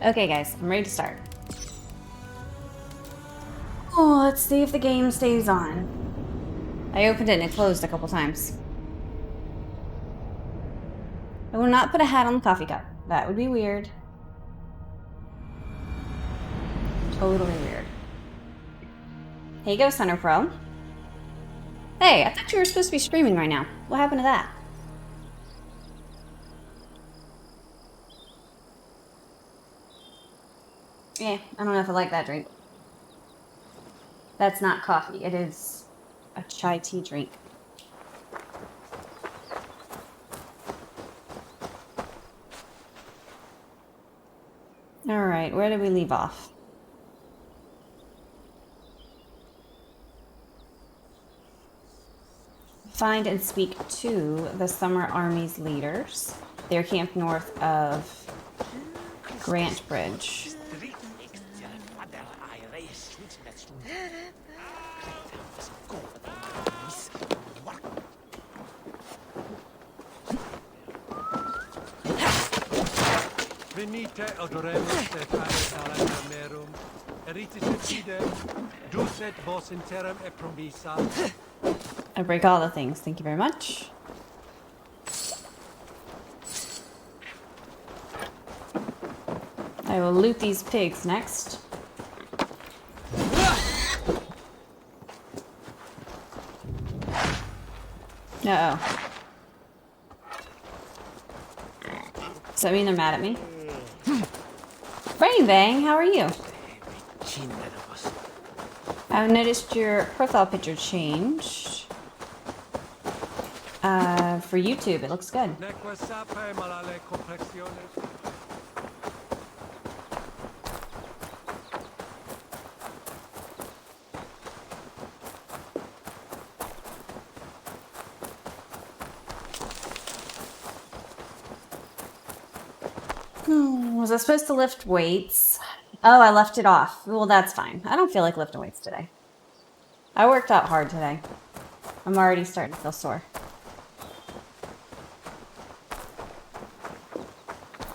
Okay, guys, I'm ready to start. Oh, let's see if the game stays on. I opened it and it closed a couple times. I will not put a hat on the coffee cup. That would be weird. Totally weird. Hey, Ghost Hunter Pro. Hey, I thought you were supposed to be streaming right now. What happened to that? Yeah, I don't know if I like that drink. That's not coffee. It is a chai tea drink. Alright, where did we leave off? Find and speak to the Summer Army's leaders. They're camped north of Grant Bridge. Venite odoremus et amerum, eritis fidem, ducet vos interim e promissa. I break all the things. Thank you very much. I will loot these pigs next. Uh-oh. Does that mean they're mad at me? Brain Bang, how are you? I've noticed your profile picture changed. For YouTube, it looks good. Neque sape malale complexiones. Was I supposed to lift weights? Oh, I left it off. Well, that's fine. I don't feel like lifting weights today. I worked out hard today. I'm already starting to feel sore.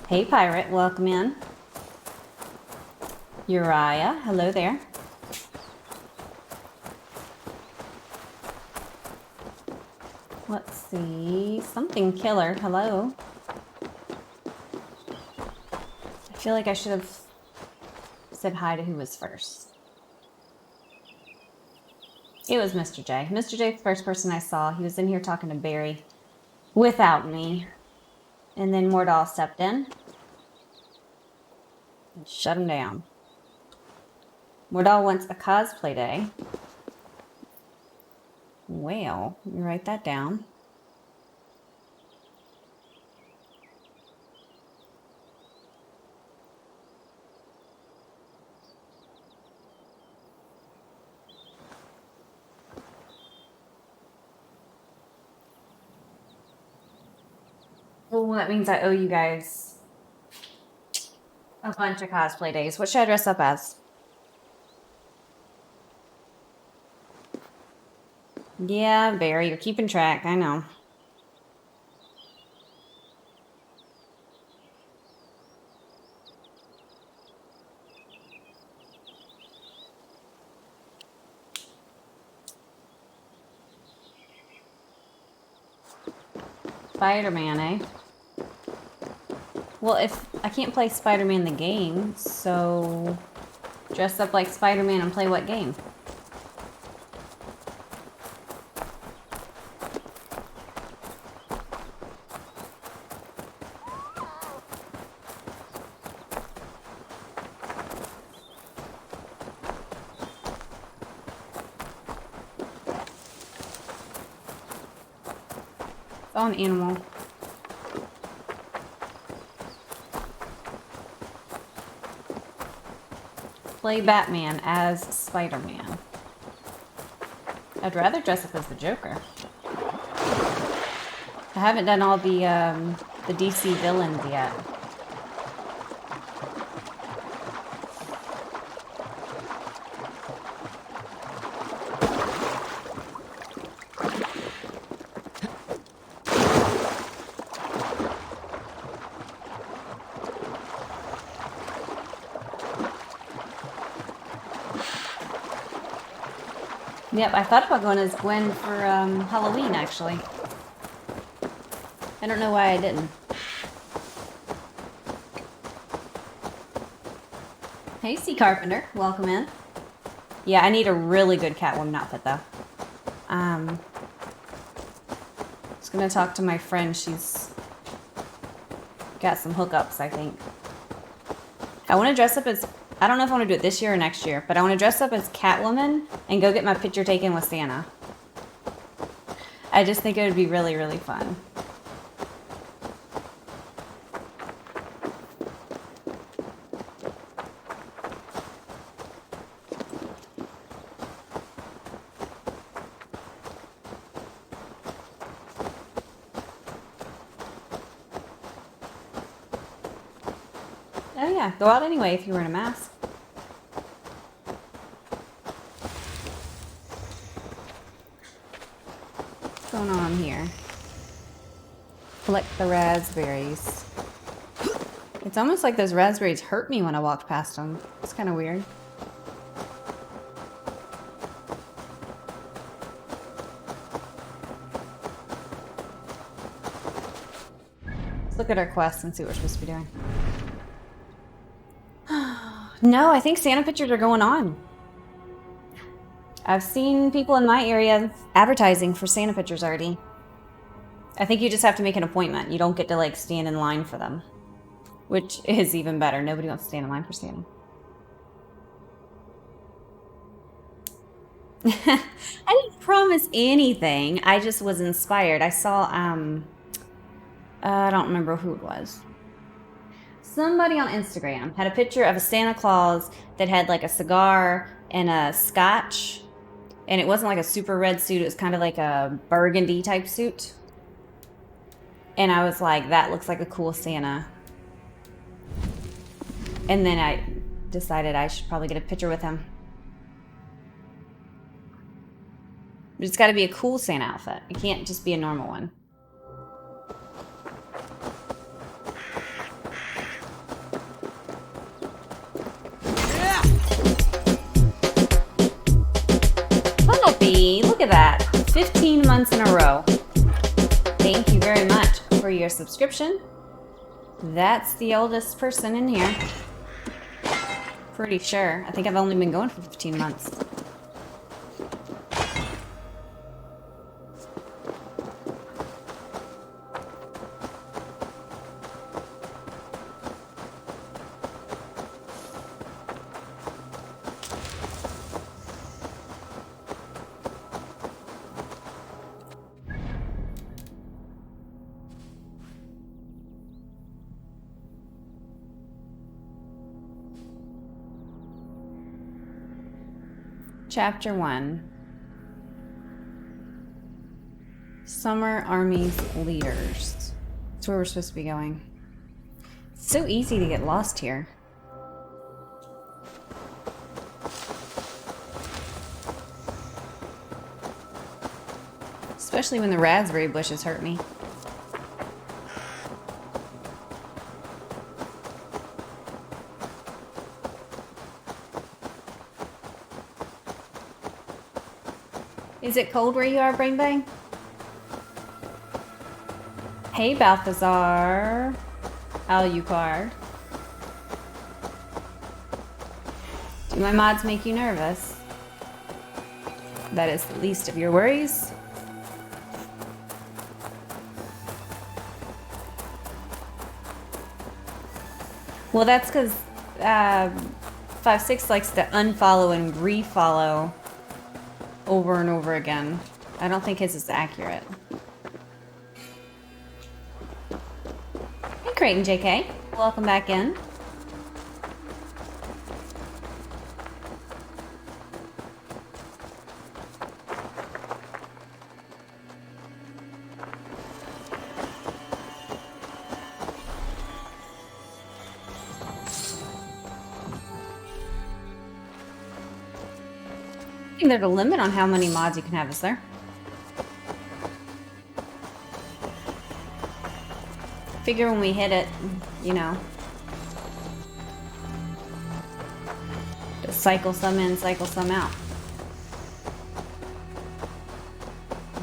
Hey, Pirate. Welcome in. Uriah. Hello there. Let's see. Something killer. Hello. I feel like I should have said hi to who was first. It was Mr. J. Mr. J, the first person I saw. He was in here talking to Barry without me. And then Mordal stepped in and shut him down. Mordal wants a cosplay day. Well, let me write that down. Well, that means I owe you guys a bunch of cosplay days. What should I dress up as? Yeah, Barry, you're keeping track. I know. Spider-Man, eh? Well, if I can't play Spider-Man the game, so dress up like Spider-Man and play what game? Oh, an animal. Play Batman as Spider-Man. I'd rather dress up as the Joker. I haven't done all the DC villains yet. Yep, I thought about going as Gwen for Halloween, actually. I don't know why I didn't. Hey, Sea Carpenter. Welcome in. Yeah, I need a really good Catwoman outfit, though. I was gonna talk to my friend. She's got some hookups, I think. I want to dress up as... I don't know if I want to do it this year or next year, but I want to dress up as Catwoman and go get my picture taken with Santa. I just think it would be really, really fun. Oh yeah, go out anyway if you're wearing a mask. What's going on here? Collect the raspberries. It's almost like those raspberries hurt me when I walked past them. It's kind of weird. Let's look at our quests and see what we're supposed to be doing. No, I think Santa pictures are going on. I've seen people in my area advertising for Santa pictures already. I think you just have to make an appointment. You don't get to like stand in line for them, which is even better. Nobody wants to stand in line for Santa. I didn't promise anything. I just was inspired. I saw, I don't remember who it was. Somebody on Instagram had a picture of a Santa Claus that had like a cigar and a scotch. And it wasn't like a super red suit. It was kind of like a burgundy type suit. And I was like, that looks like a cool Santa. And then I decided I should probably get a picture with him. But it's got to be a cool Santa outfit. It can't just be a normal one. Puppy, look at that. 15 months in a row. Thank you very much for your subscription. That's the oldest person in here. Pretty sure. I think I've only been going for 15 months. Chapter 1. Summer Army's Leaders. That's where we're supposed to be going. It's so easy to get lost here. Especially when the raspberry bushes hurt me. Is it cold where you are, Brain Bang? Hey, Balthazar. Alucard. Do my mods make you nervous? That is the least of your worries. Well, that's because 5-6 likes to unfollow and refollow over and over again. I don't think his is accurate. Hey, Creighton JK. Welcome back in. I think there's a limit on how many mods you can have, is there? Figure when we hit it, you know, just cycle some in, cycle some out.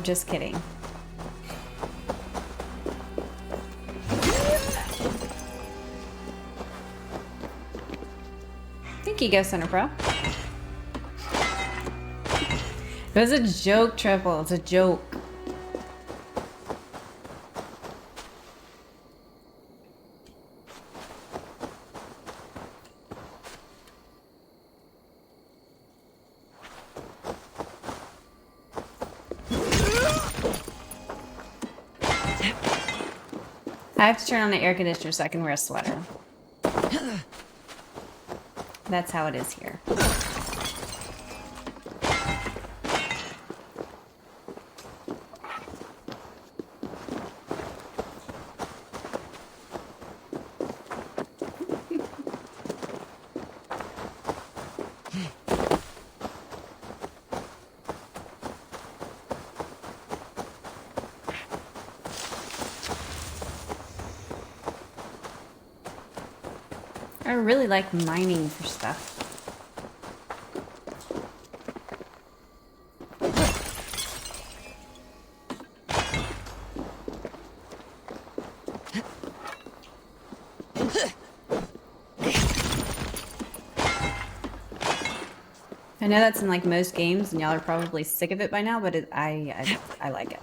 just kidding. Thank you, Ghost Center Pro. It was a joke, Triple. It's a joke. I have to turn on the air conditioner so I can wear a sweater. That's how it is here. I really like mining for stuff. I know that's in like most games, and y'all are probably sick of it by now, but I like it.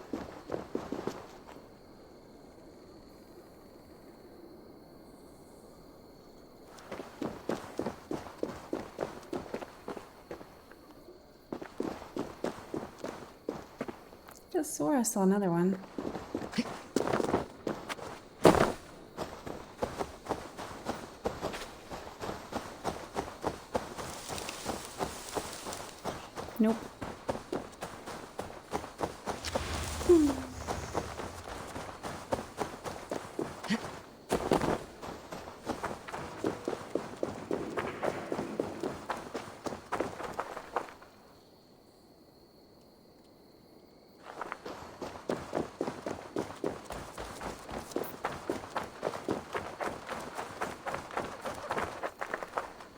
Just swore I saw another one. Nope.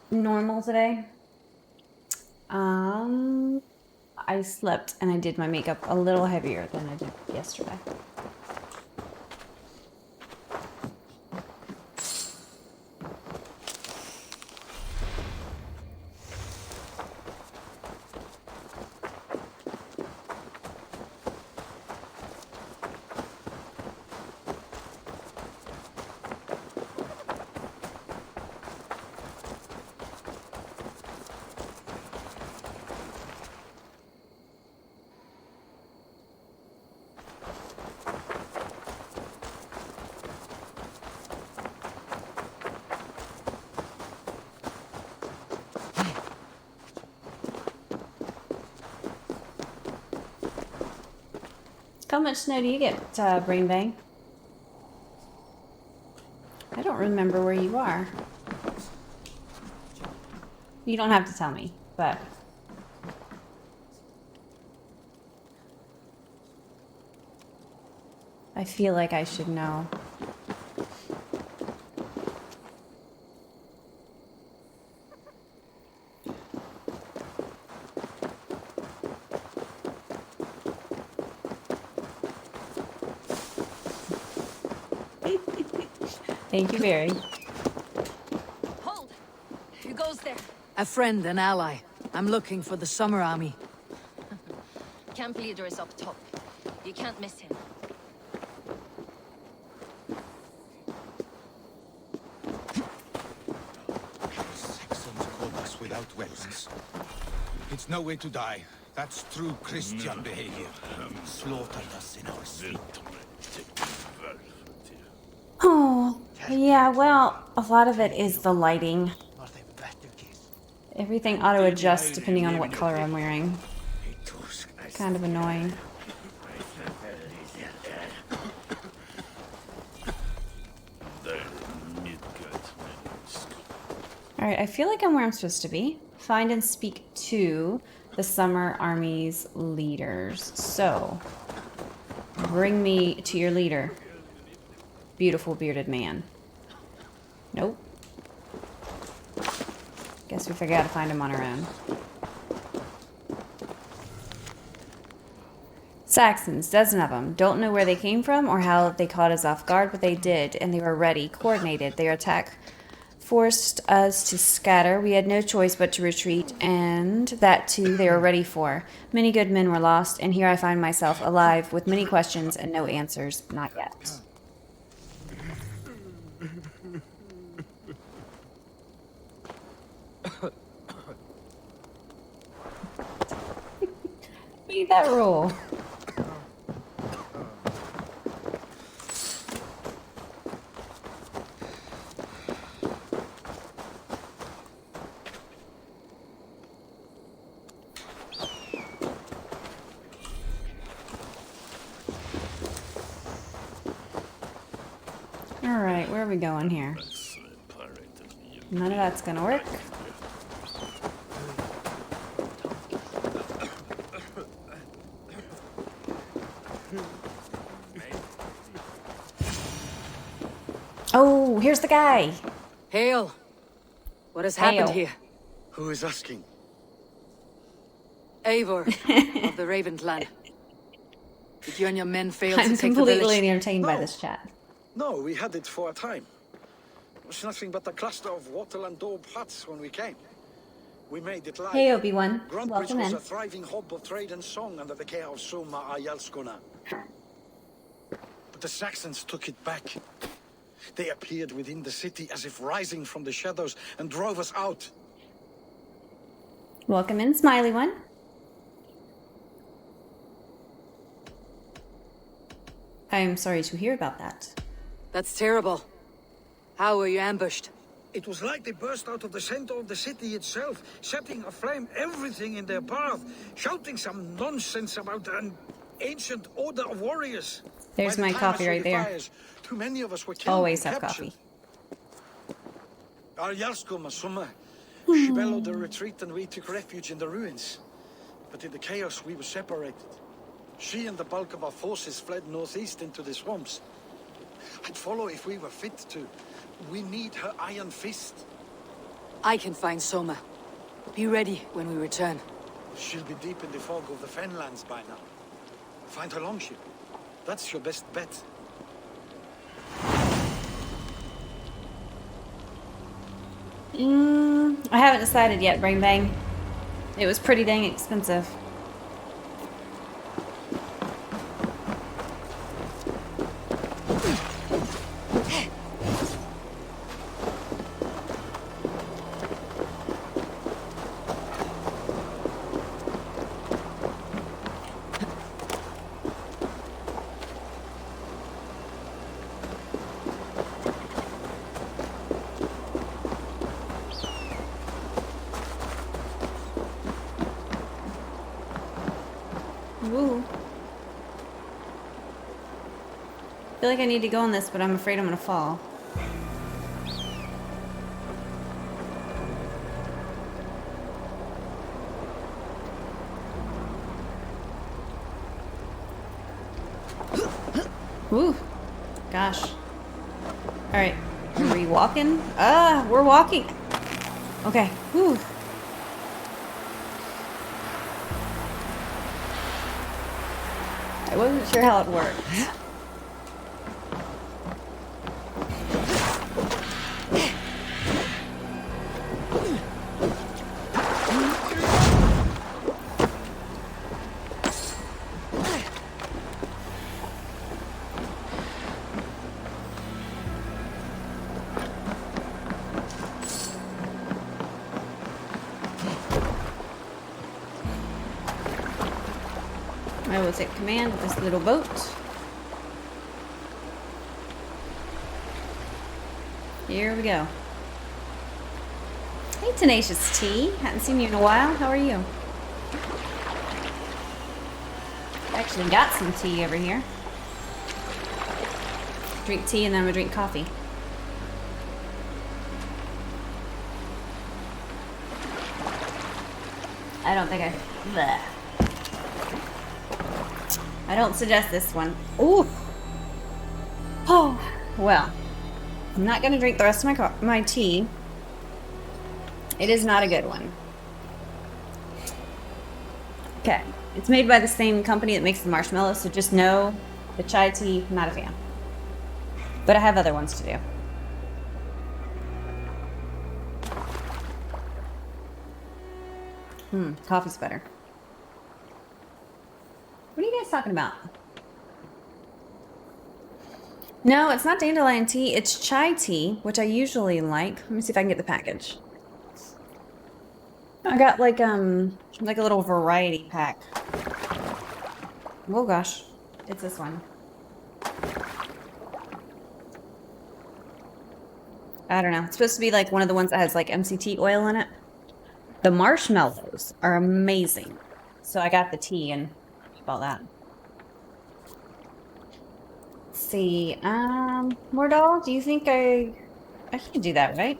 Normal today. I slept and I did my makeup a little heavier than I did yesterday. How much snow do you get, Brain Bang? I don't remember where you are. You don't have to tell me, but... I feel like I should know. Thank you, Barry. Hold! Who goes there? A friend, an ally. I'm looking for the Summer Army. Camp leader is up top. You can't miss him. Saxons called us without weapons. It's no way to die. That's true Christian behavior. Slaughtered us in our sleep. Oh, yeah, well, a lot of it is the lighting. Everything auto-adjusts depending on what color I'm wearing. Kind of annoying. Alright, I feel like I'm where I'm supposed to be. Find and speak to the Summer Army's leaders. So, bring me to your leader. Beautiful bearded man. Nope. Guess we figured out to find him on our own. Saxons, dozen of them. Don't know where they came from or how they caught us off guard, but they did, and they were ready, coordinated. Their attack forced us to scatter. We had no choice but to retreat, and that too they were ready for. Many good men were lost, and here I find myself alive with many questions and no answers. Not yet. Read that rule. Alright, where are we going here? None of that's gonna work. Oh, here's the guy. Hail! What has happened Hail. here? Who is asking? Eivor of the Raven clan. Did you and your men fail to I'm take the completely village? entertained by No. this chat. No, we had it for a time. It was nothing but a cluster of wattle and daub huts when we came. We made it live. Hey, Obi-Wan. Grundbridge Welcome was in. a thriving hub of trade and song under the care of Soma Ayalskona. But the Saxons took it back. They appeared within the city as if rising from the shadows and drove us out. Welcome in, Smiley One. I am sorry to hear about that. That's terrible. How were you ambushed? It was like they burst out of the center of the city itself, setting aflame everything in their path, shouting some nonsense about an ancient order of warriors. There's By the my time I coffee saw right the there. fires, too many of us were killed. Always and have captured. coffee. Our Yarsko Summer, she bellowed the retreat and we took refuge in the ruins. But in the chaos we were separated. She and the bulk of our forces fled northeast into the swamps. I'd follow if we were fit to. We need her iron fist. I can find Soma. Be ready when we return. She'll be deep in the fog of the Fenlands by now. Find her longship. That's your best bet. I haven't decided yet, Brain Bang. It was pretty dang expensive. Ooh. I feel like I need to go on this, but I'm afraid I'm gonna fall. Ooh. Gosh. Alright. Are we walking? We're walking. Okay. Whew. I wasn't sure how it worked. I will take command of this little boat. Here we go. Hey, Tenacious T. Haven't seen you in a while. How are you? Actually got some tea over here. Drink tea and then I'm gonna drink coffee. I don't think bleh. I don't suggest this one. Ooh. Oh, well. I'm not going to drink the rest of my tea. It is not a good one. Okay. It's made by the same company that makes the marshmallows, so just know the chai tea, not a fan. But I have other ones to do. Coffee's better. What are you guys talking about? No, it's not dandelion tea. It's chai tea, which I usually like. Let me see if I can get the package. I got like a little variety pack. Oh gosh, it's this one. I don't know. It's supposed to be like one of the ones that has like MCT oil in it. The marshmallows are amazing. So I got the tea and all that. Let's see. Mordal, do you think I can do that, right?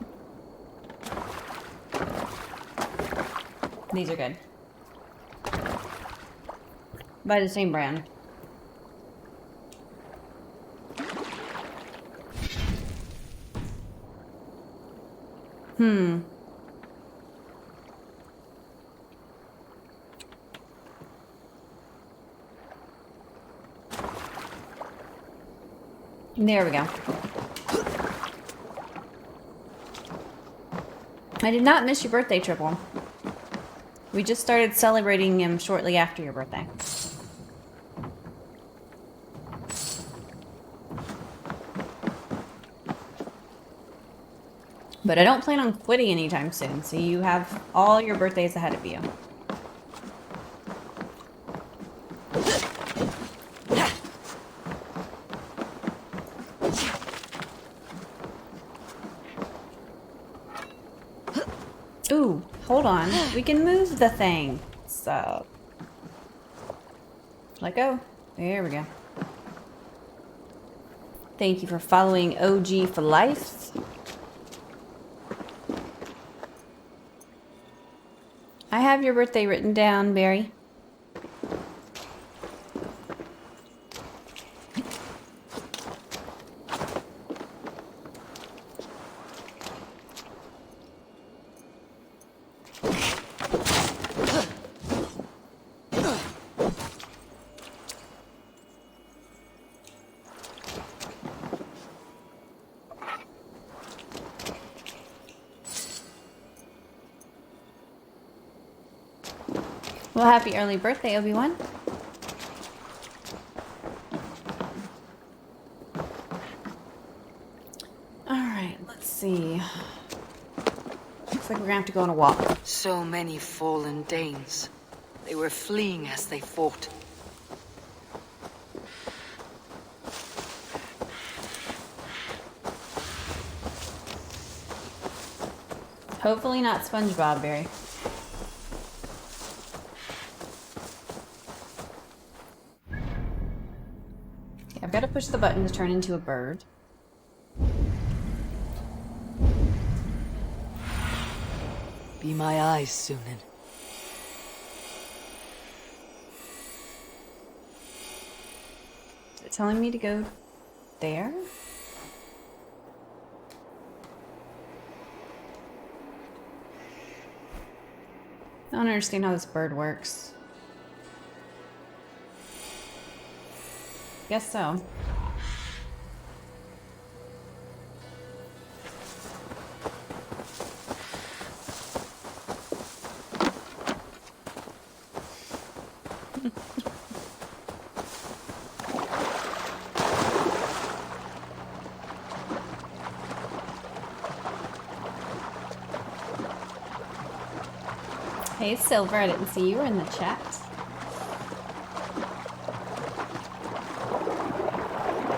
These are good. By the same brand. There we go. I did not miss your birthday, Triple. We just started celebrating him shortly after your birthday. But I don't plan on quitting anytime soon, so you have all your birthdays ahead of you. Ooh, hold on. We can move the thing. So, let go. There we go. Thank you for following OG for life. I have your birthday written down, Barry. Well, happy early birthday, Obi-Wan. Alright, let's see. Looks like we're gonna have to go on a walk. So many fallen Danes. They were fleeing as they fought. Hopefully not SpongeBob, Barry. I've got to push the button to turn into a bird. Be my eyes, Sunan. Is it telling me to go there? I don't understand how this bird works. Guess so. Hey Silver, I didn't see you were in the chat.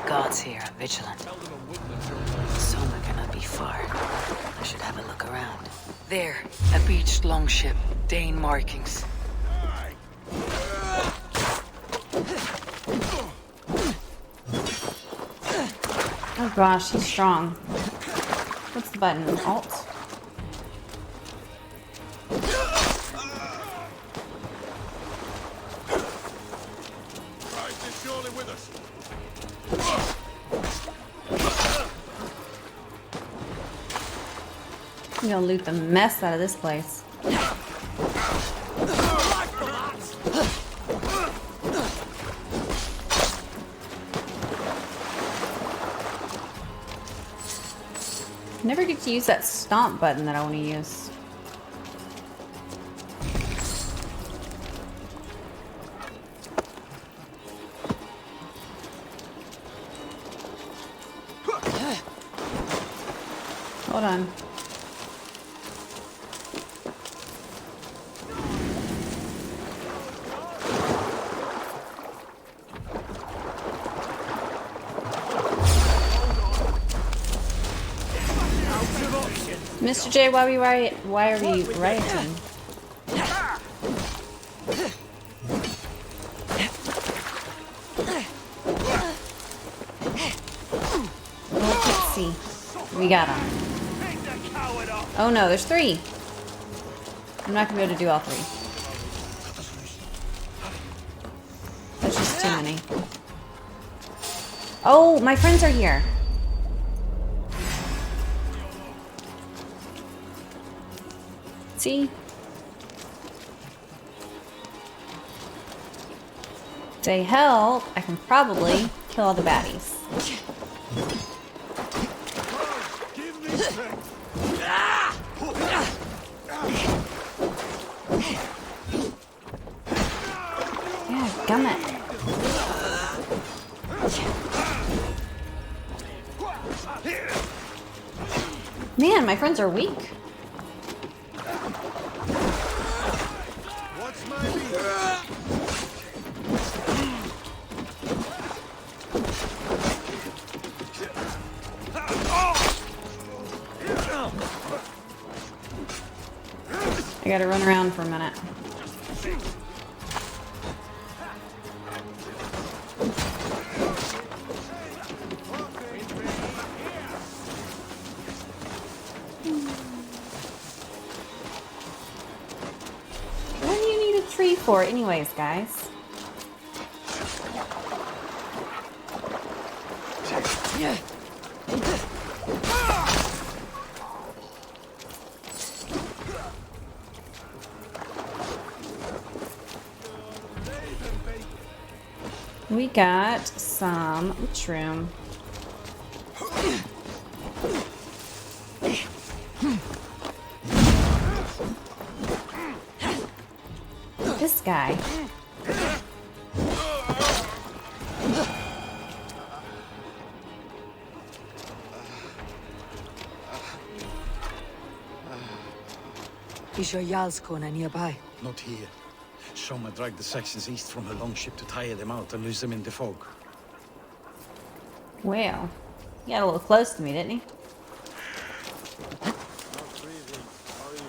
Gods here are vigilant. Soma cannot be far. I should have a look around. There, a beached longship. Dane markings. Oh gosh, he's strong. What's the button? Alt? I'm gonna loot the mess out of this place. Never get to use that stomp button that I want to use. Hold on. Mr. J, why are we rioting? Oh, let's see. We got him. Oh no, there's 3. I'm not gonna be able to do all 3. That's just too many. Oh, my friends are here. See? If they help, I can probably kill all the baddies. Give me strength. Yeah, gummit. Man, my friends are weak. What's my lead? I gotta run around for a minute. What do you need a tree for anyways, guys? We got some shroom. This guy. Is your Jarlskona nearby? Not here. Soma dragged the Saxons east from her longship to tire them out and lose them in the fog. Well, he got a little close to me, didn't he? Not breathing, are you?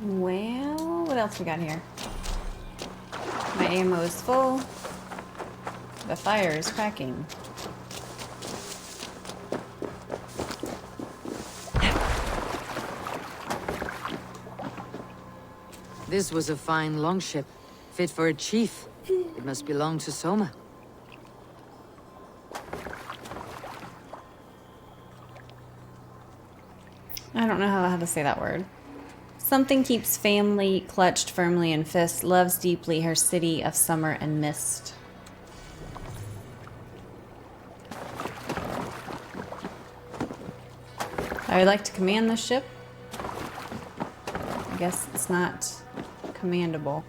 Well, what else we got here? My ammo is full. The fire is cracking. This was a fine longship, fit for a chief. It must belong to Soma. I don't know how to say that word. Something keeps family clutched firmly in fists, loves deeply her city of summer and mist. I would like to command the ship. I guess it's not commandable.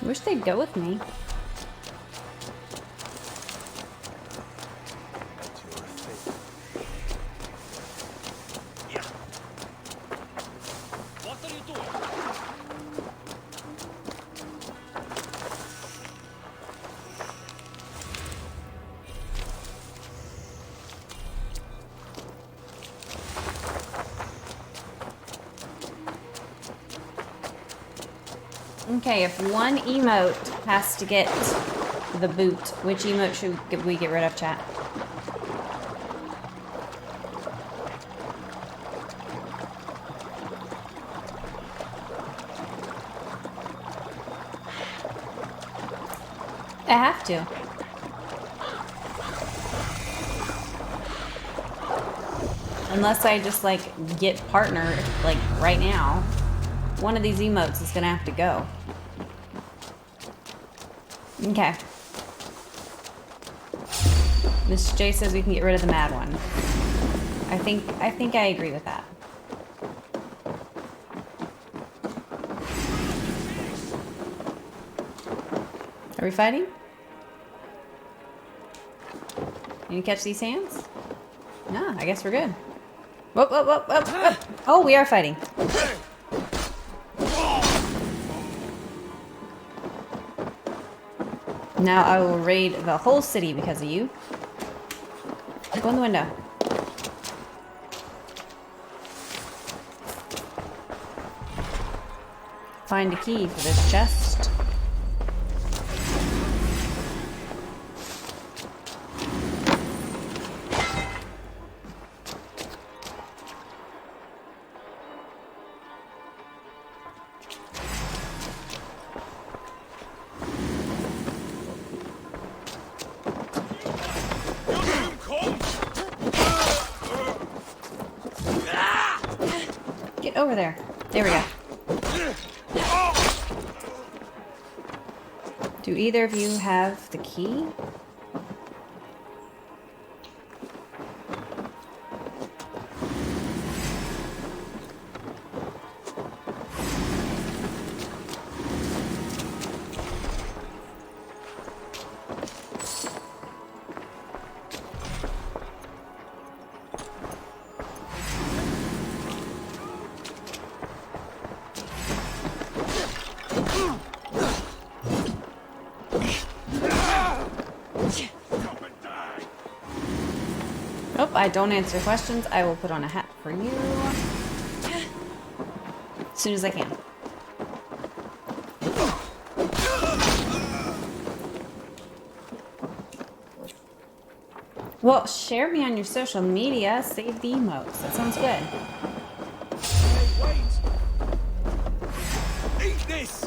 I wish they'd go with me. Okay, if one emote has to get the boot, which emote should we get rid of, chat? I have to. Unless I just, like, get partner, like, right now. One of these emotes is gonna have to go. Okay. Miss J says we can get rid of the mad one. I think I agree with that. Are we fighting? Can you catch these hands? No, I guess we're good. Whoop, whoop, whoop, whoop, whoop. Oh, we are fighting. Now I will raid the whole city because of you. Go in the window. Find a key for this chest. Get over there. There we go. Do either of you have the key? Nope, I don't answer questions. I will put on a hat for you. As soon as I can. Well, share me on your social media. Save the emotes. That sounds good. Hey, wait! Eat this!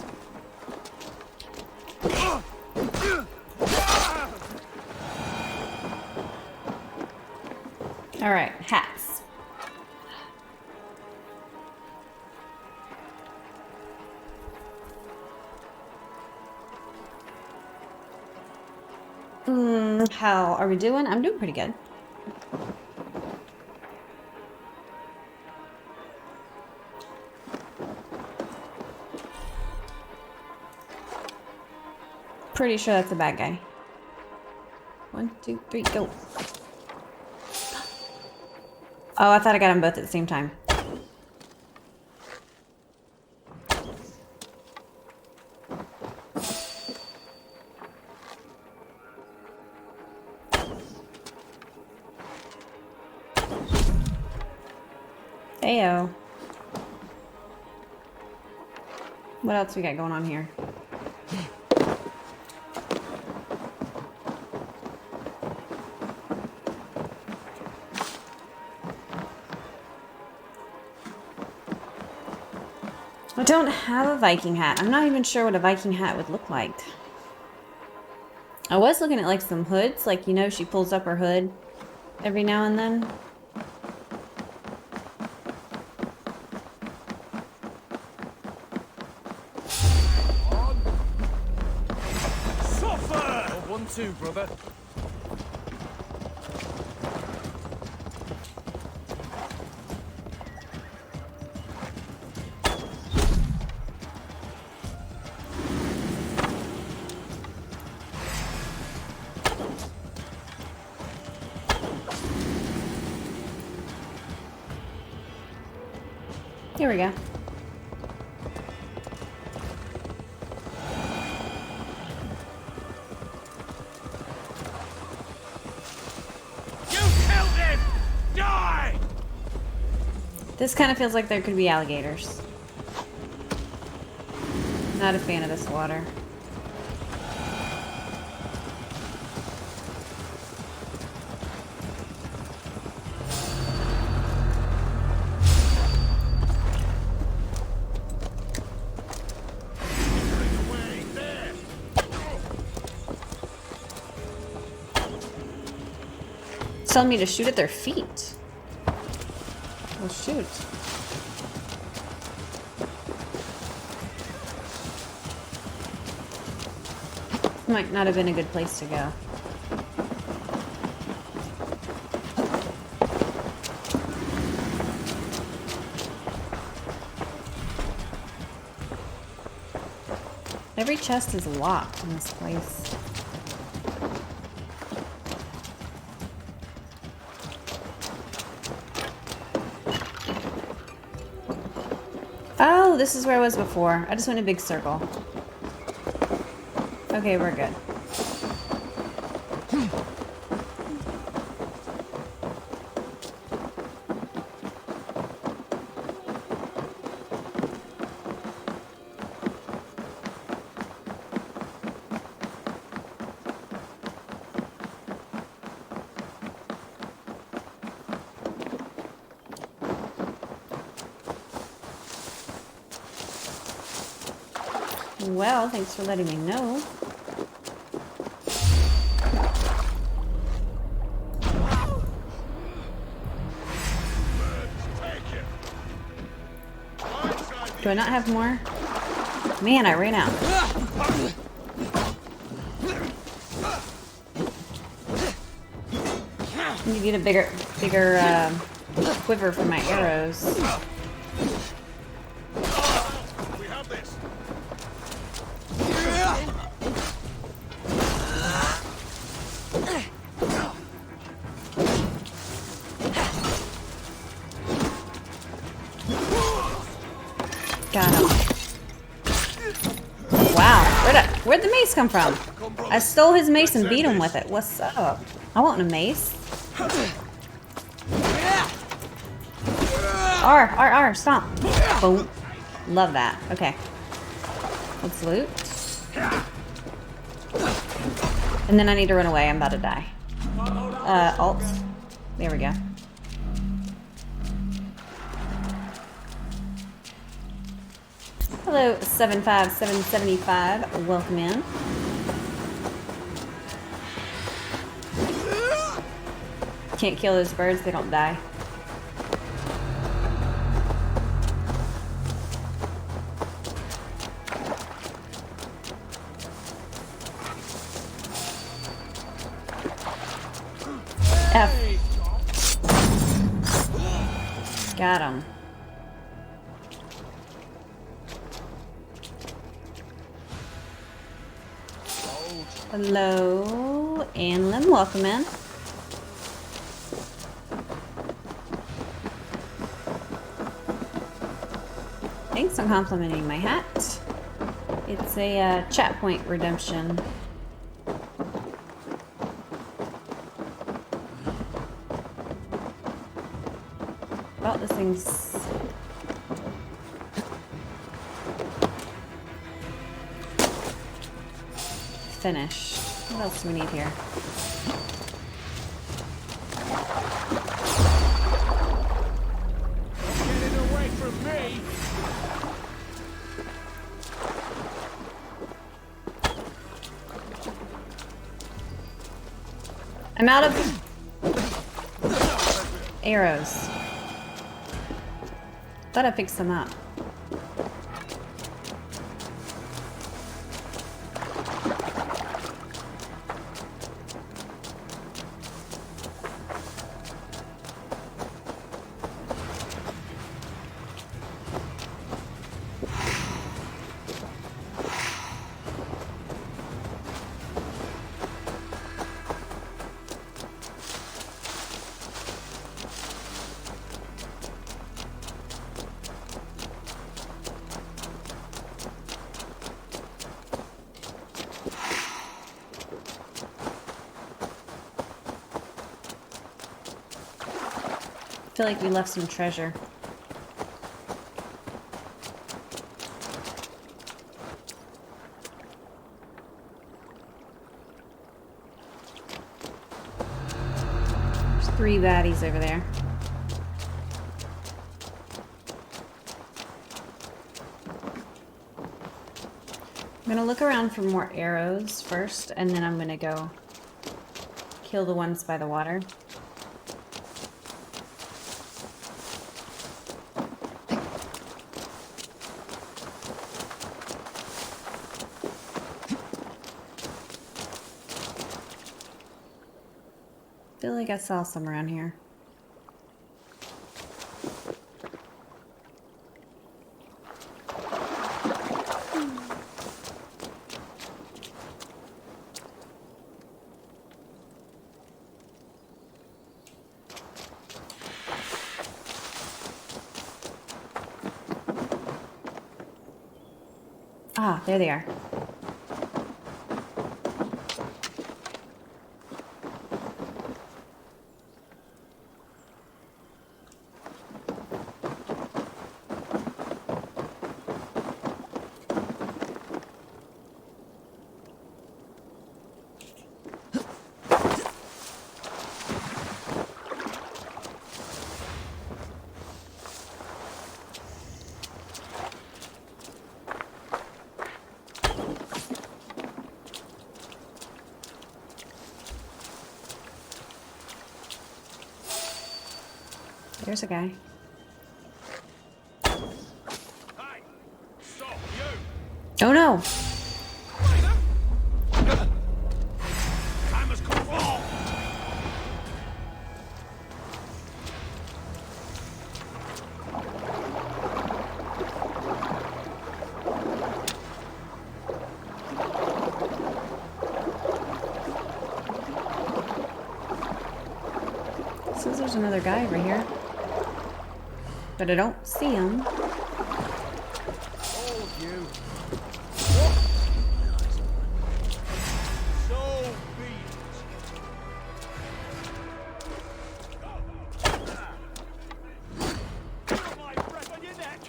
Alright, hats. How are we doing? I'm doing pretty good. Pretty sure that's a bad guy. 1, 2, 3, go. Oh, I thought I got them both at the same time. Heyo. What else we got going on here? I don't have a Viking hat. I'm not even sure what a Viking hat would look like. I was looking at like some hoods, like, you know, she pulls up her hood every now and then. Suffer! 1-2, brother. Here we go. You killed him! Die! This kind of feels like there could be alligators. Not a fan of this water. It's telling me to shoot at their feet. Well, shoot. Might not have been a good place to go. Every chest is locked in this place. Oh, this is where I was before. I just went in a big circle. Okay, we're good. Well, thanks for letting me know. Do I not have more? Man, I ran out. I need to get a bigger quiver for my arrows. We have this. Got him. Wow, where'd the mace come from? I stole his mace and beat him with it. What's up? I want a mace. R, stop. Boom. Love that. Okay. Let's loot. And then I need to run away. I'm about to die. Alt. There we go. Hello, 75775. Welcome in. Can't kill those birds, they don't die. F. Got him. Hello, Anlin, welcome in. Thanks for complimenting my hat. It's a chat point redemption. Well, this thing's finished. What else do we need here? Get it away from me. I'm out of arrows. Thought I picked some up. I feel like we left some treasure. 3 baddies over there. I'm gonna look around for more arrows first, and then I'm gonna go kill the ones by the water. I feel like I saw some around here. Ah, there they are. There's a guy. Hey! Stop, you! Oh no! Time has come for... Says there's another guy over here. But I don't see him. Oh, you! So be it. Feel my breath on your neck!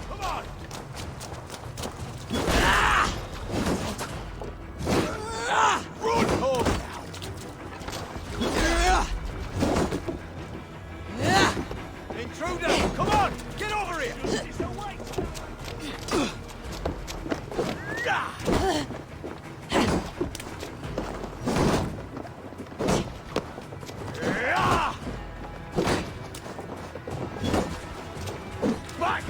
Come on! Run home now! Intruder! Come on! Get over here! It's the way! Back!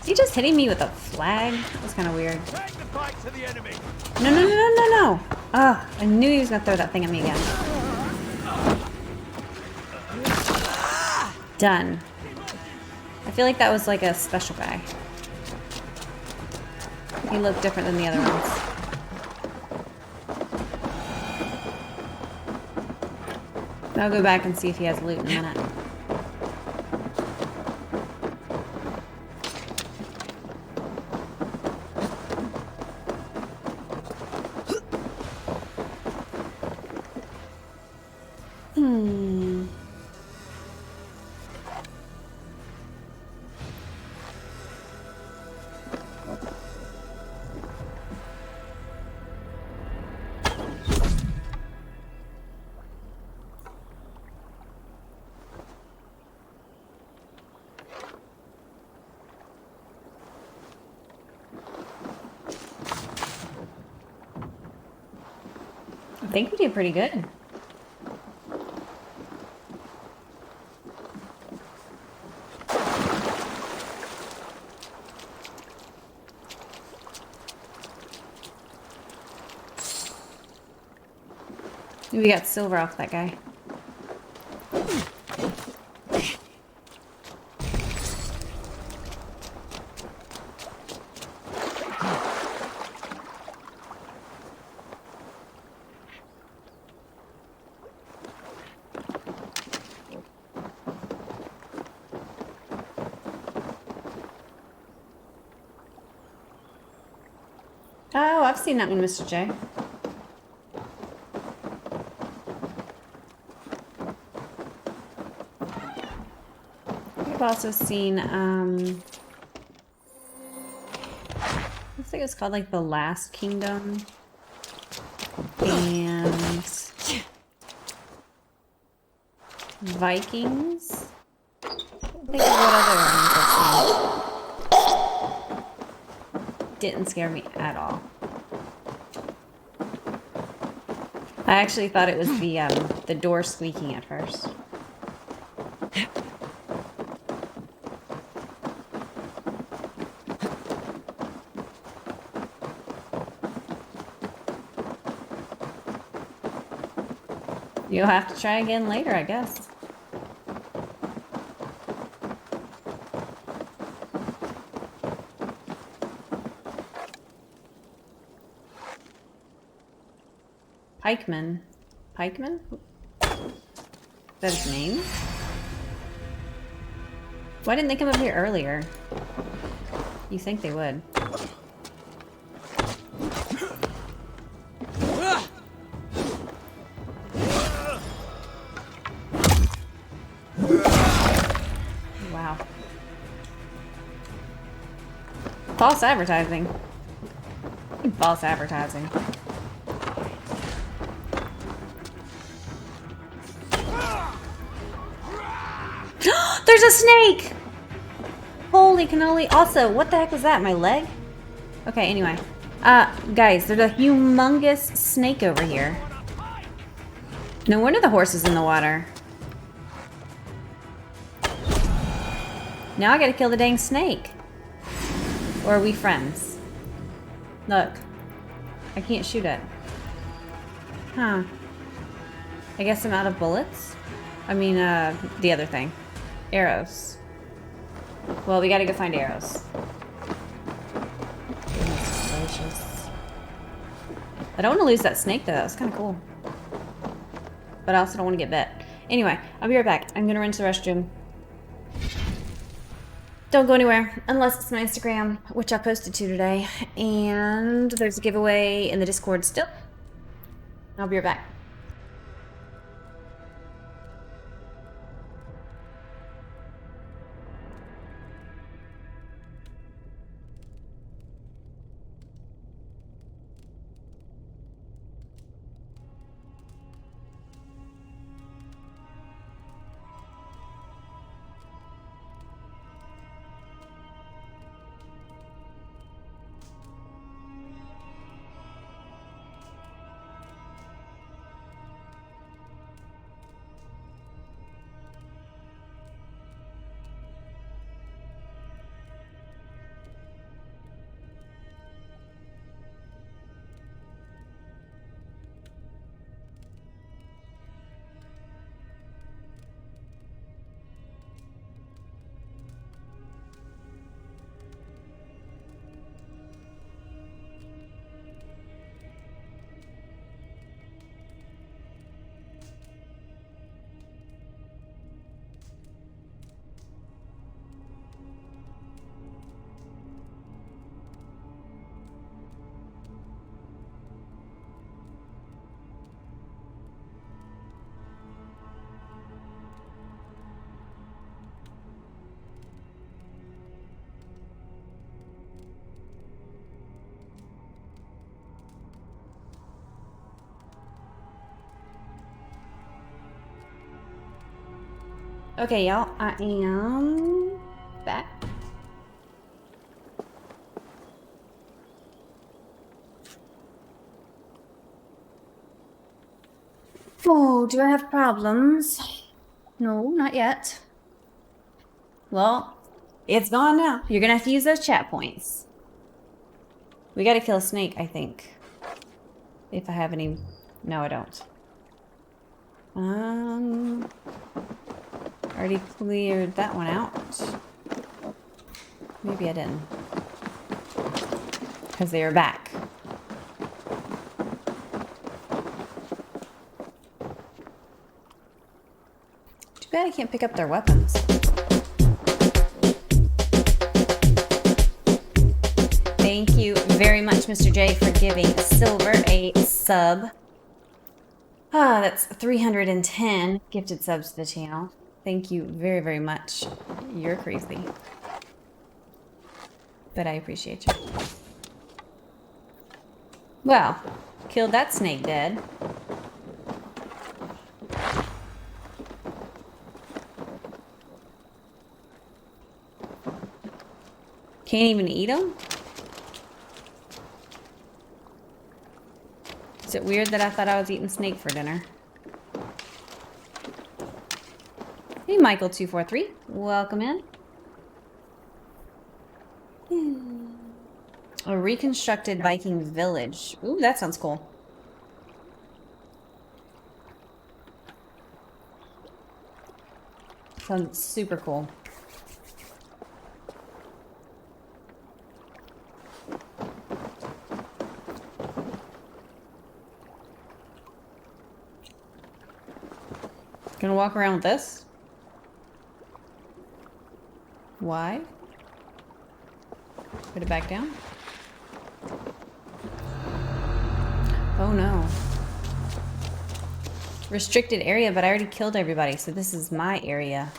Is he just hitting me with a flag? That's kind of weird. Take the fight to the enemy! No, no, no, no, no, no! Ugh, I knew he was gonna throw that thing at me again. Done. I feel like that was like a special guy. He looked different than the other ones. I'll go back and see if he has loot in a minute. Hmm. I think we did pretty good. We got silver off that guy. Oh, I've seen that one, Mr. J. I've also seen, I think it's called like The Last Kingdom. And Vikings. I can't think of what other ones I've seen. Didn't scare me at all. I actually thought it was the door squeaking at first. You'll have to try again later, I guess. Pikeman. Pikeman? Is that his name? Why didn't they come up here earlier? You think they would. Wow. False advertising. False advertising. There's a snake! Holy cannoli. Also, what the heck was that? My leg? Okay, anyway. Guys, there's a humongous snake over here. No wonder the horse is in the water. Now I gotta kill the dang snake. Or are we friends? Look. I can't shoot it. Huh. I guess I'm out of bullets? I mean, the other thing. Arrows. Well, we gotta go find arrows. Goodness gracious. I don't want to lose that snake, though. That was kind of cool. But I also don't want to get bit. Anyway, I'll be right back. I'm gonna run to the restroom. Don't go anywhere unless it's my Instagram, which I posted to today. And there's a giveaway in the Discord still. I'll be right back. Okay, y'all, I am back. Oh, do I have problems? No, not yet. Well, it's gone now. You're gonna have to use those chat points. We gotta kill a snake, I think. If I have any... No, I don't. Already cleared that one out. Maybe I didn't. Because they were back. Too bad I can't pick up their weapons. Thank you very much, Mr. Mr. J, for giving Silver a sub. Ah, that's 310 gifted subs to the channel. Thank you very, very much. You're crazy. But I appreciate you. Well, killed that snake dead. Can't even eat them? Is it weird that I thought I was eating snake for dinner? Hey, Michael243. Welcome in. A reconstructed Viking village. Ooh, that sounds cool. Sounds super cool. Gonna walk around with this? Why? Put it back down? Oh no. Restricted area, but I already killed everybody, so this is my area.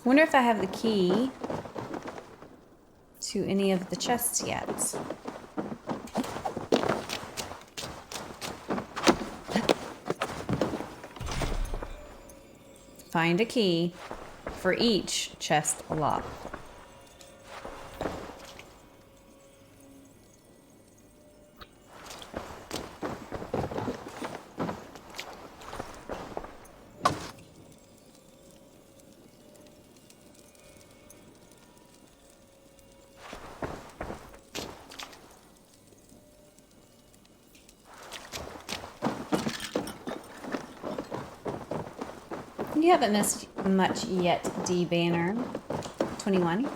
Wonder if I have the key to any of the chests yet. Find a key for each chest lock. You haven't missed much yet, D Banner 21.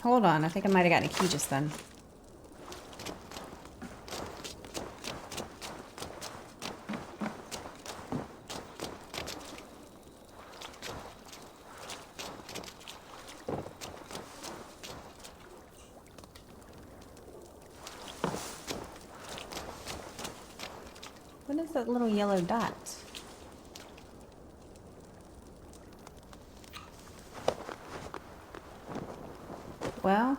Hold on, I think I might have gotten a key just then. What is that little yellow dot? Well,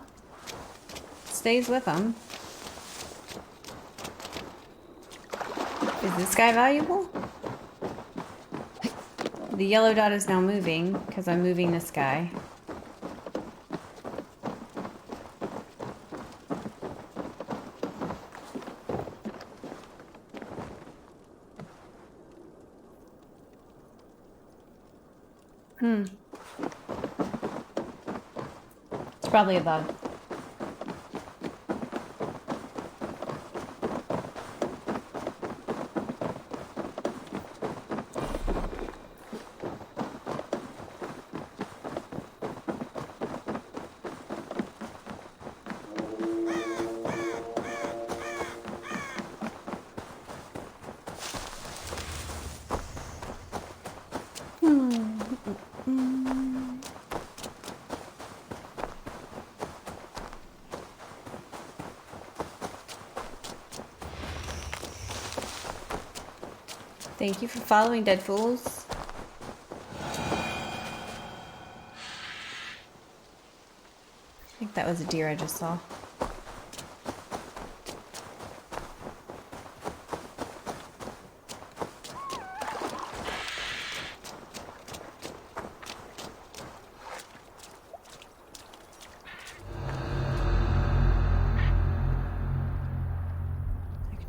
stays with them. Is this guy valuable? The yellow dot is now moving because I'm moving this guy. It's probably a bug. Thank you for following, Dead Fools. I think that was a deer I just saw.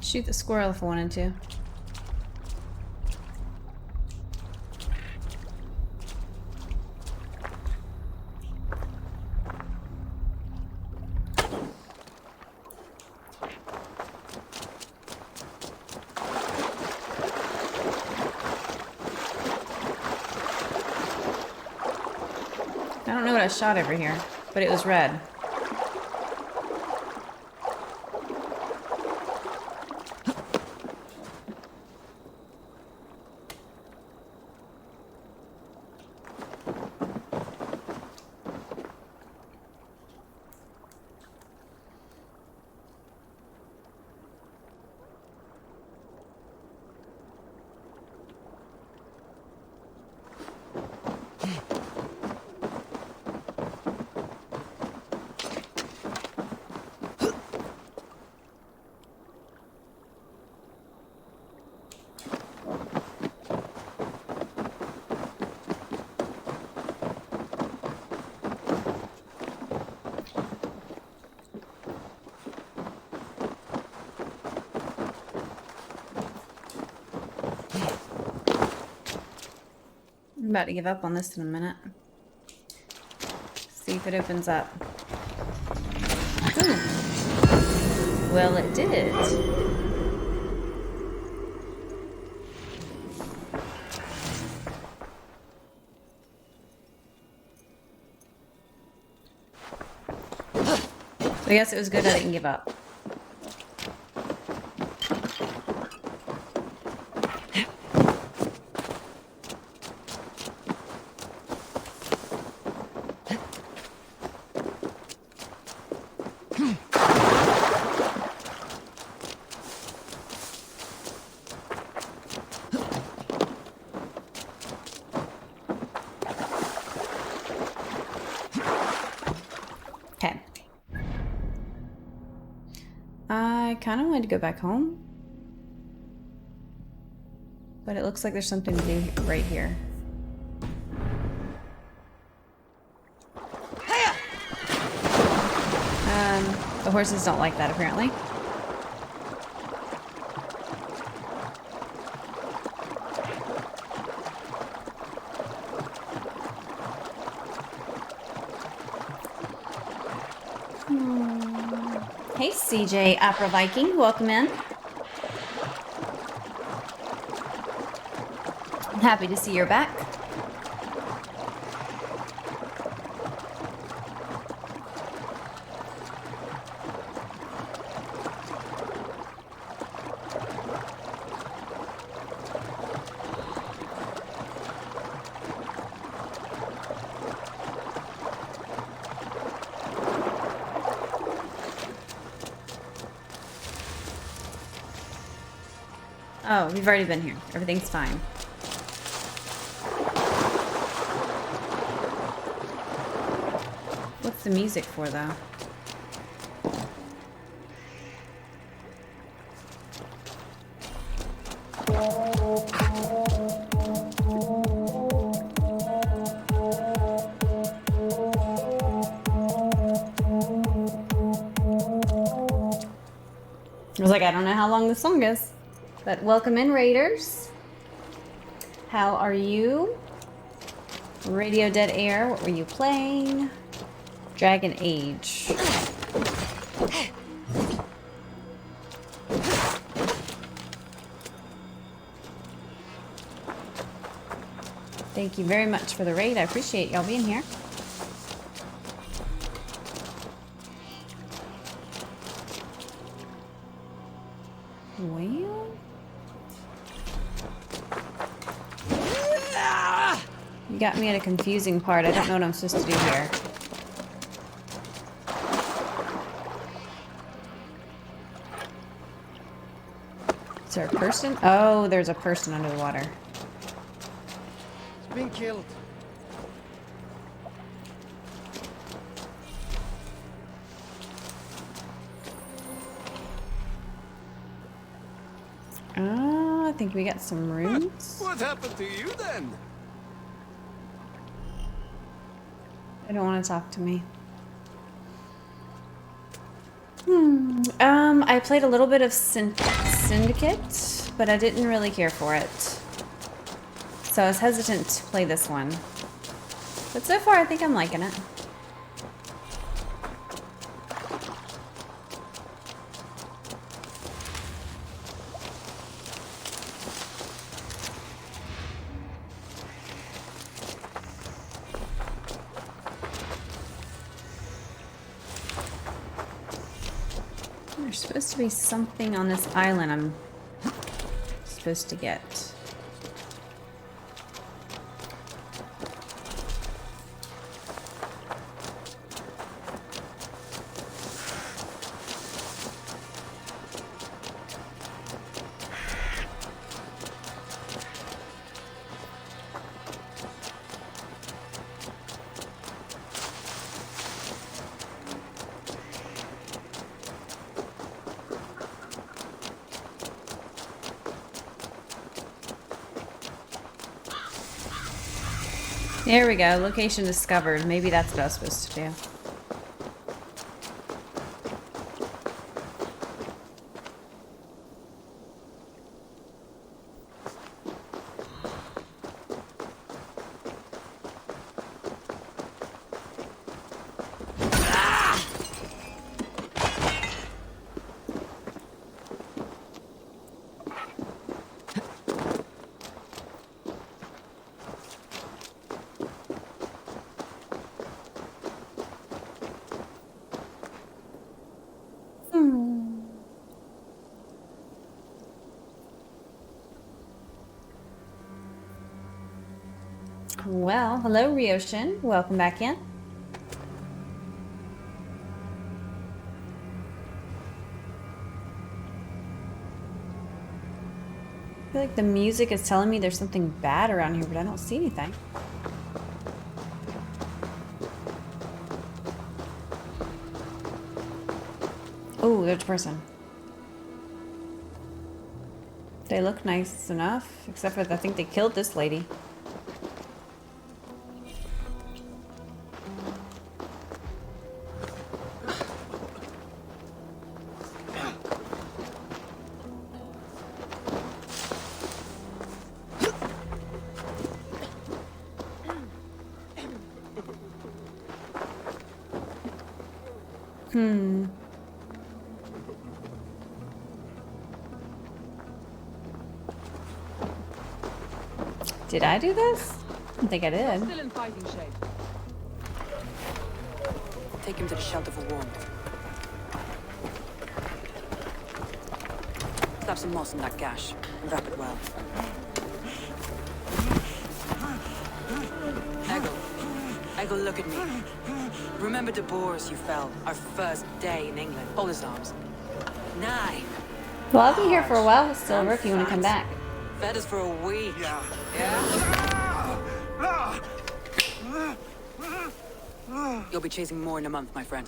Shoot the squirrel if I wanted to. I don't know what I shot over here, but it was red. I'm about to give up on this in a minute. See if it opens up. Ooh. Well, it did. So I guess it was good I didn't give up. Okay. I kind of wanted to go back home, but it looks like there's something to do right here. The horses don't like that, apparently. Hey, CJ Opera Viking, welcome in. I'm happy to see you're back. Oh, we've already been here. Everything's fine. What's the music for, though? I was like, I don't know how long this song is. But welcome in, Raiders. How are you? Radio Dead Air, what were you playing? Dragon Age. Thank you very much for the raid. I appreciate y'all being here. Well... You got me at a confusing part. I don't know what I'm supposed to do here. Is there a person? Oh, there's a person under the water. It's been killed. I think we got some runes. What happened to you then? I don't want to talk to me. I played a little bit of Syndicate, but I didn't really care for it. So I was hesitant to play this one. But so far, I think I'm liking it. There's supposed to be something on this island I'm supposed to get. There we go. Location discovered. Maybe that's what I was supposed to do. Well, hello, Ryoshin. Welcome back in. I feel like the music is telling me there's something bad around here, but I don't see anything. Oh, there's a person. They look nice enough, except for I think they killed this lady. Did I do this? I don't think I did. Still in fighting shape. Take him to the shelter for warmth. Slap some moss in that gash and wrap it well. Eggle, look at me. Remember the Boers you fell our first day in England? Hold his arms. 9. Well, I'll be here for a while, Silver, if you want to come back. Fed us for a week. Yeah. You'll be chasing more in a month, my friend.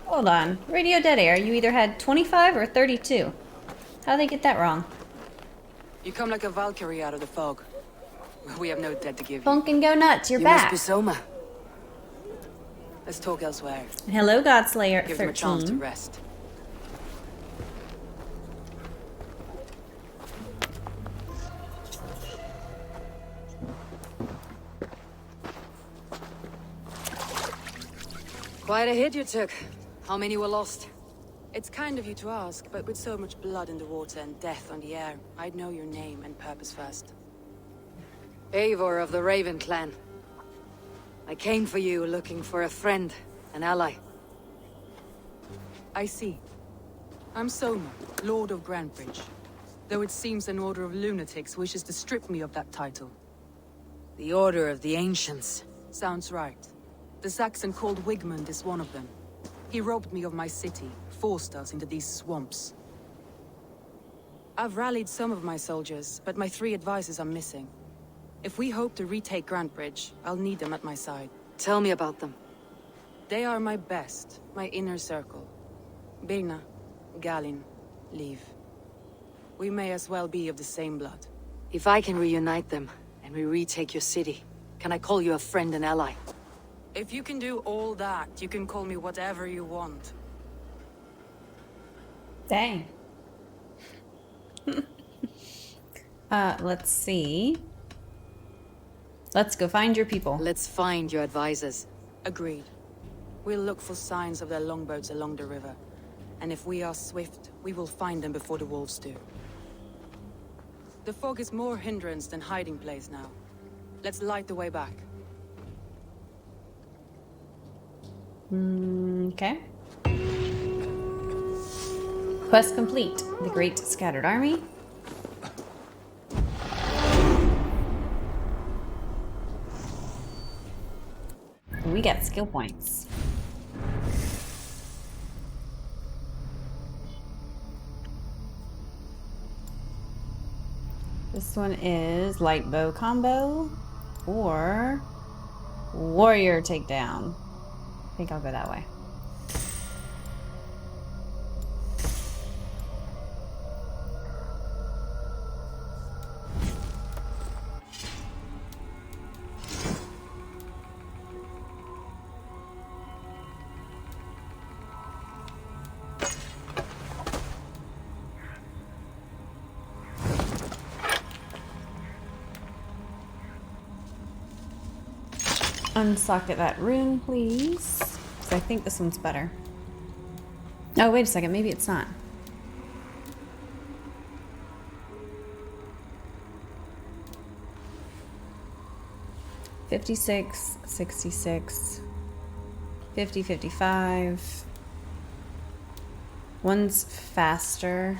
Hold on. Radio Dead Air, you either had 25 or 32. How'd they get that wrong? You come like a Valkyrie out of the fog. We have no dead to give you. Funk and go nuts, you're You back. must be Soma. Let's talk elsewhere. Hello, Godslayer Give them a chance to 13. rest. Quite a hit you took. How many were lost? It's kind of you to ask, but with so much blood in the water and death on the air, I'd know your name and purpose first. Eivor of the Raven clan. I came for you looking for a friend, an ally. I see. I'm Soma, Lord of Grantbridge. Though it seems an order of lunatics wishes to strip me of that title. The Order of the Ancients. Sounds right. The Saxon called Wigmund is one of them. He robbed me of my city, forced us into these swamps. I've rallied some of my soldiers, but my 3 advisors are missing. If we hope to retake Grantbridge, I'll need them at my side. Tell me about them. They are my best, my inner circle. Birna, Galin, Liv. We may as well be of the same blood. If I can reunite them, and we retake your city, can I call you a friend and ally? If you can do all that, you can call me whatever you want. Dang. Let's see. Let's go find your people. Let's find your advisors. Agreed. We'll look for signs of their longboats along the river. And if we are swift, we will find them before the wolves do. The fog is more hindrance than hiding place now. Let's light the way back. Okay. Quest complete. The Great Scattered Army. We got skill points. This one is light bow combo or warrior takedown. I think I'll go that way. Unsocket that rune, please. Because I think this one's better. Oh, wait a second. Maybe it's not. $56, $66, $50, $55. One's faster.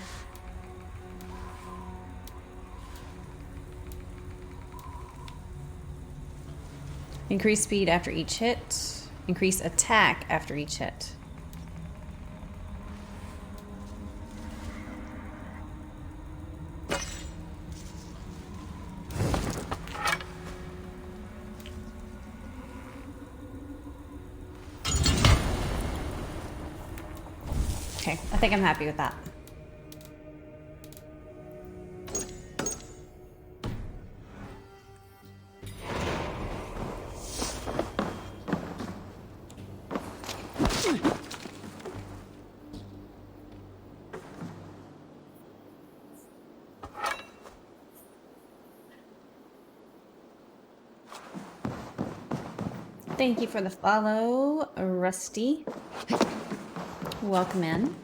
Increase speed after each hit. Increase attack after each hit. Okay, I think I'm happy with that. Thank you for the follow, Rusty. Welcome in.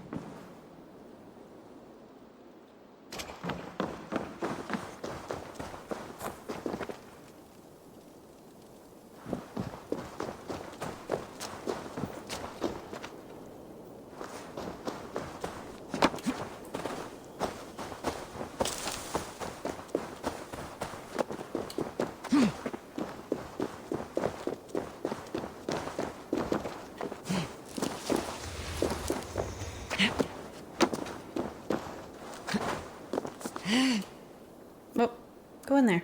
Oh, go in there.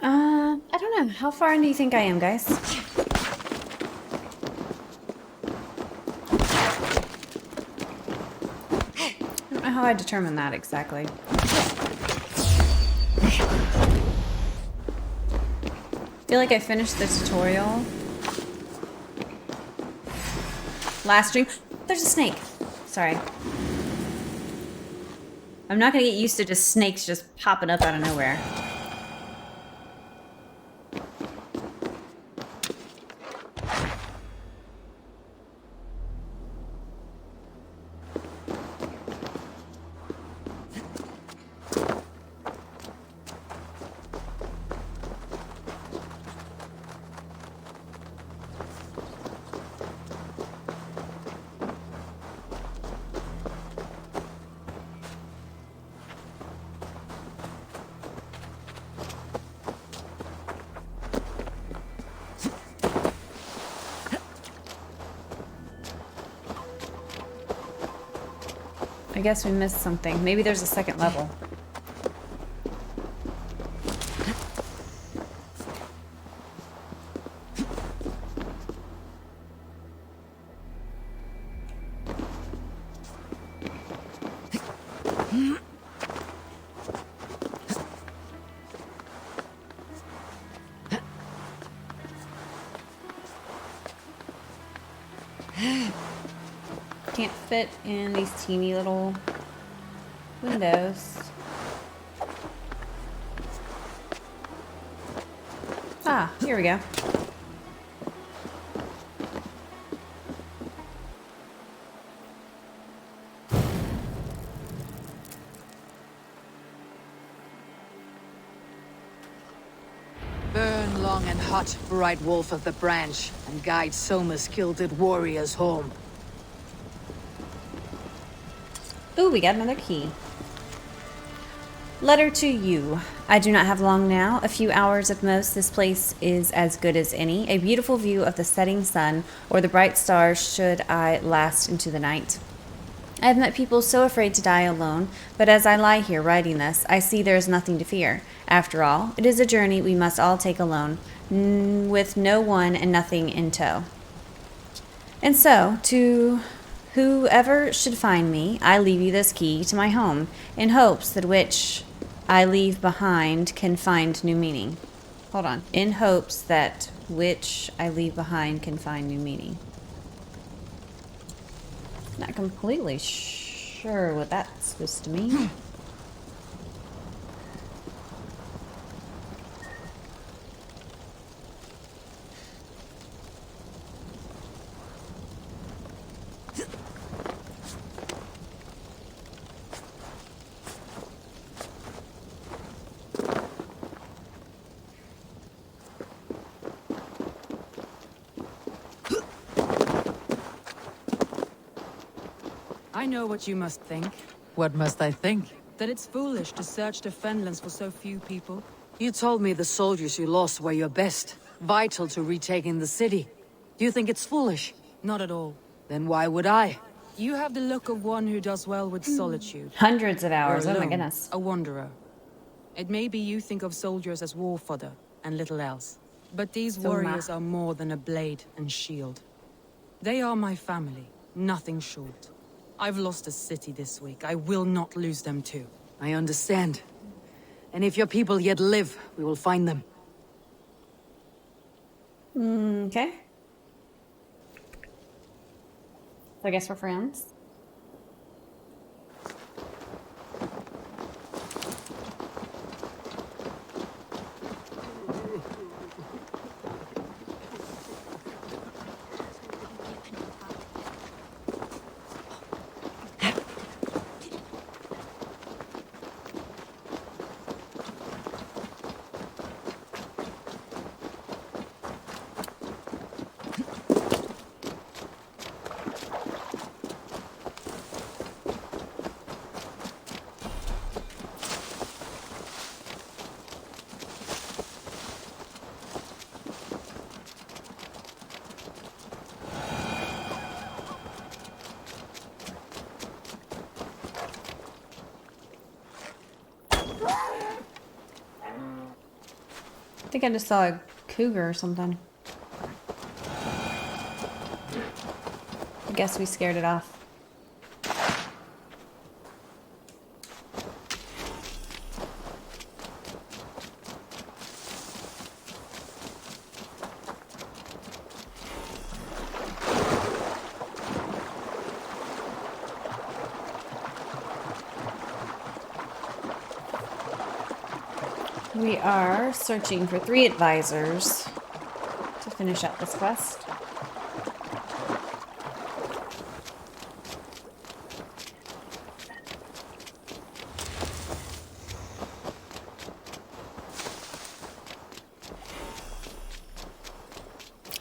I don't know. How far in do you think I am, guys? I don't know how I determine that exactly. I feel like I finished the tutorial last stream. There's a snake. Sorry. I'm not gonna get used to just snakes just popping up out of nowhere. I guess we missed something. Maybe there's a second level. Can't fit in these teeny little windows. Ah, here we go. Burn long and hot, bright wolf of the branch, and guide Soma's gilded warriors home. Ooh, we got another key. Letter to you. I do not have long now. A few hours at most. This place is as good as any. A beautiful view of the setting sun or the bright stars should I last into the night. I have met people so afraid to die alone, but as I lie here writing this, I see there is nothing to fear. After all, it is a journey we must all take alone, with no one and nothing in tow. And so, to whoever should find me, I leave you this key to my home, in hopes that which I leave behind can find new meaning. Hold on. In hopes that which I leave behind can find new meaning. Not completely sure what that's supposed to mean. I know what you must think. What must I think? That it's foolish to search the Fenlands for so few people. You told me the soldiers you lost were your best, vital to retaking the city. Do you think it's foolish? Not at all. Then why would I? You have the look of one who does well with solitude. Hundreds of hours, You're oh my alone, goodness. a wanderer. It may be you think of soldiers as war fodder and little else. But these warriors are more than a blade and shield. They are my family, nothing short. I've lost a city this week. I will not lose them too. I understand. And if your people yet live, we will find them. Okay. So I guess we're friends. I think I just saw a cougar or something. I guess we scared it off. We are searching for 3 advisors to finish up this quest.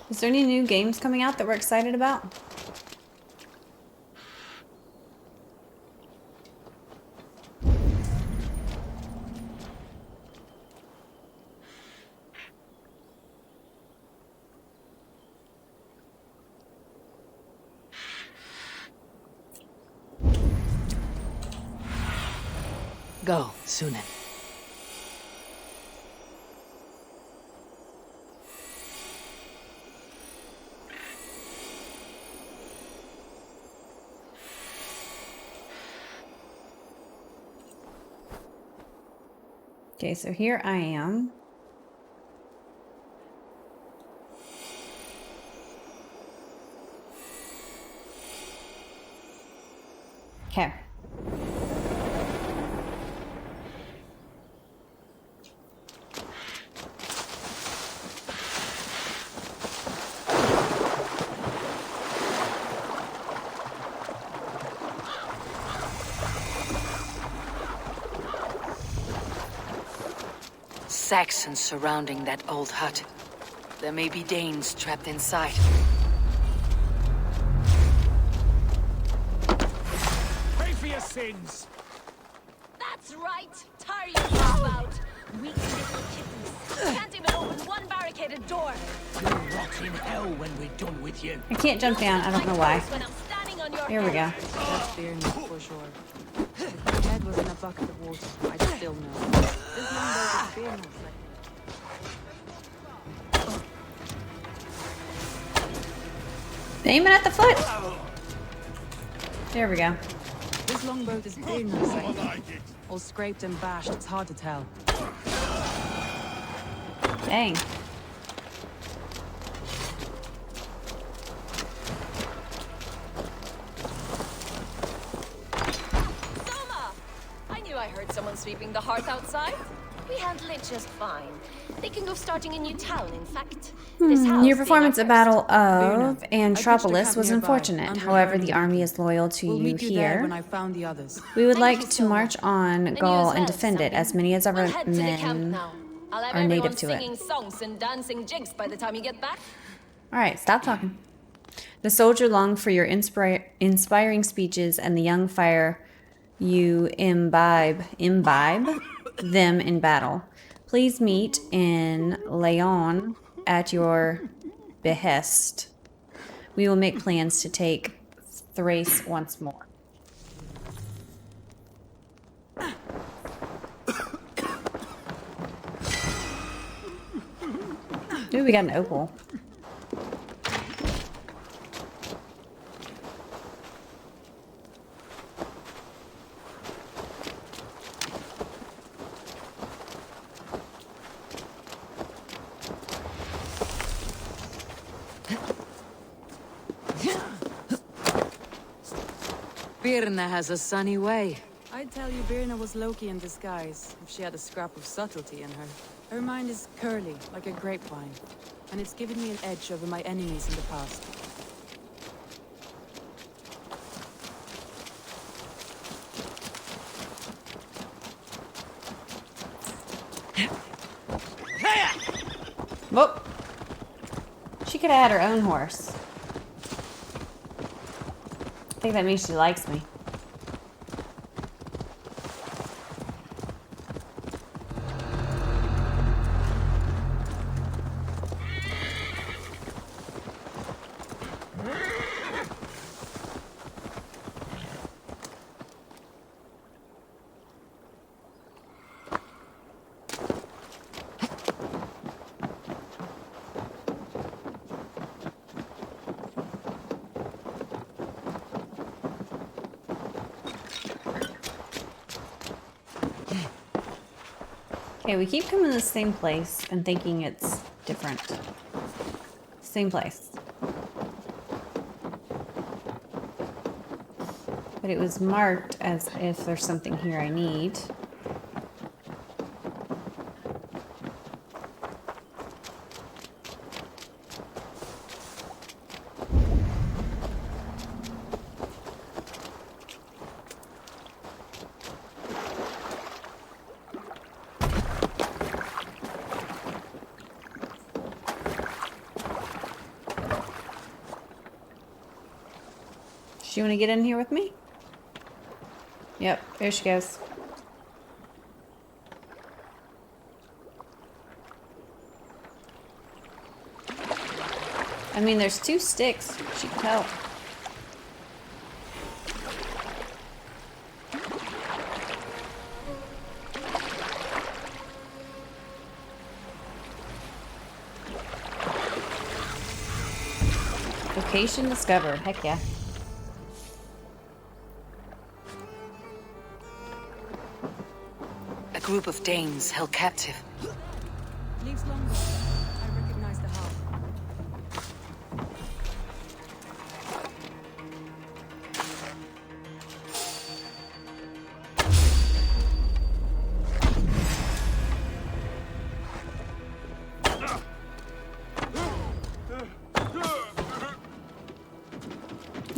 Is there any new games coming out that we're excited about? Go, Sunan. Okay, so here I am. Okay. Saxons surrounding that old hut. There may be Danes trapped inside. Pay for your sins! That's right! Tire yourself out! Weak little kittens. Can't even open one barricaded door. You'll rot in hell when we're done with you. I can't jump down. I don't know why. When I'm standing on your Here we go. head. That's Byrne for sure. If my head was in a bucket of water, I'd still know. This longbow is Byrne's. Aim it at the foot. There we go. This longboat is Byrne's. All scraped and bashed, it's hard to tell. Dang. Soma! I knew I heard someone sweeping the hearth outside. We handle it just fine. Thinking of starting a new town, in fact. This house Your being performance our at Battle Birna, of I Antropolis pitched a was camp nearby, unfortunate. under However, the the army is loyal to We'll you meet you there when here. I found the others. We would Thank like you to so march much. on And you Gaul as and well, defend it, Sammy. as many as our We'll head to the camp men now. I'll have are native everyone to it. singing songs and dancing jigs by the time you get back. Alright, stop talking. The soldier longed for your inspiring speeches and the young fire you imbibe them in battle. Please meet in Leon at your behest. We will make plans to take Thrace once more. Ooh, we got an opal. Birna has a sunny way. I'd tell you Birna was Loki in disguise, if she had a scrap of subtlety in her. Her mind is curly, like a grapevine, and it's given me an edge over my enemies in the past. Whoop. She could have had her own horse. I think that means she likes me. Okay, we keep coming to the same place and thinking it's different. Same place. But it was marked as if there's something here I need. Do you want to get in here with me? Yep, there she goes. I mean, there's 2 sticks. She can help. Location discovered. Heck yeah. A group of Danes held captive. Leaves longbow. I recognize the hull.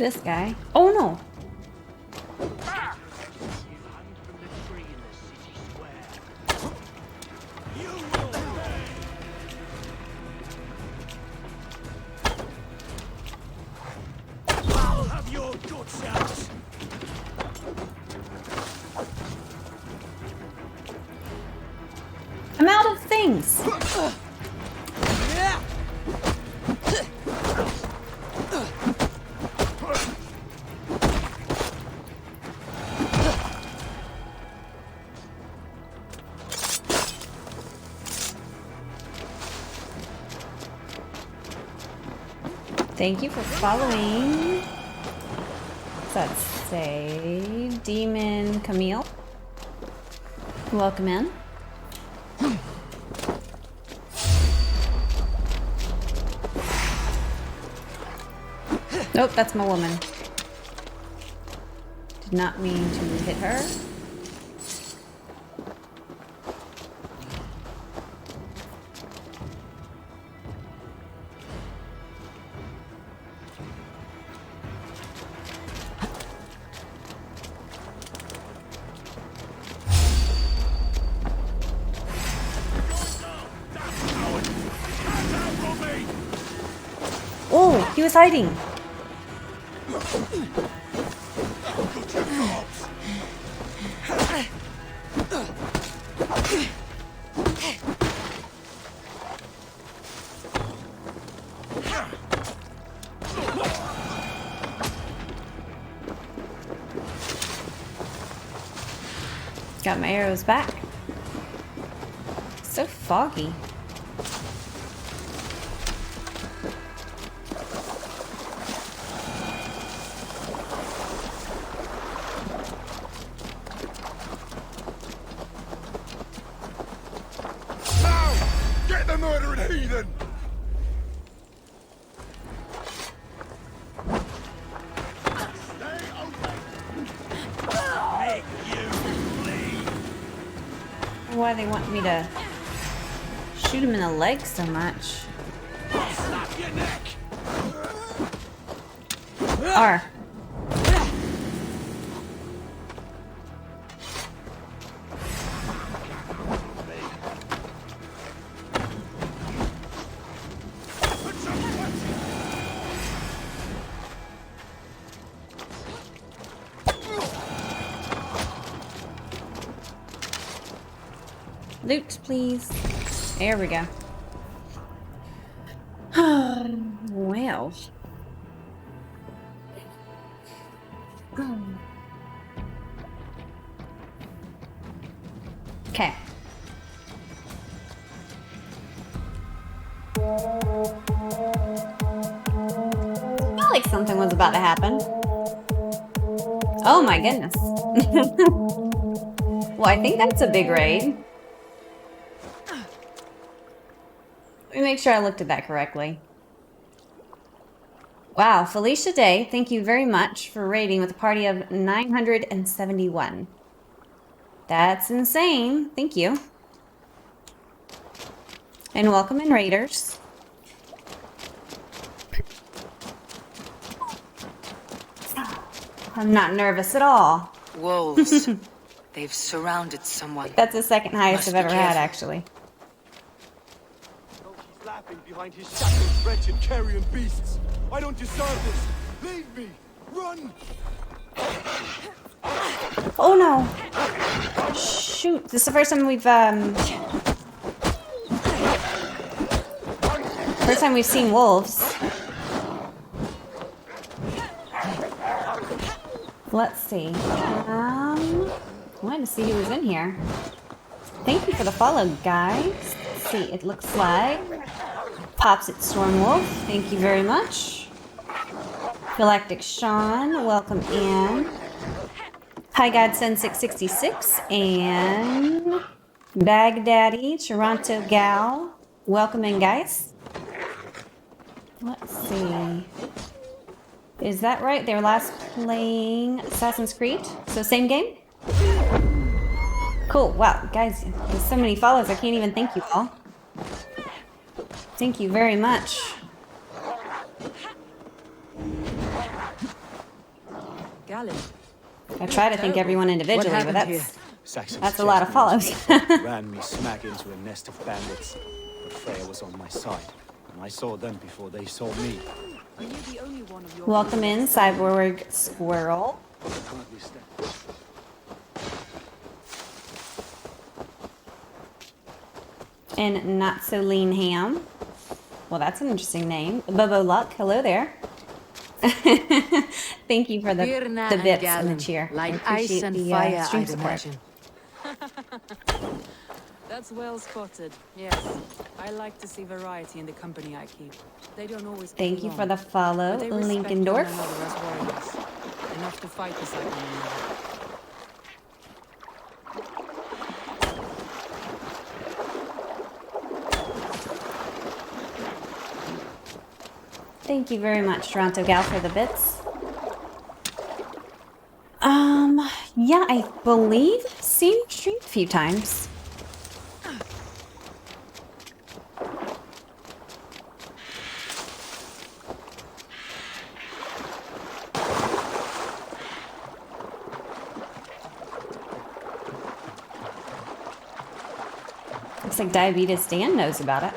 this guy? Oh no! I'll have your guts out. I'm out of things! Thank you for following. What's that say? Demon Camille. Welcome in. Nope, that's my woman. Did not mean to hit her. Oh, he was hiding. Got my arrows back. So foggy. Now, get the murdering heathen. Stay away. Make you bleed. Why they want me to shoot him in the leg so much? Snap your neck. R. Put some punch. Loot, please. There we go. Well. Okay. I felt like something was about to happen. Oh my goodness. Well, I think that's a big raid. Let me make sure I looked at that correctly. Wow, Felicia Day, thank you very much for raiding with a party of 971. That's insane. Thank you. And welcome in, raiders. I'm not nervous at all. Wolves. They've surrounded someone. That's the second highest Must I've be ever had, careful. actually. No, she's laughing behind his shackled, wretched carrion beasts. I don't deserve this. Leave me. Run. Oh no! Shoot! This is the first time we've seen wolves. Let's see. I wanted to see who was in here. Thank you for the follow, guys. Let's see. It looks like Pops at Stormwolf. Thank you very much. Galactic Sean, welcome in. Hi Godson 666 and Baghdaddy Toronto Gal. Welcome in, guys. Let's see. Is that right? They were last playing Assassin's Creed? So same game? Cool. Wow, guys, there's so many follows. I can't even thank you all. Thank you very much. Galen. I try to think everyone individually, but happened here? that's a lot of follows. Ran me smack into a nest of bandits. But Freya was on my side, and I saw them before they saw me. Are you the only one of your Welcome in, Cyborg Squirrel. Hardly stand. And Not So Lean Ham. Well, that's an interesting name. Bobo Luck, hello there. Thank you for the bits and the cheer. like I appreciate ice and the fire, stream I'd support. imagine. That's well spotted. Yes, I like to see variety in the company I keep. They don't always. Thank you for the follow, but they respect one Linkendorf. another as warriors. Enough to fight beside one another. Thank you very much, Toronto Gal, for the bits. Yeah, I believe I've seen you stream a few times. Looks like Diabetes Dan knows about it.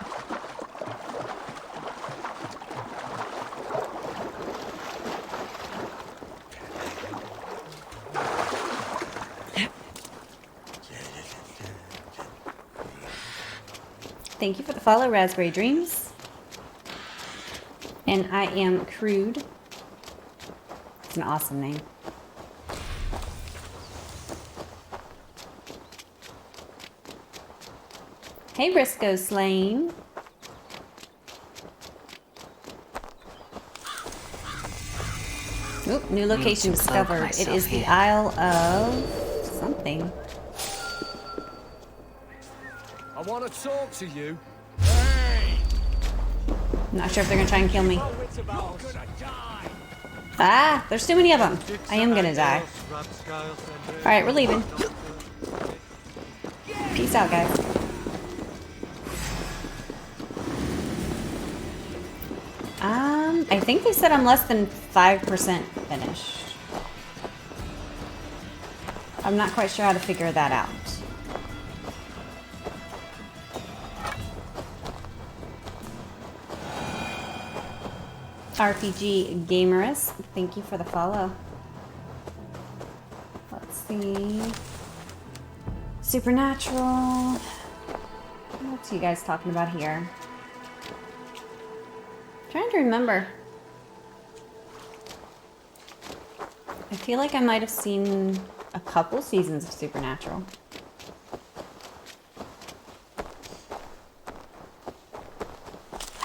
Thank you for the follow, Raspberry Dreams. And I am Crude. It's an awesome name. Hey, Briscoe Slane. Oop, new location discovered. It is the Isle of something. I want to talk to you. Not sure if they're gonna try and kill me. Ah, there's too many of them. I am gonna die. Alright, we're leaving. Peace out, guys. I think they said I'm less than 5% finished. I'm not quite sure how to figure that out. RPG Gamerus, thank you for the follow. Let's see. Supernatural. What's you guys talking about here? Trying to remember. I feel like I might have seen a couple seasons of Supernatural.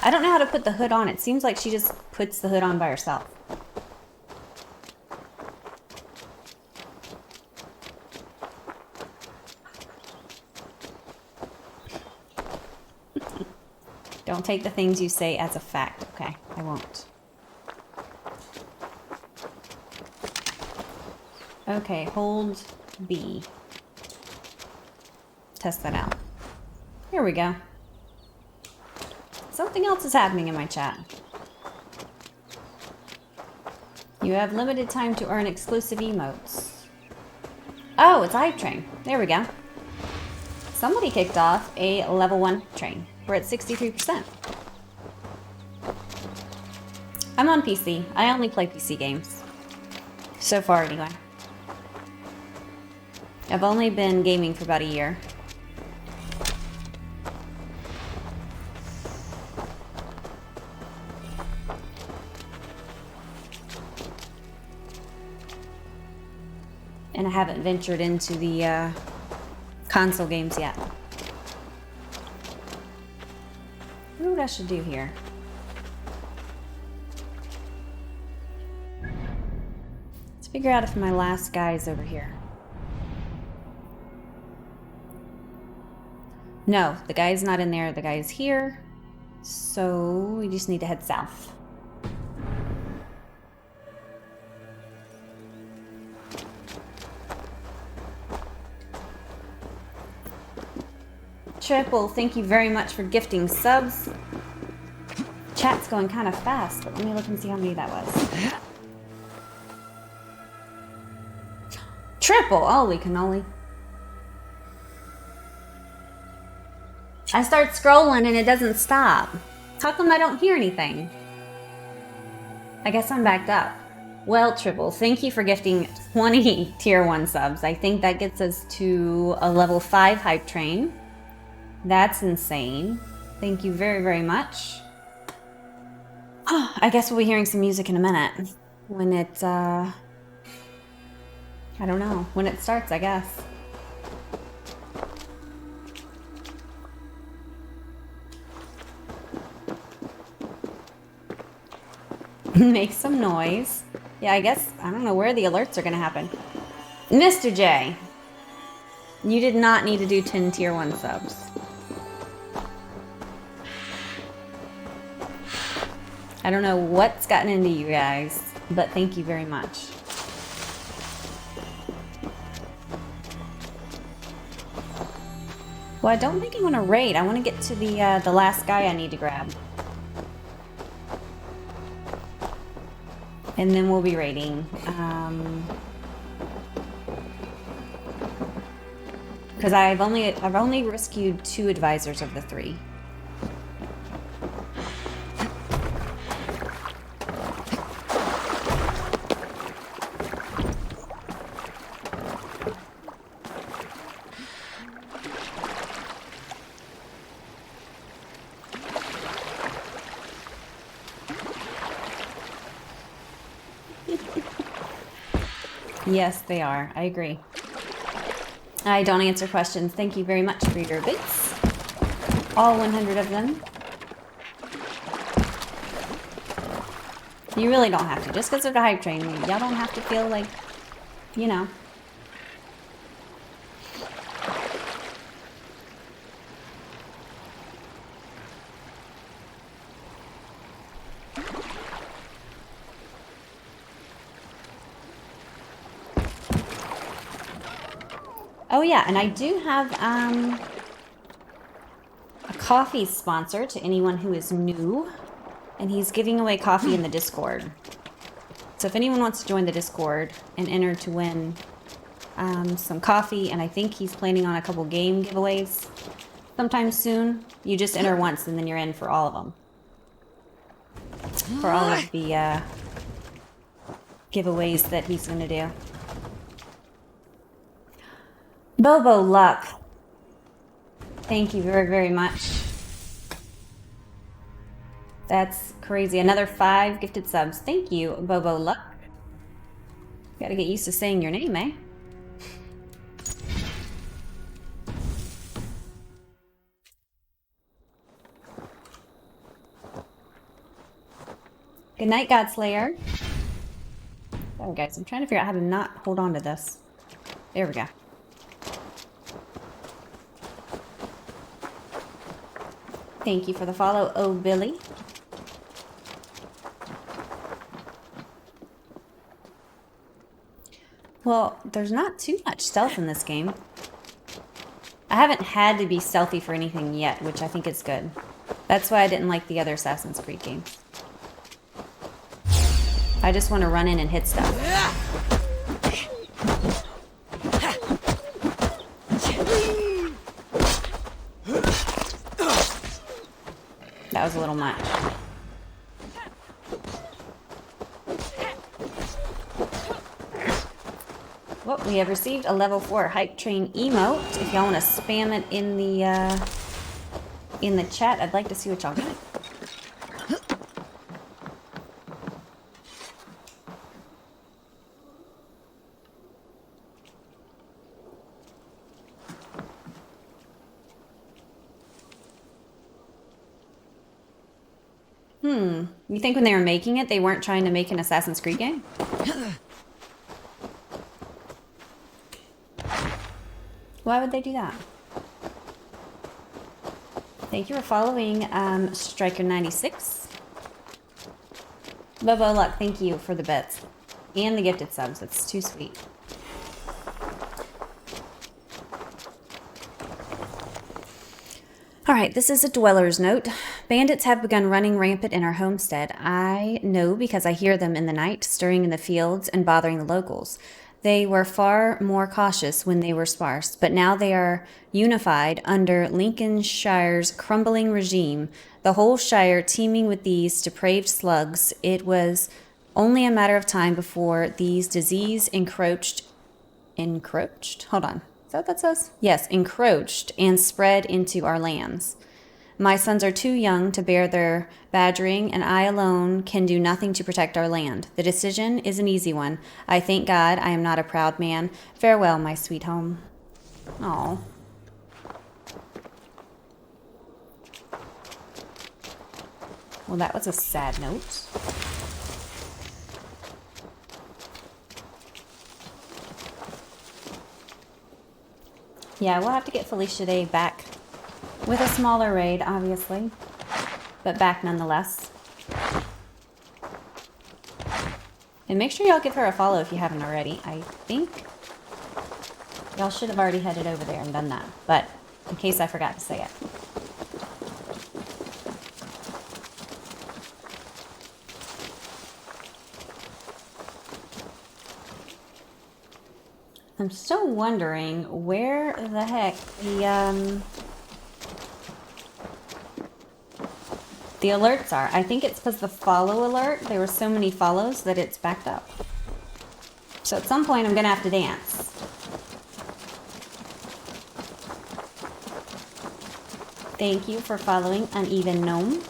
I don't know how to put the hood on. It seems like she just puts the hood on by herself. Don't take the things you say as a fact. Okay, I won't. Okay, hold B. Test that out. Here we go. Something else is happening in my chat. You have limited time to earn exclusive emotes. Oh, it's Hype Train. There we go. Somebody kicked off a level 1 train. We're at 63%. I'm on PC. I only play PC games. So far, anyway. I've only been gaming for about a year. And I haven't ventured into the console games yet. I wonder what I should do here. Let's figure out if my last guy is over here. No, the guy's not in there. The guy is here. So we just need to head south. Triple, thank you very much for gifting subs. Chat's going kind of fast, but let me look and see how many that was. triple. Holy cannoli. I start scrolling and it doesn't stop. How come I don't hear anything? I guess I'm backed up. Well, Triple, thank you for gifting 20 tier 1 subs. I think that gets us to a level 5 hype train. That's insane. Thank you very, very much. I guess we'll be hearing some music in a minute. When it, I don't know. When it starts, I guess. Make some noise. Yeah, I guess, I don't know where the alerts are gonna happen. Mr. J, you did not need to do 10 tier 1 subs. I don't know what's gotten into you guys, but thank you very much. Well, I don't think I want to raid. I want to get to the last guy I need to grab. And then we'll be raiding. Because I've only rescued 2 advisors of the 3. Yes, they are. I agree. I don't answer questions. Thank you very much for your bits. All 100 of them. You really don't have to. Just because of the hype train, y'all don't have to feel like, you know. Oh yeah, and I do have a coffee sponsor to anyone who is new, and he's giving away coffee in the Discord. So if anyone wants to join the Discord and enter to win some coffee, and I think he's planning on a couple game giveaways sometime soon, you just enter once and then you're in for all of them. For all of the giveaways that he's going to do. Bobo Luck. Thank you very, very much. That's crazy. Another 5 gifted subs. Thank you, Bobo Luck. Gotta get used to saying your name, eh? Good night, Godslayer. Oh, guys, I'm trying to figure out how to not hold on to this. There we go. Thank you for the follow, oh Billy. Well, there's not too much stealth in this game. I haven't had to be stealthy for anything yet, which I think is good. That's why I didn't like the other Assassin's Creed games. I just want to run in and hit stuff. That was a little much. Well, we have received a level 4 hype train emote. If y'all want to spam it in the chat, I'd like to see what y'all get. You think when they were making it, they weren't trying to make an Assassin's Creed game? Why would they do that? Thank you for following Striker96. Bobo Luck, thank you for the bits. And the gifted subs. That's too sweet. Alright, this is a dweller's note. Bandits have begun running rampant in our homestead. I know because I hear them in the night, stirring in the fields and bothering the locals. They were far more cautious when they were sparse, but now they are unified under Lincolnshire's crumbling regime, the whole shire teeming with these depraved slugs. It was only a matter of time before these disease encroached? Hold on. Is that what that says? Yes, encroached and spread into our lands. My sons are too young to bear their badgering, and I alone can do nothing to protect our land. The decision is an easy one. I thank God I am not a proud man. Farewell, my sweet home. Oh. Well, that was a sad note. Yeah, we'll have to get Felicia Day back with a smaller raid, obviously, but back nonetheless. And make sure y'all give her a follow if you haven't already. I think y'all should have already headed over there and done that, but in case I forgot to say it. I'm still wondering where the heck the alerts are. I think it's because the follow alert, there were so many follows that it's backed up. So at some point I'm gonna have to dance. Thank you for following Uneven Gnome.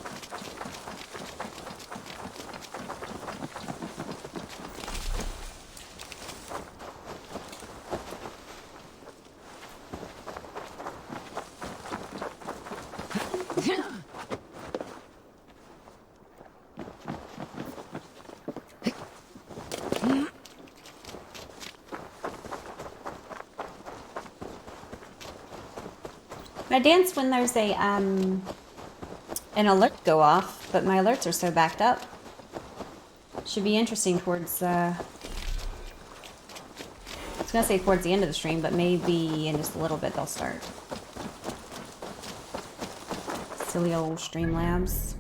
I dance when there's a an alert go off, but my alerts are so backed up. Should be interesting towards I was gonna say towards the end of the stream, but maybe in just a little bit they'll start. Silly old Streamlabs.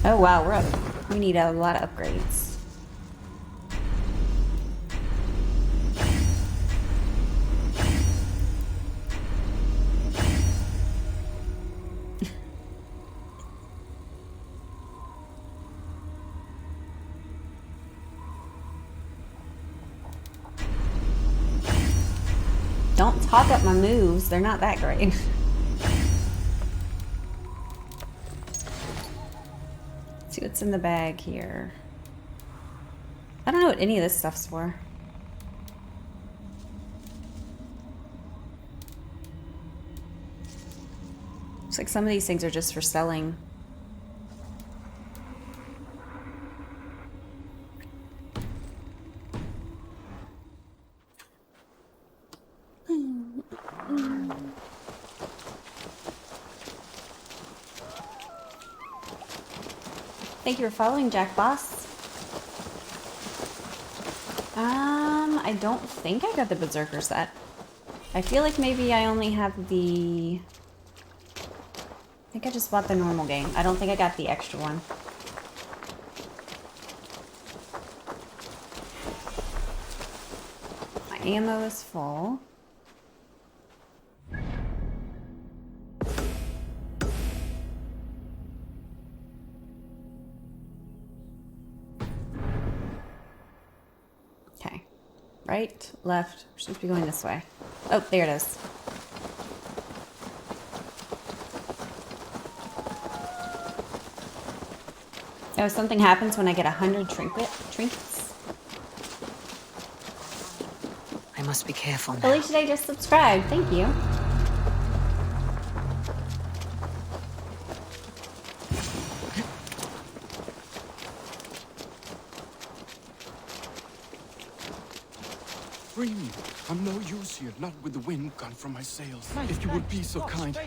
Oh wow, we're up. We need a lot of upgrades. Don't talk up my moves. They're not that great. Let's see what's in the bag here. I don't know what any of this stuff's for. Looks like some of these things are just for selling. Thank you for following, Jack Boss. I don't think I got the Berserker set. I feel like maybe I only have the... I think I just bought the normal game. I don't think I got the extra one. My ammo is full. Okay. Right, left. We're supposed to be going this way. Oh, there it is. Oh, something happens when I get 100 trinkets. I must be careful now. Felicia Day just subscribed. Thank you. Free me. I'm no use here, not with the wind gone from my sails. If you would be so kind.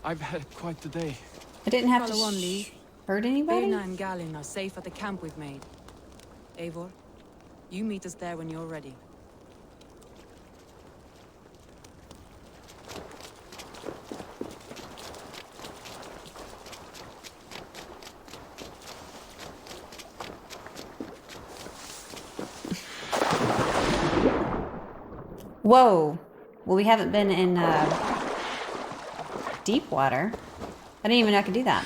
I've had quite the day. I didn't have Follow on, to Lee. hurt anybody? Birna and Gallin are safe at the camp we've made. Eivor, you meet us there when you're ready. Whoa. Well, we haven't been in deep water. I didn't even know I could do that.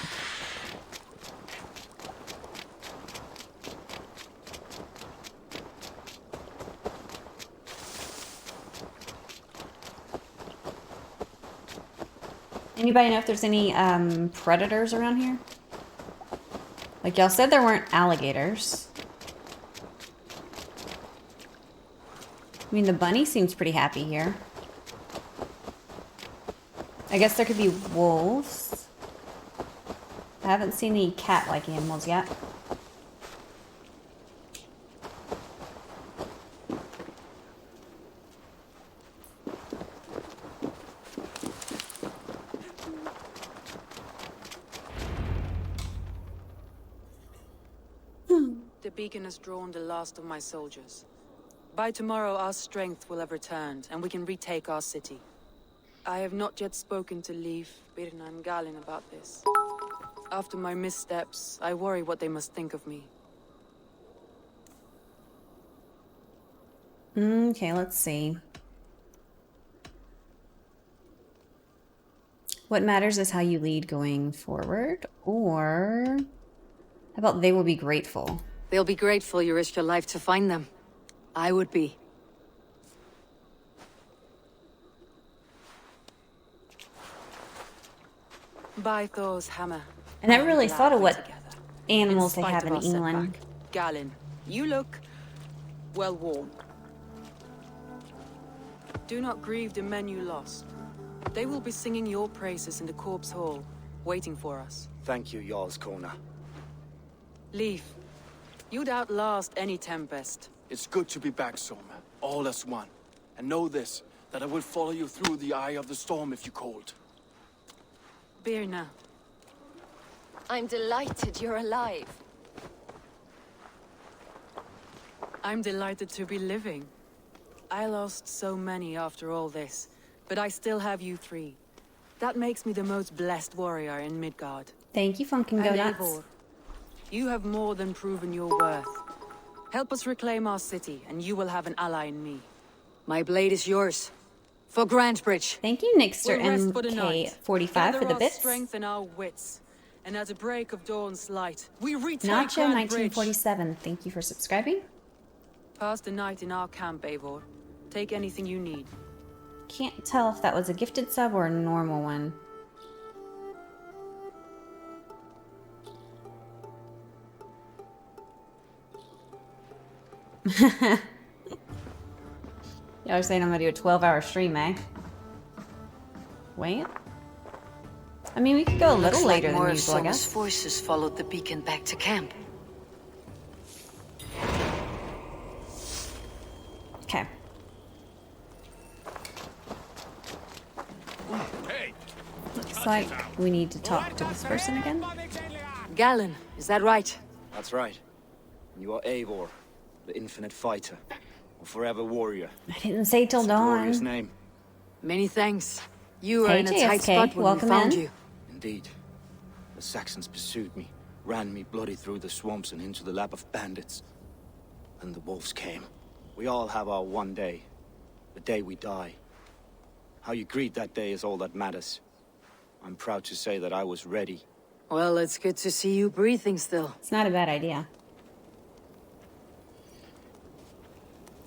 Anybody know if there's any predators around here? Like y'all said there weren't alligators. I mean, the bunny seems pretty happy here. I guess there could be wolves. I haven't seen any cat-like animals yet. The beacon has drawn the last of my soldiers. By tomorrow, our strength will have returned, and we can retake our city. I have not yet spoken to Leif, Birna, and Galin about this. After my missteps, I worry what they must think of me. Okay, let's see. What matters is how you lead going forward, or how about they will be grateful? They'll be grateful you risked your life to find them. I would be. By Thor's hammer. I never really Glad thought of we're what together. animals they spite have of in our England. setback, Galin, you look well worn. Do not grieve the men you lost. They will be singing your praises in the corpse hall, waiting for us. Thank you, Jarl's Corner. Leif, you'd outlast any tempest. It's good to be back, Soma. All as one. And know this, that I will follow you through the eye of the storm if you called. Birna, I'm delighted you're alive. I'm delighted to be living. I lost so many after all this, but I still have you three. That makes me the most blessed warrior in Midgard. Thank you, Funkin' And Go Nuts. Eivor, you have more than proven your worth. Help us reclaim our city, and you will have an ally in me. My blade is yours. For Grantbridge. Thank you, Nixter We'll rest for the night. MK45 for Gather the our bits. strength and our wits. And at the break of dawn's light, we retake Nacho Grantbridge. 1947, thank you for subscribing. Pass the night in our camp, Eivor. Take anything you need. Can't tell if that was a gifted sub or a normal one. Y'all are saying I'm gonna do a 12-hour stream, eh? Wait. I mean, we could go a little later than usual, I guess. Forces followed the beacon back to camp. Okay. Looks like we need to talk to this person again. Galin, is that right? That's right. You are Eivor, the infinite fighter, a forever warrior. I didn't say till It's a glorious dawn. name. Many thanks. You were Hey, in a tight JSK, spot when welcome we found in. you. Indeed. The Saxons pursued me, ran me bloody through the swamps and into the lap of bandits. And the wolves came. We all have our one day. The day we die. How you greet that day is all that matters. I'm proud to say that I was ready. Well, it's good to see you breathing still. It's not a bad idea.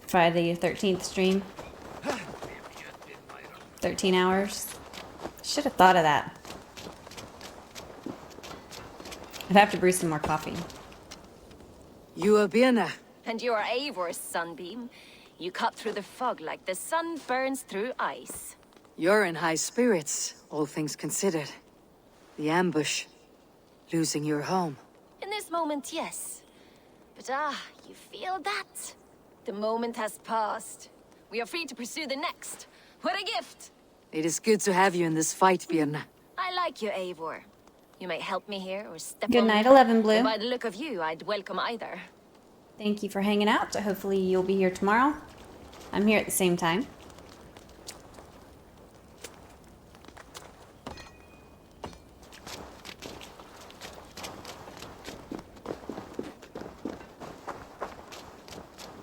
Friday the 13th stream. 13 hours. Should have thought of that. I'd have to brew some more coffee. You are Birna. And you're Eivor's sunbeam. You cut through the fog like the sun burns through ice. You're in high spirits, all things considered. The ambush. Losing your home. In this moment, yes. But you feel that? The moment has passed. We are free to pursue the next. What a gift! It is good to have you in this fight, Birna. I like you, Eivor. You may help me here or step Good on night, me. 11 Blue. And by the look of you, I'd welcome either. Thank you for hanging out. Hopefully you'll be here tomorrow. I'm here at the same time.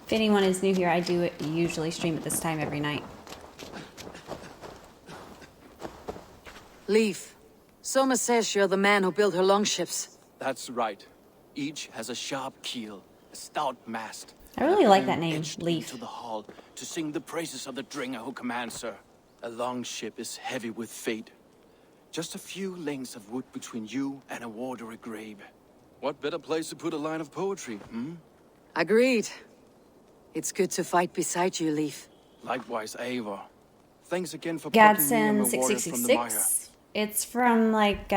If anyone is new here, I do usually stream at this time every night. Leaf. Soma says you're the man who built her longships. That's right. Each has a sharp keel, a stout mast. I really and a like few that name, etched Leaf. into the hull to sing the praises of the dringer who commands her. A longship is heavy with fate. Just a few lengths of wood between you and a watery grave. What better place to put a line of poetry, hmm? Agreed. It's good to fight beside you, Leaf. Likewise, Eivor. Thanks again for plucking me and Gadsden my warriors from the mire. 666. It's from like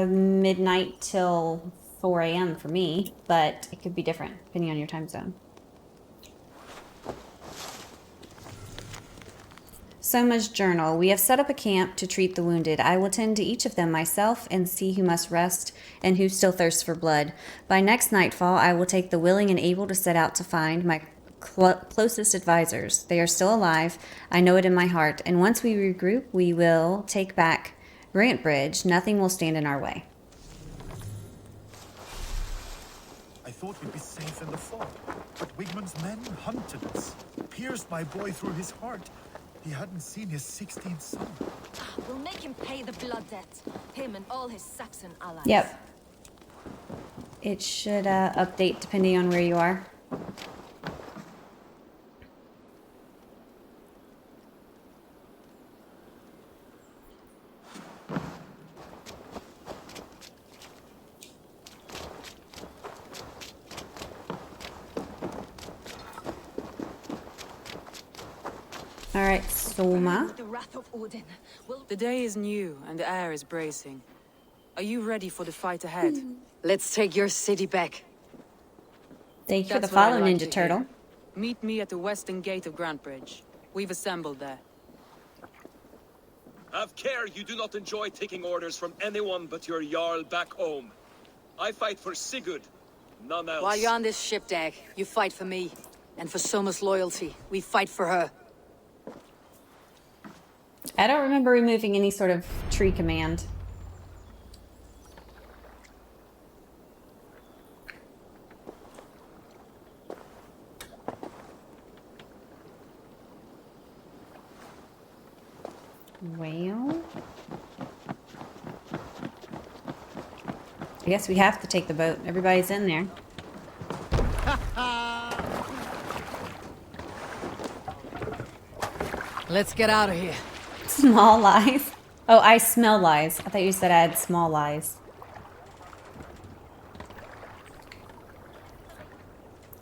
midnight till 4 a.m. for me, but it could be different depending on your time zone. Soma's journal. We have set up a camp to treat the wounded. I will tend to each of them myself and see who must rest and who still thirsts for blood. By next nightfall, I will take the willing and able to set out to find my closest advisors. They are still alive. I know it in my heart. And once we regroup, we will take back Grant Bridge. Nothing will stand in our way. I thought we'd be safe in the fort, but Wigmund's men hunted us, pierced my boy through his heart. He hadn't seen his 16th son. We'll make him pay the blood debt. Him and all his Saxon allies. Yep. It should update depending on where you are. All right, Soma. With the wrath of Odin. The day is new and the air is bracing. Are you ready for the fight ahead? Let's take your city back. Thank you for the That's what I follow, like Ninja to hear. Turtle. Meet me at the western gate of Grant Bridge. We've assembled there. Have care you do not enjoy taking orders from anyone but your Jarl back home. I fight for Sigurd, none else. While you're on this ship deck, you fight for me. And for Soma's loyalty, we fight for her. I don't remember removing any sort of tree command. Well, I guess we have to take the boat. Everybody's in there. Let's get out of here. Small lies. Oh, I smell lies. I thought you said I had small lies.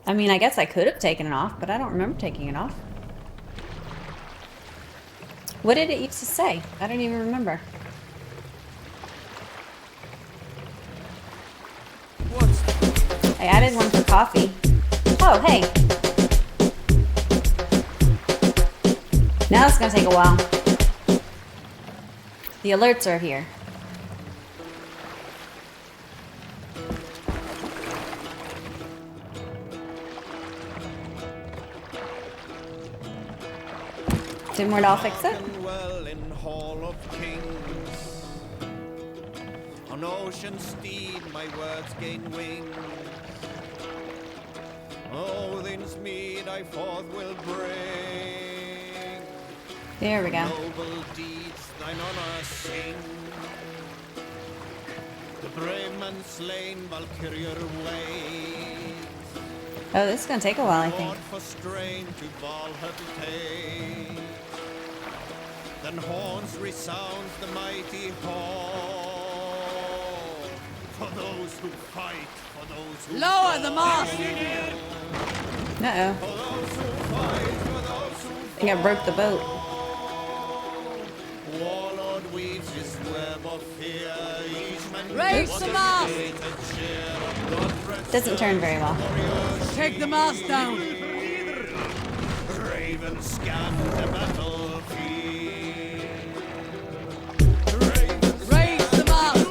I mean, I guess I could have taken it off, but I don't remember taking it off. What did it used to say? I don't even remember. I added one for coffee. Oh, hey. Now it's gonna take a while. The alerts are here. Did Mordall fix it? Well in Hall of Kings. On ocean steed my words gain wings. Odin's mead I forth will bring. There we go. Noble deeds thine honor sing. The brave man slain Valkyrier waits. Oh, this is gonna take a while, I think. Lord for strain to Valhall take. Then horns resounds the mighty hall. For those who fight, for those who Lower the mast! Uh-oh. For those who fight, for those who I think I broke the boat. Warlord weaves his web of fear. Each man Raise the mast! Doesn't turn very well. Take the mast down! Ravens scan the battlefield. Raise the mast!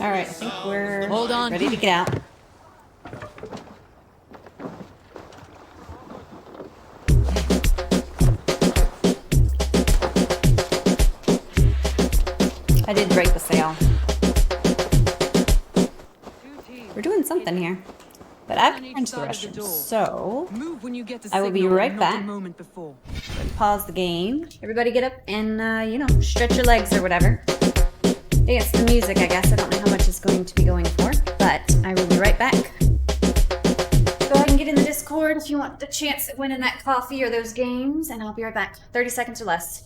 All right, I think we're Hold on. ready to get out. I did break the sail. We're doing something here. But I've On each returned to the side of the restroom, door. so Move when you get the I will be signal, right not back. a moment before. Pause the game. Everybody get up and, you know, stretch your legs or whatever. Dance to music, I guess. I don't know how much it's going to be going for, but I will be right back. Go ahead and get in the Discord if you want the chance at winning that coffee or those games, and I'll be right back. 30 seconds or less.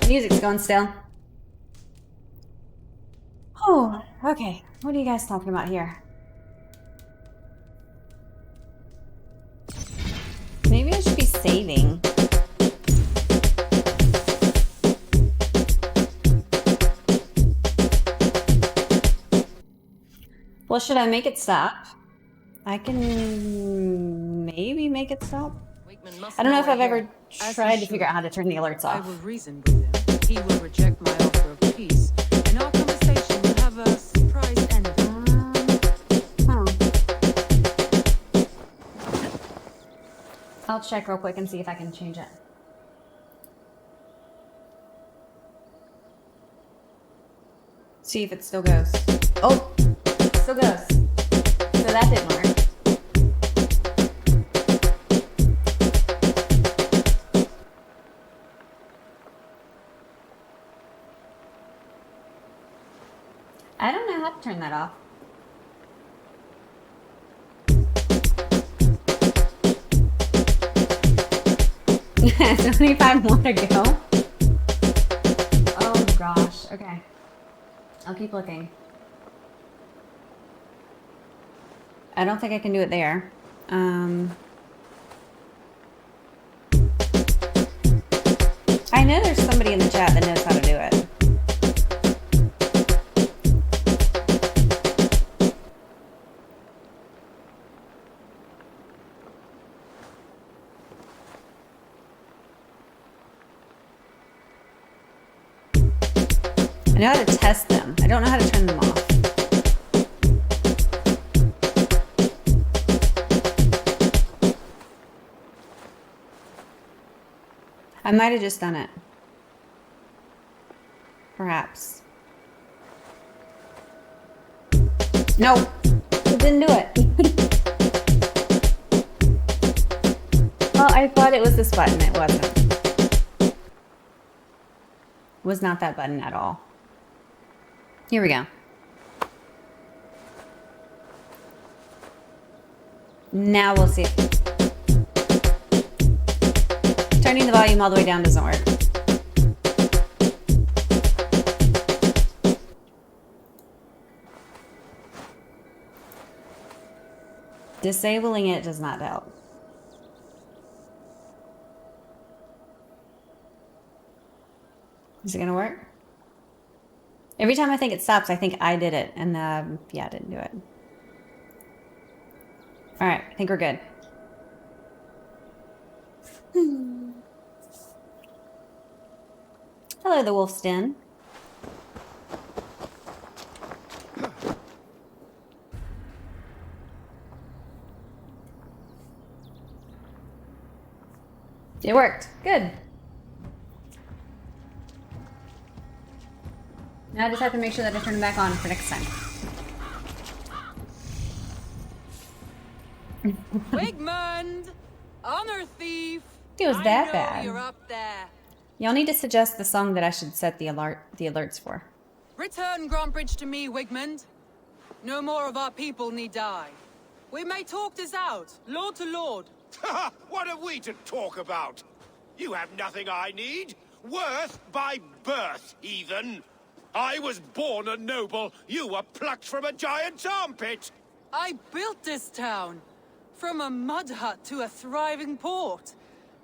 Music's going still. Oh, okay. What are you guys talking about here? Maybe I should be saving. Well, should I make it stop? I can maybe make it stop. I don't know if I've ever tried to figure out how to turn the alerts I off. will reason with him. He will reject my offer of peace, and our conversation will have a surprise ending. I'll check real quick and see if I can change it. See if it still goes. Oh, still goes. So that didn't work. I don't know how to turn that off. 25 more to go. Oh gosh. Okay. I'll keep looking. I don't think I can do it there. I know there's somebody in the chat that knows how to do it. I know how to test them. I don't know how to turn them off. I might have just done it. Perhaps. No, it didn't do it. Well, I thought it was this button. It wasn't. It was not that button at all. Here we go. Now we'll see. Turning the volume all the way down doesn't work. Disabling it does not help. Is it gonna work? Every time I think it stops, I think I did it, and yeah, I didn't do it. All right, I think we're good. Hello, the Wolf's Den. It worked. Good. Now I just have to make sure that I turn it back on for next time. Wigmund! Honor thief! It was that I know bad. you're up there. Y'all need to suggest the song that I should set the alerts for. Return Grantbridge to me, Wigmund. No more of our people need die. We may talk this out, lord to lord. What are we to talk about? You have nothing I need. Worth by birth, heathen. I was born a noble. You were plucked from a giant's armpit. I built this town. From a mud hut to a thriving port.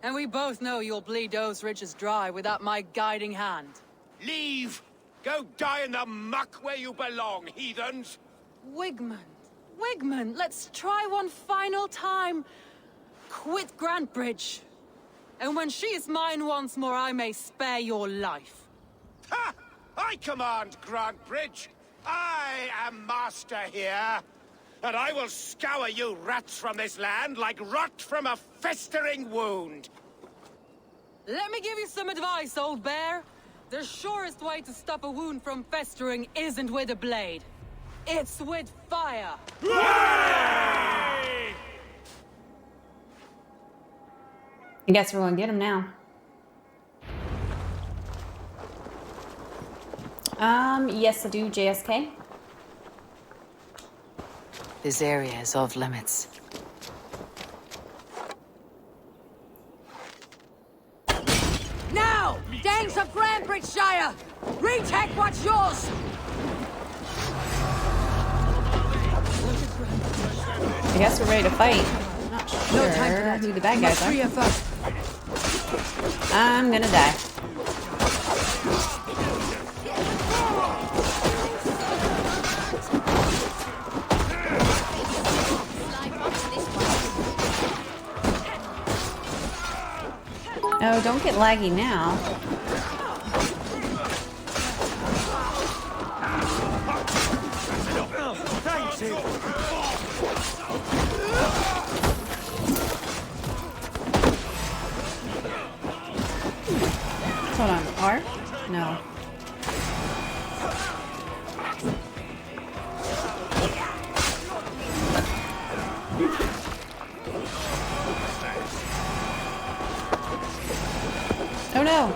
And we both know you'll bleed those riches dry without my guiding hand. Leave. Go die in the muck where you belong, heathens. Wigmund, let's try one final time. Quit Grantbridge. And when she is mine once more, I may spare your life. Ha! I command Grantbridge. I am master here. And I will scour you rats from this land like rot from a festering wound. Let me give you some advice, old bear. The surest way to stop a wound from festering isn't with a blade. It's with fire. I guess we're gonna get him now. Yes, I do, JSK. This area is off limits. Now! Danes of Grantbridgeshire! Retake what's yours! I guess we're ready to fight. I'm not sure who the bad guys are. I'm gonna die. Oh, don't get laggy now. Hold on, R? No. Oh no!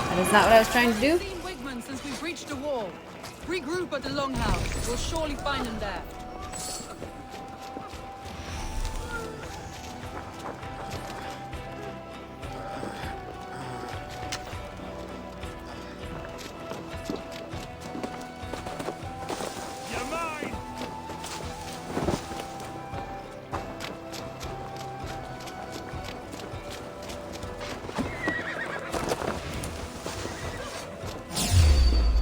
That is not what I was trying to do. Seen Wigmund since we breached the wall. Regroup at the Longhouse. We'll surely find him there.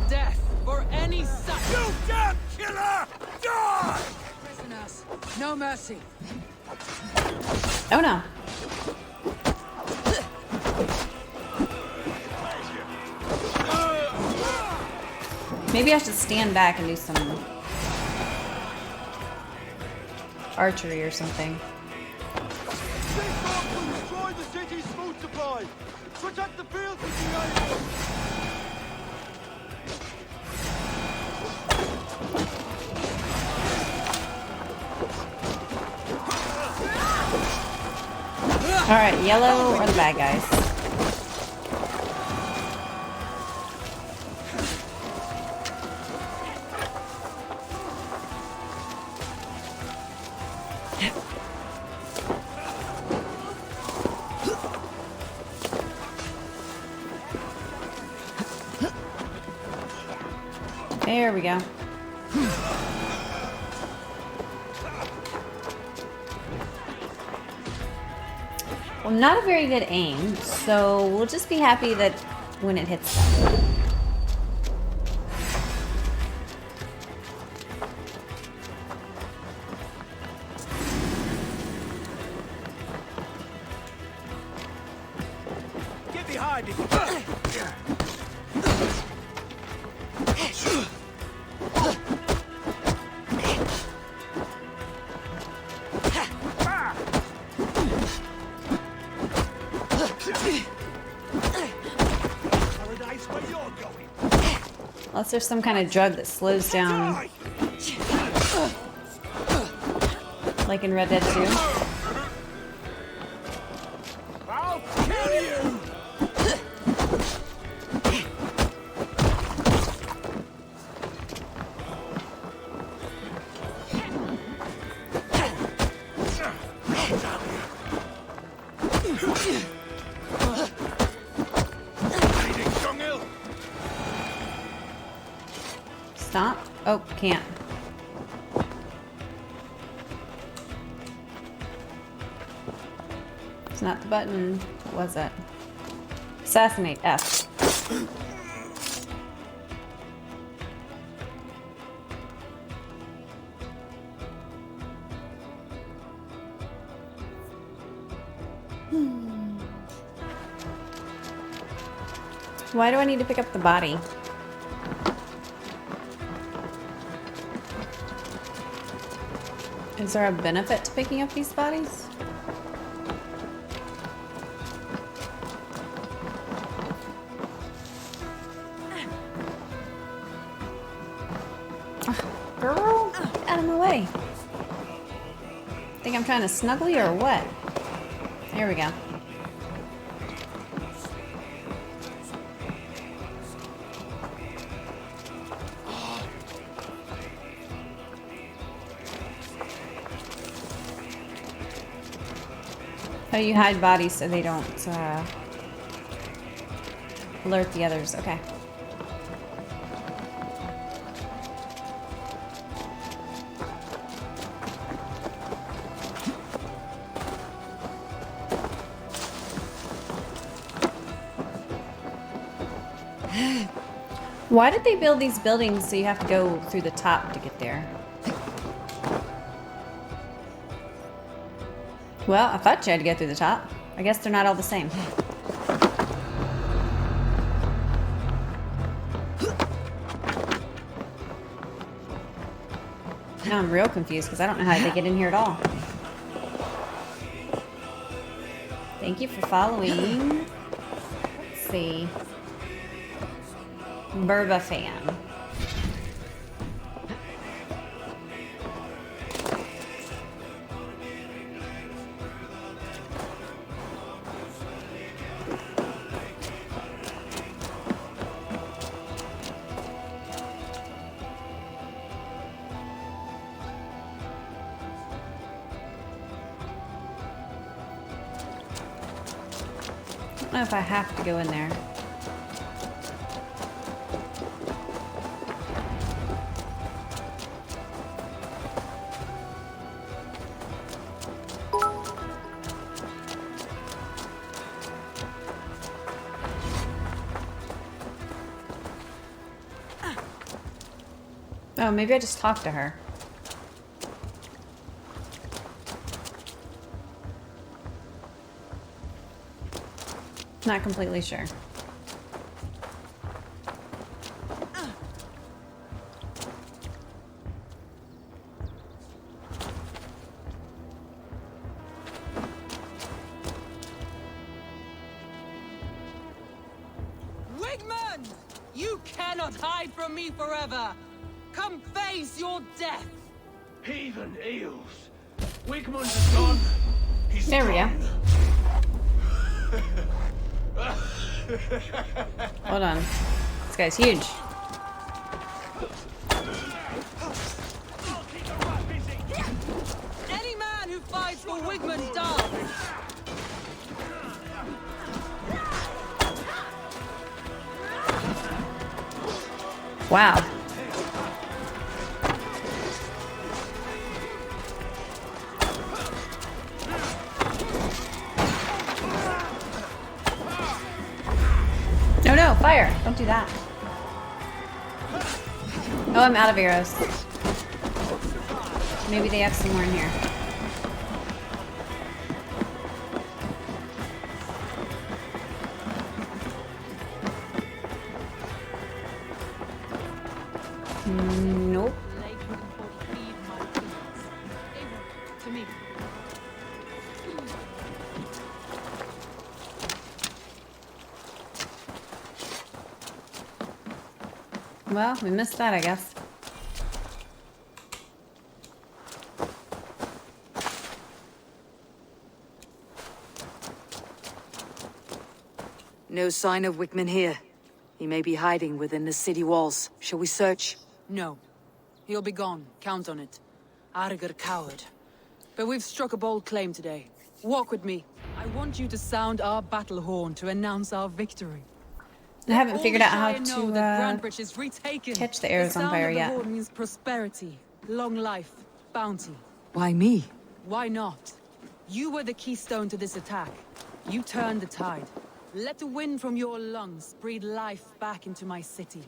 Death for any suck. You damn killer! Die! Prisoners, no mercy. Oh no. Maybe I should stand back and do some archery or something. This dog will destroy the city's food supply. Protect the fields with the iron. Alright, yellow or the bad guys? There we go. Well, not a very good aim, so we'll just be happy that when it hits them. Get behind me! Unless there's some kind of drug that slows down, like in Red Dead 2. I'll kill you! Stop. Oh, can't. It's not the button. What was it? Assassinate. F. Why do I need to pick up the body? Is there a benefit to picking up these bodies? Girl, get out of my way. Think I'm trying to snuggle you or what? There we go. Oh, you hide bodies so they don't alert the others. Okay. Why did they build these buildings so you have to go through the top to get there? Well, I thought you had to go through the top. I guess they're not all the same. Now I'm real confused because I don't know how they get in here at all. Thank you for following. Let's see. Burba fan. I don't know if I have to go in there. Oh, maybe I just talked to her. Not completely sure. Wigman! You cannot hide from me forever! Come face your death! Heathen eels. Wigmund's is gone. He's There we go. gone. Hold on. This guy's huge. Any man who fights for Wigman dies! Wow. No, no, fire. Don't do that. Oh, I'm out of arrows. Maybe they have some more in here. Nope. To me. Well, we missed that, I guess. No sign of Wickman here. He may be hiding within the city walls. Shall we search? No. He'll be gone. Count on it. Arger coward. But we've struck a bold claim today. Walk with me. I want you to sound our battle horn to announce our victory. I haven't figured out how to catch the arrows on fire yet. The horn means prosperity, long life, bounty. Why me? Why not? You were the keystone to this attack. You turned the tide. Let the wind from your lungs breathe life back into my city.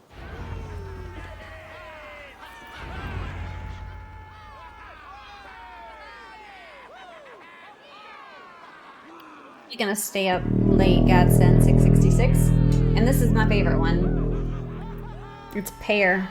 You're gonna stay up late, Godsend 666. And this is my favorite one. It's pear.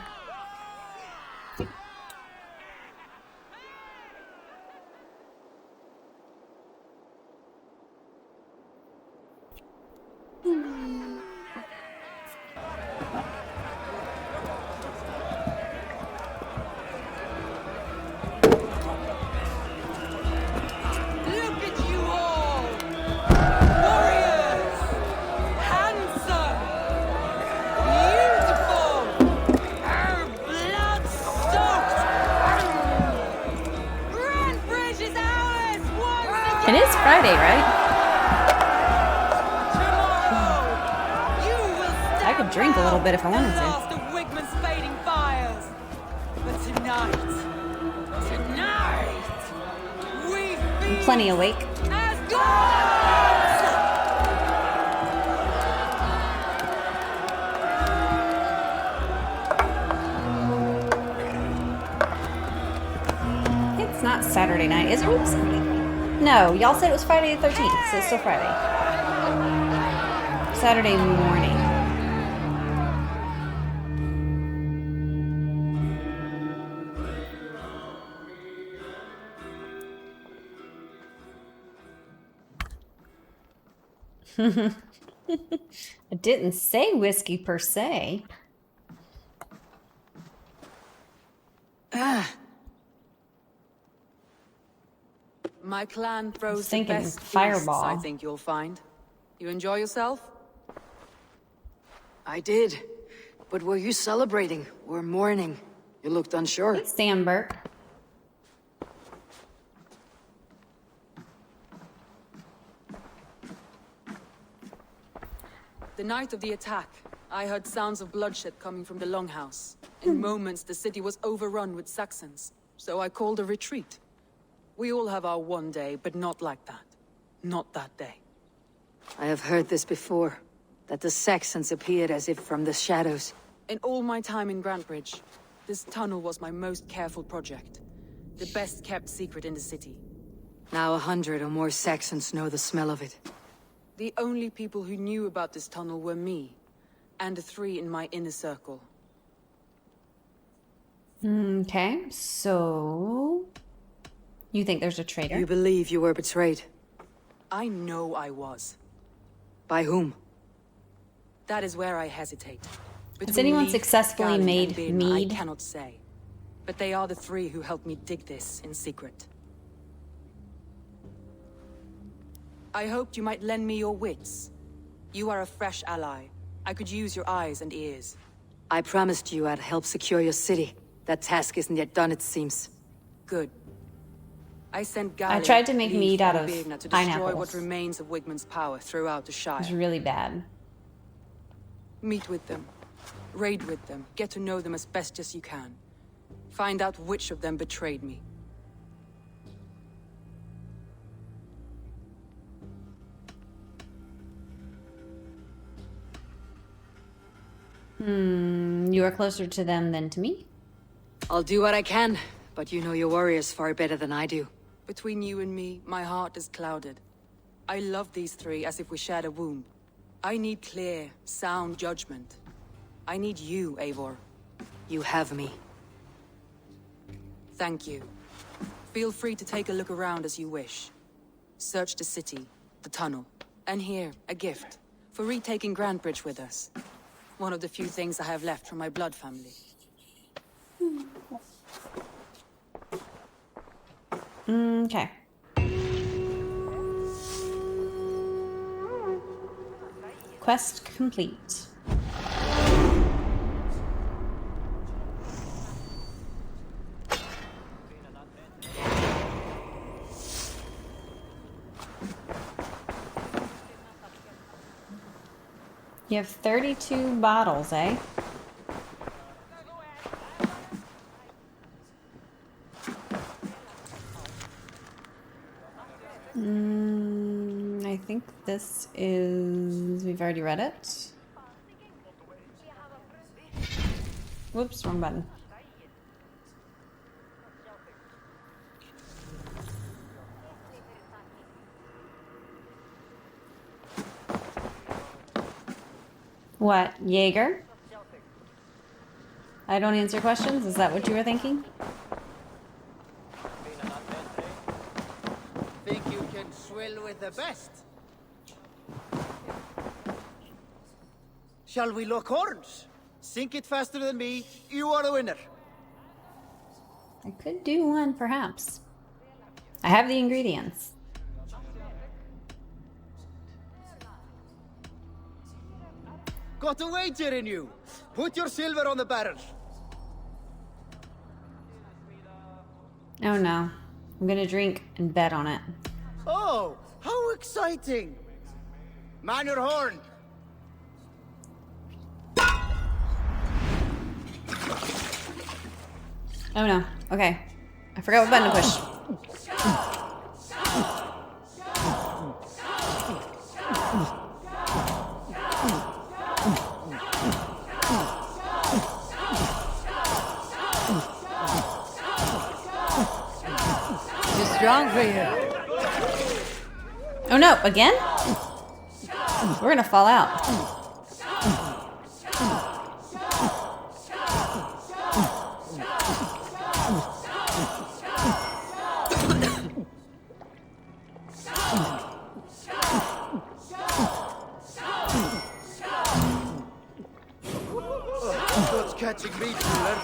It is Friday, right? I could drink a little bit if I wanted to. I'm plenty awake. It's not Saturday night, is it? No, y'all said it was Friday the 13th, so it's still Friday. Saturday morning. I didn't say whiskey per se. My clan throws the thinking best fireball. feasts, I think you'll find. You enjoy yourself? I did. But were you celebrating or mourning? You looked unsure. It's Sam Burke. The night of the attack, I heard sounds of bloodshed coming from the Longhouse. In moments, the city was overrun with Saxons, so I called a retreat. We all have our one day, but not like that. Not that day. I have heard this before, that the Saxons appeared as if from the shadows. In all my time in Grantbridge, this tunnel was my most careful project. The best kept secret in the city. Now 100 or more Saxons know the smell of it. The only people who knew about this tunnel were me, and the 3 in my inner circle. Okay, so... You think there's a traitor? You believe you were betrayed? I know I was. By whom? That is where I hesitate. Has anyone Leaf, successfully Galen, made and Bin, mead? I cannot say. But they are the 3 who helped me dig this in secret. I hoped you might lend me your wits. You are a fresh ally. I could use your eyes and ears. I promised you I'd help secure your city. That task isn't yet done, it seems. Good. I sent Galen, I tried to make Leaf, mead out and of Birna to destroy pineapples. what remains of Wigmund's power throughout the Shire. It was really bad. Meet with them. Raid with them. Get to know them as best as you can. Find out which of them betrayed me. You are closer to them than to me? I'll do what I can, but you know your warriors far better than I do. Between you and me, my heart is clouded. I love these 3 as if we shared a womb. I need clear, sound judgment. I need you, Eivor. You have me. Thank you. Feel free to take a look around as you wish. Search the city, the tunnel, and here, a gift, for retaking Grantbridge with us. One of the few things I have left from my blood family. Okay. Quest complete. You have 32 bottles, eh? I think this is... We've already read it. Whoops, wrong button. What, Jaeger? I don't answer questions? Is that what you were thinking? Think you can swill with the best? Shall we lock horns? Sink it faster than me, you are the winner. I could do one, perhaps. I have the ingredients. Got a wager in you. Put your silver on the barrel. Oh no. I'm gonna drink and bet on it. Oh, how exciting! Man your horn. Oh no. Okay. I forgot what button to push. Too strong for you. Oh no, again? We're gonna fall out. God's catching me, killer.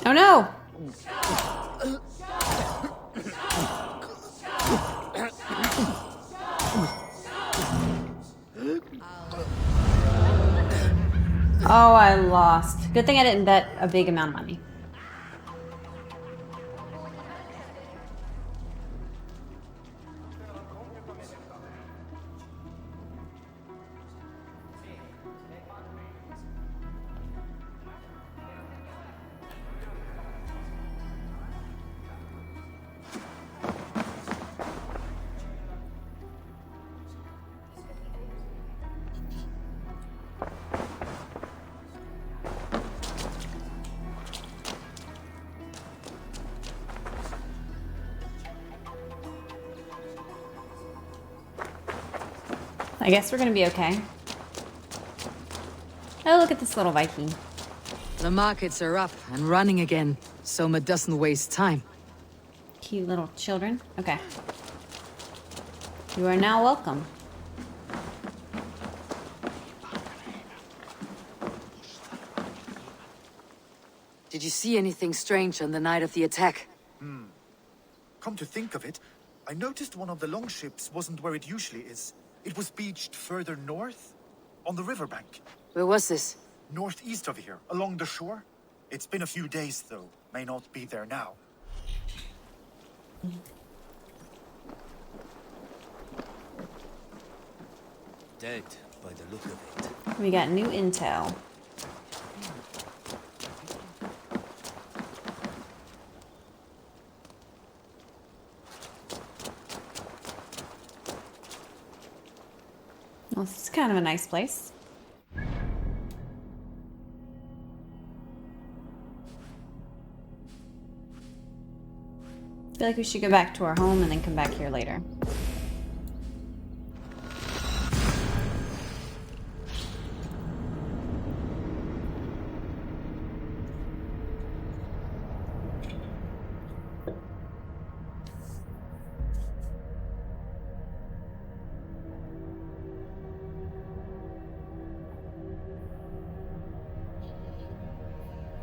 Oh no! Oh, I lost. Good thing I didn't bet a big amount of money. I guess we're gonna be okay. Oh, look at this little Viking. The markets are up and running again. Soma doesn't waste time. Cute little children. Okay. You are now welcome. Did you see anything strange on the night of the attack? Come to think of it, I noticed one of the longships wasn't where it usually is. It was beached further north, on the riverbank. Where was this? Northeast of here, along the shore. It's been a few days, though. May not be there now. Dead, by the look of it. We got new intel. Well, this is kind of a nice place. I feel like we should go back to our home and then come back here later.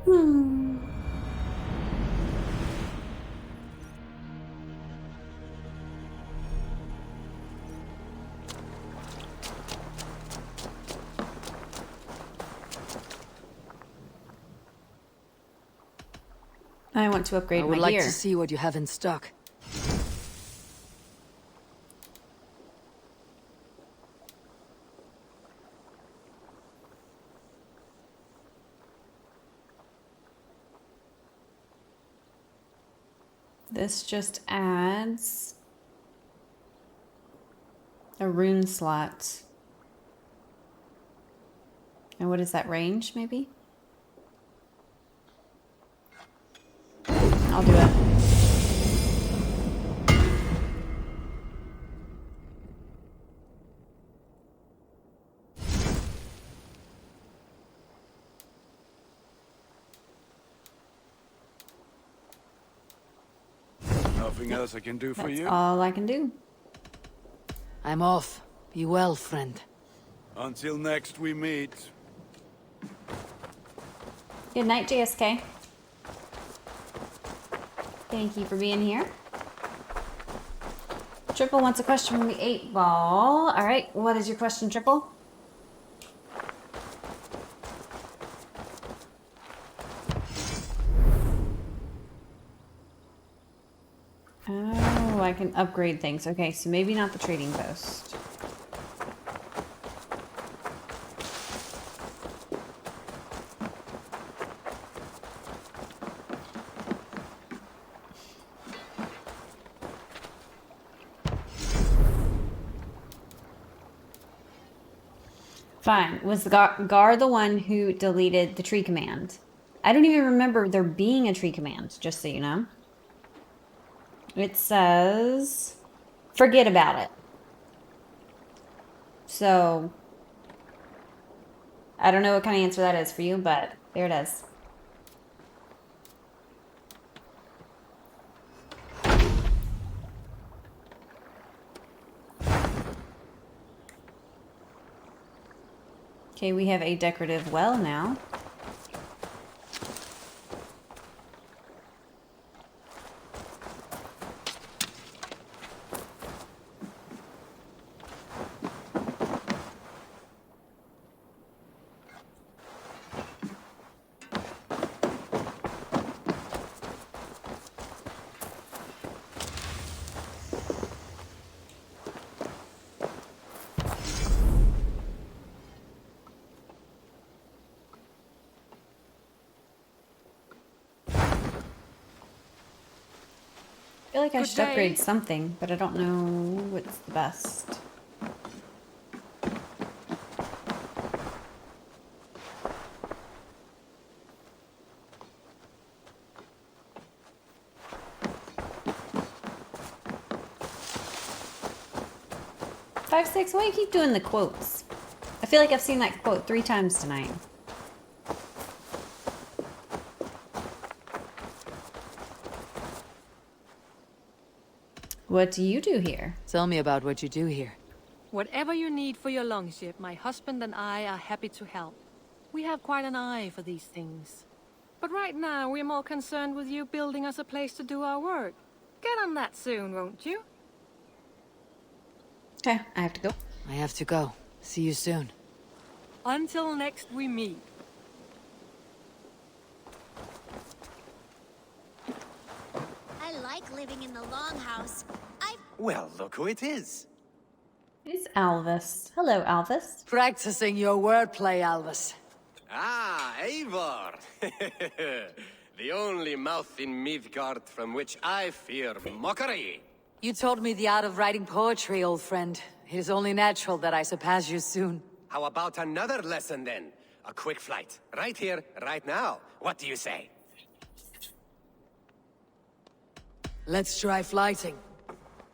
I want to upgrade I my would like gear. to see what you have in stock. This just adds a rune slot. And what is that, range, maybe? I'll do it. Nothing else I can do for That's you? all I can do. I'm off. Be well, friend. Until next we meet. Good night, JSK. Thank you for being here. Triple wants a question from the 8-ball. All right, what is your question, Triple? Oh, I can upgrade things. Okay, so maybe not the trading post. Fine. Was the Gar the one who deleted the tree command? I don't even remember there being a tree command, just so you know. It says, forget about it. So, I don't know what kind of answer that is for you, but there it is. Okay, we have a decorative well now. I feel like I should upgrade something, but I don't know what's the best. Five, six, why do you keep doing the quotes? I feel like I've seen that quote 3 times tonight. What do you do here? Tell me about what you do here. Whatever you need for your longship, my husband and I are happy to help. We have quite an eye for these things. But right now, we're more concerned with you building us a place to do our work. Get on that soon, won't you? Okay, I have to go. I have to go. See you soon. Until next we meet. I like living in the longhouse. Well, look who it is. It's Alvis. Hello, Alvis. Practicing your wordplay, Alvis. Ah, Eivor! The only mouth in Midgard from which I fear mockery. You told me the art of writing poetry, old friend. It is only natural that I surpass you soon. How about another lesson then? A quick flight. Right here, right now. What do you say? Let's try flighting.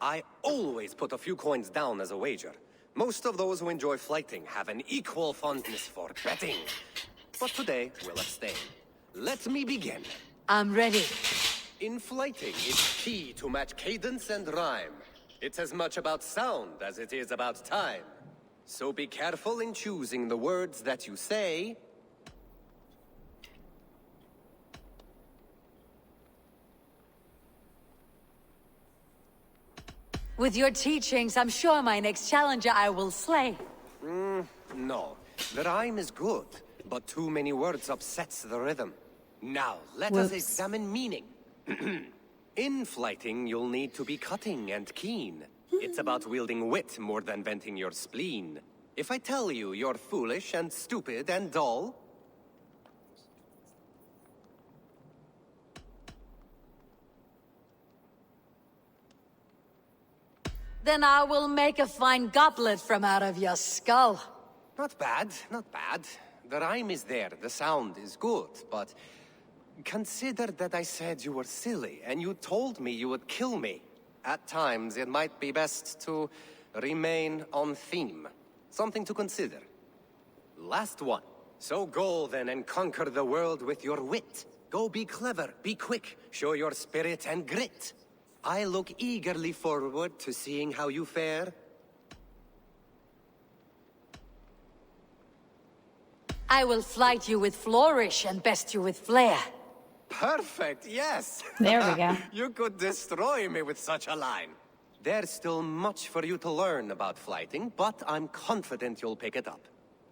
I always put a few coins down as a wager. Most of those who enjoy flighting have an equal fondness for betting. But today, we'll abstain. Let me begin. I'm ready. In flighting, it's key to match cadence and rhyme. It's as much about sound as it is about time. So be careful in choosing the words that you say. With your teachings, I'm sure my next challenger I will slay. No. The rhyme is good, but too many words upsets the rhythm. Now, let us Whoops. examine meaning. In flighting, you'll need to be cutting and keen. It's about wielding wit more than venting your spleen. If I tell you you're foolish and stupid and dull, Then I will make a fine goblet from out of your skull. not bad, not bad. The rhyme is there, the sound is good, but consider that I said you were silly, and you told me you would kill me. At times, it might be best to remain on theme. Something to consider. Last one. So go then and conquer the world with your wit. Go be clever, be quick, show your spirit and grit. I look eagerly forward to seeing how you fare. I will flight you with flourish and best you with flair. Perfect, yes! There we go. You could destroy me with such a line. There's still much for you to learn about flighting, but I'm confident you'll pick it up.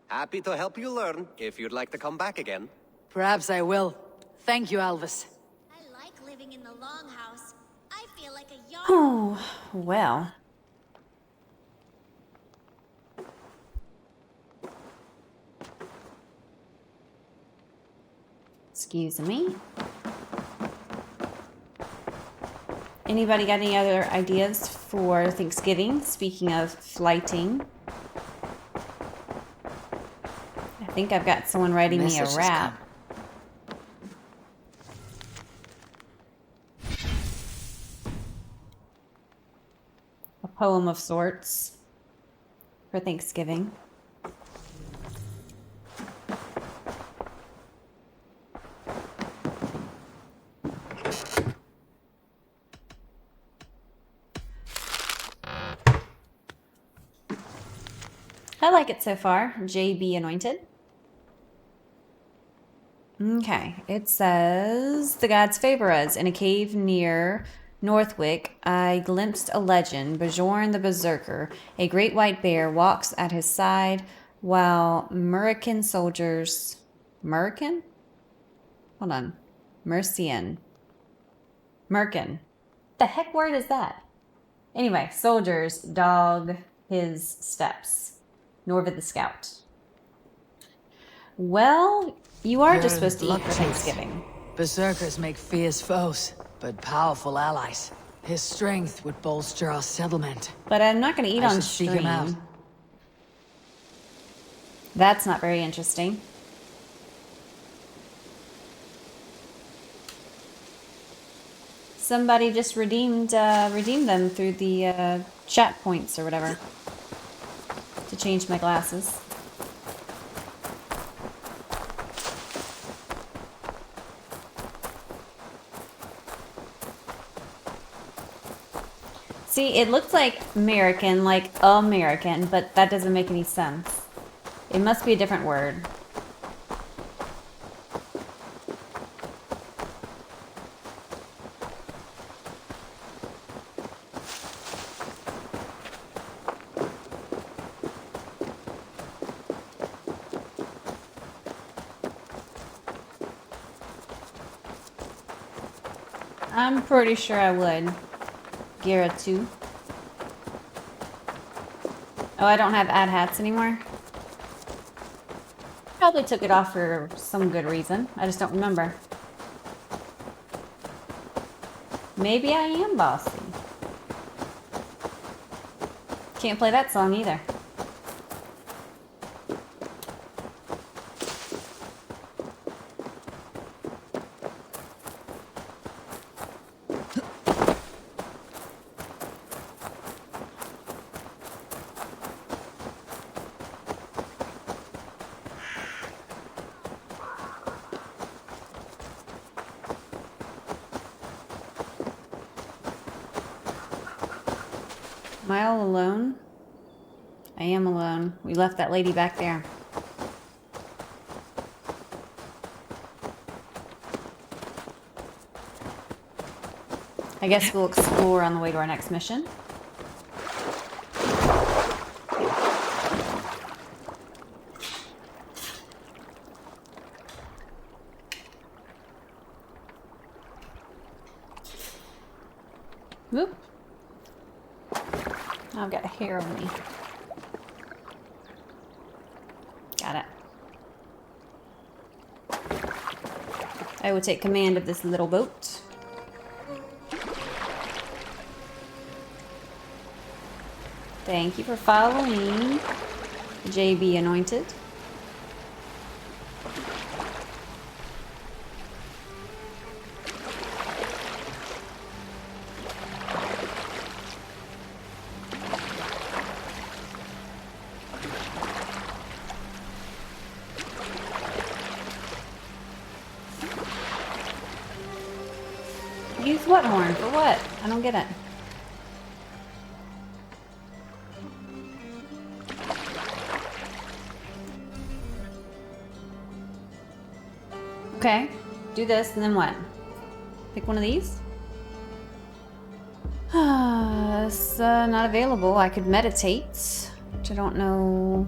Happy to help you learn, if you'd like to come back again. Perhaps I will. Thank you, Alvis. I like living in the longhouse. I feel like a young... Oh, well. Excuse me. Anybody got any other ideas for Thanksgiving? Speaking of flighting. I think I've got someone writing me a Message has rap. A poem of sorts for Thanksgiving. I like it so far. JB Anointed. Okay, it says, the gods favor us. In a cave near Northwick, I glimpsed a legend. Bjorn the Berserker, a great white bear, walks at his side while Mercian soldiers... Mercian? Hold on. Mercian. The heck word is that? Anyway, soldiers dog his steps. Norvid the Scout. Well, you are just supposed to eat for Thanksgiving. Berserkers make fierce foes, but powerful allies. His strength would bolster our settlement. But I'm not going to eat I on should seek him out. stream. That's not very interesting. Somebody just redeemed them through the chat points or whatever to change my glasses. See, it looks like American, but that doesn't make any sense. It must be a different word. I'm pretty sure I would. Gira 2. Oh, I don't have ad hats anymore. Probably took it off for some good reason. I just don't remember. Maybe I am bossy. Can't play that song either. Am I all alone? I am alone. We left that lady back there. I guess we'll explore on the way to our next mission. Whoop. I've got hair on me. Got it. I will take command of this little boat. Thank you for following, JB Anointed. Use what horn? For what? I don't get it. Okay, do this and then what? Pick one of these? It's not available. I could meditate, which I don't know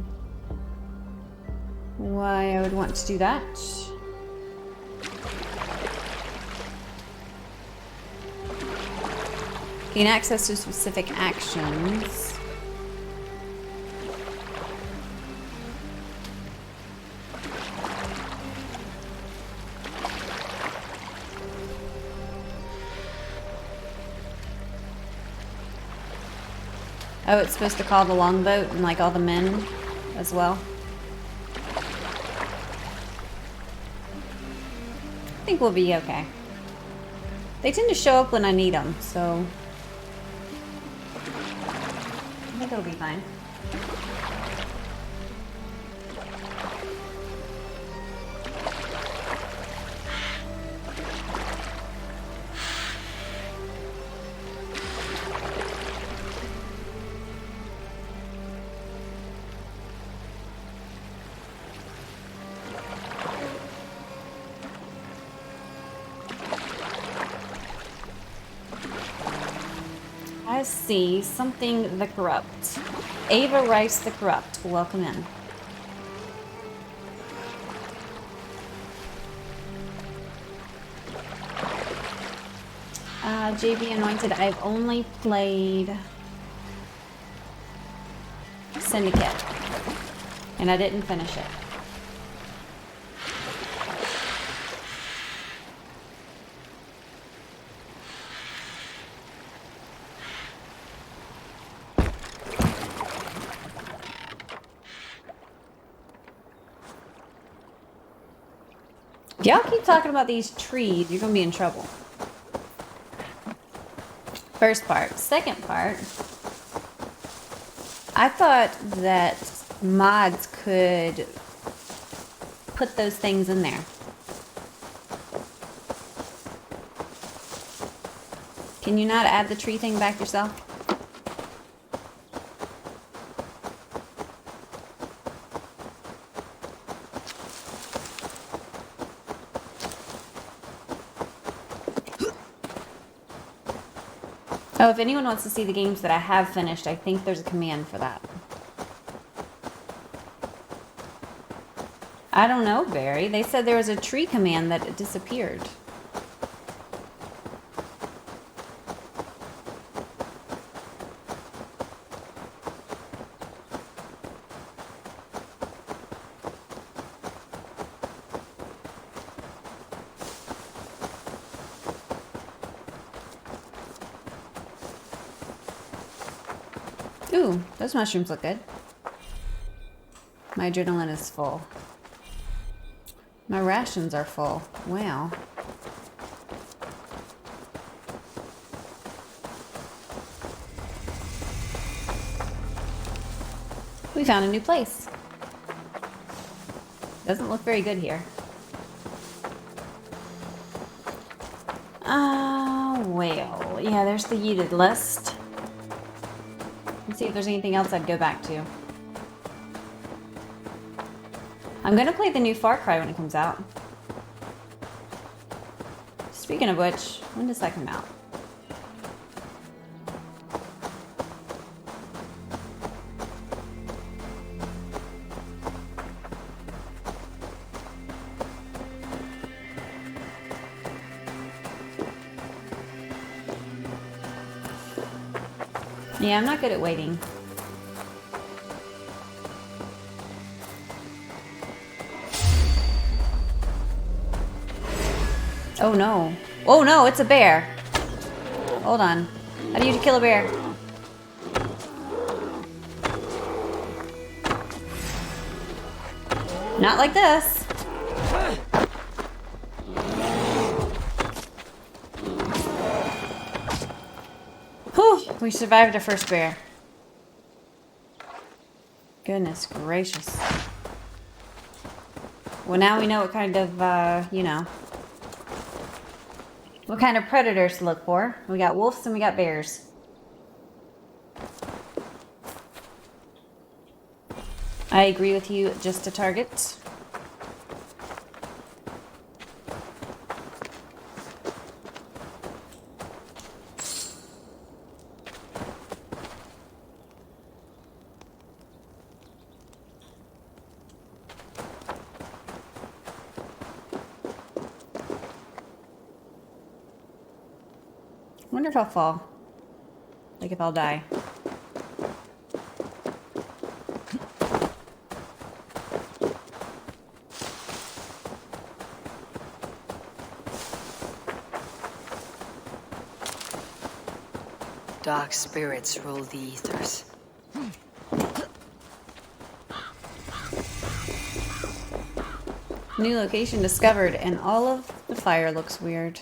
why I would want to do that. Gain access to specific actions. Oh, it's supposed to call the longboat and like all the men as well. I think we'll be okay. They tend to show up when I need them, so I think it'll be fine. I see something the Corrupt. Ava Rice the Corrupt. Welcome in. JB Anointed. I've only played Syndicate, and I didn't finish it. If y'all keep talking about these trees, you're gonna be in trouble. First part. Second part, I thought that mods could put those things in there. Can you not add the tree thing back yourself? Oh, if anyone wants to see the games that I have finished, I think there's a command for that. I don't know, Barry. They said there was a tree command that disappeared. Ooh, those mushrooms look good. My adrenaline is full. My rations are full. Wow. We found a new place. Doesn't look very good here. Well, yeah, there's the yeeted list. Let's see if there's anything else I'd go back to. I'm gonna play the new Far Cry when it comes out. Speaking of which, when does that come out? Yeah, I'm not good at waiting. Oh no. Oh no, it's a bear. Hold on. How do you kill a bear? Not like this. Whew, we survived our first bear. Goodness gracious. Well, now we know what kind of, you know, what kind of predators to look for. We got wolves and we got bears. I agree with you, just a target. Wonder if I'll fall. Like if I'll die. Dark spirits rule the ethers. New location discovered, and all of the fire looks weird.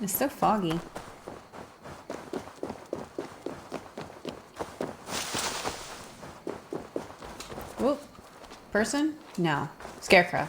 It's so foggy. Whoop. Person? No. Scarecrow.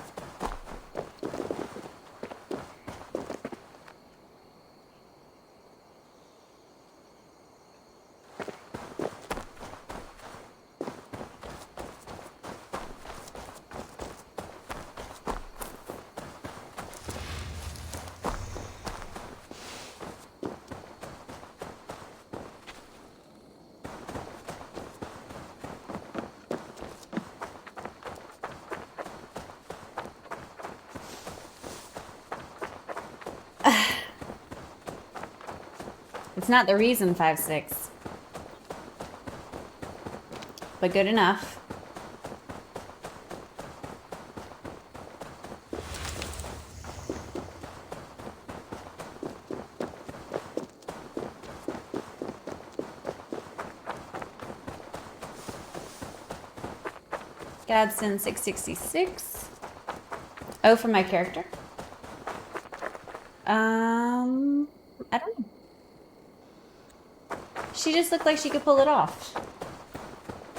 It's not the reason 5-6. But good enough. Gadsden 666. Oh, for my character? I don't know. She just looked like she could pull it off.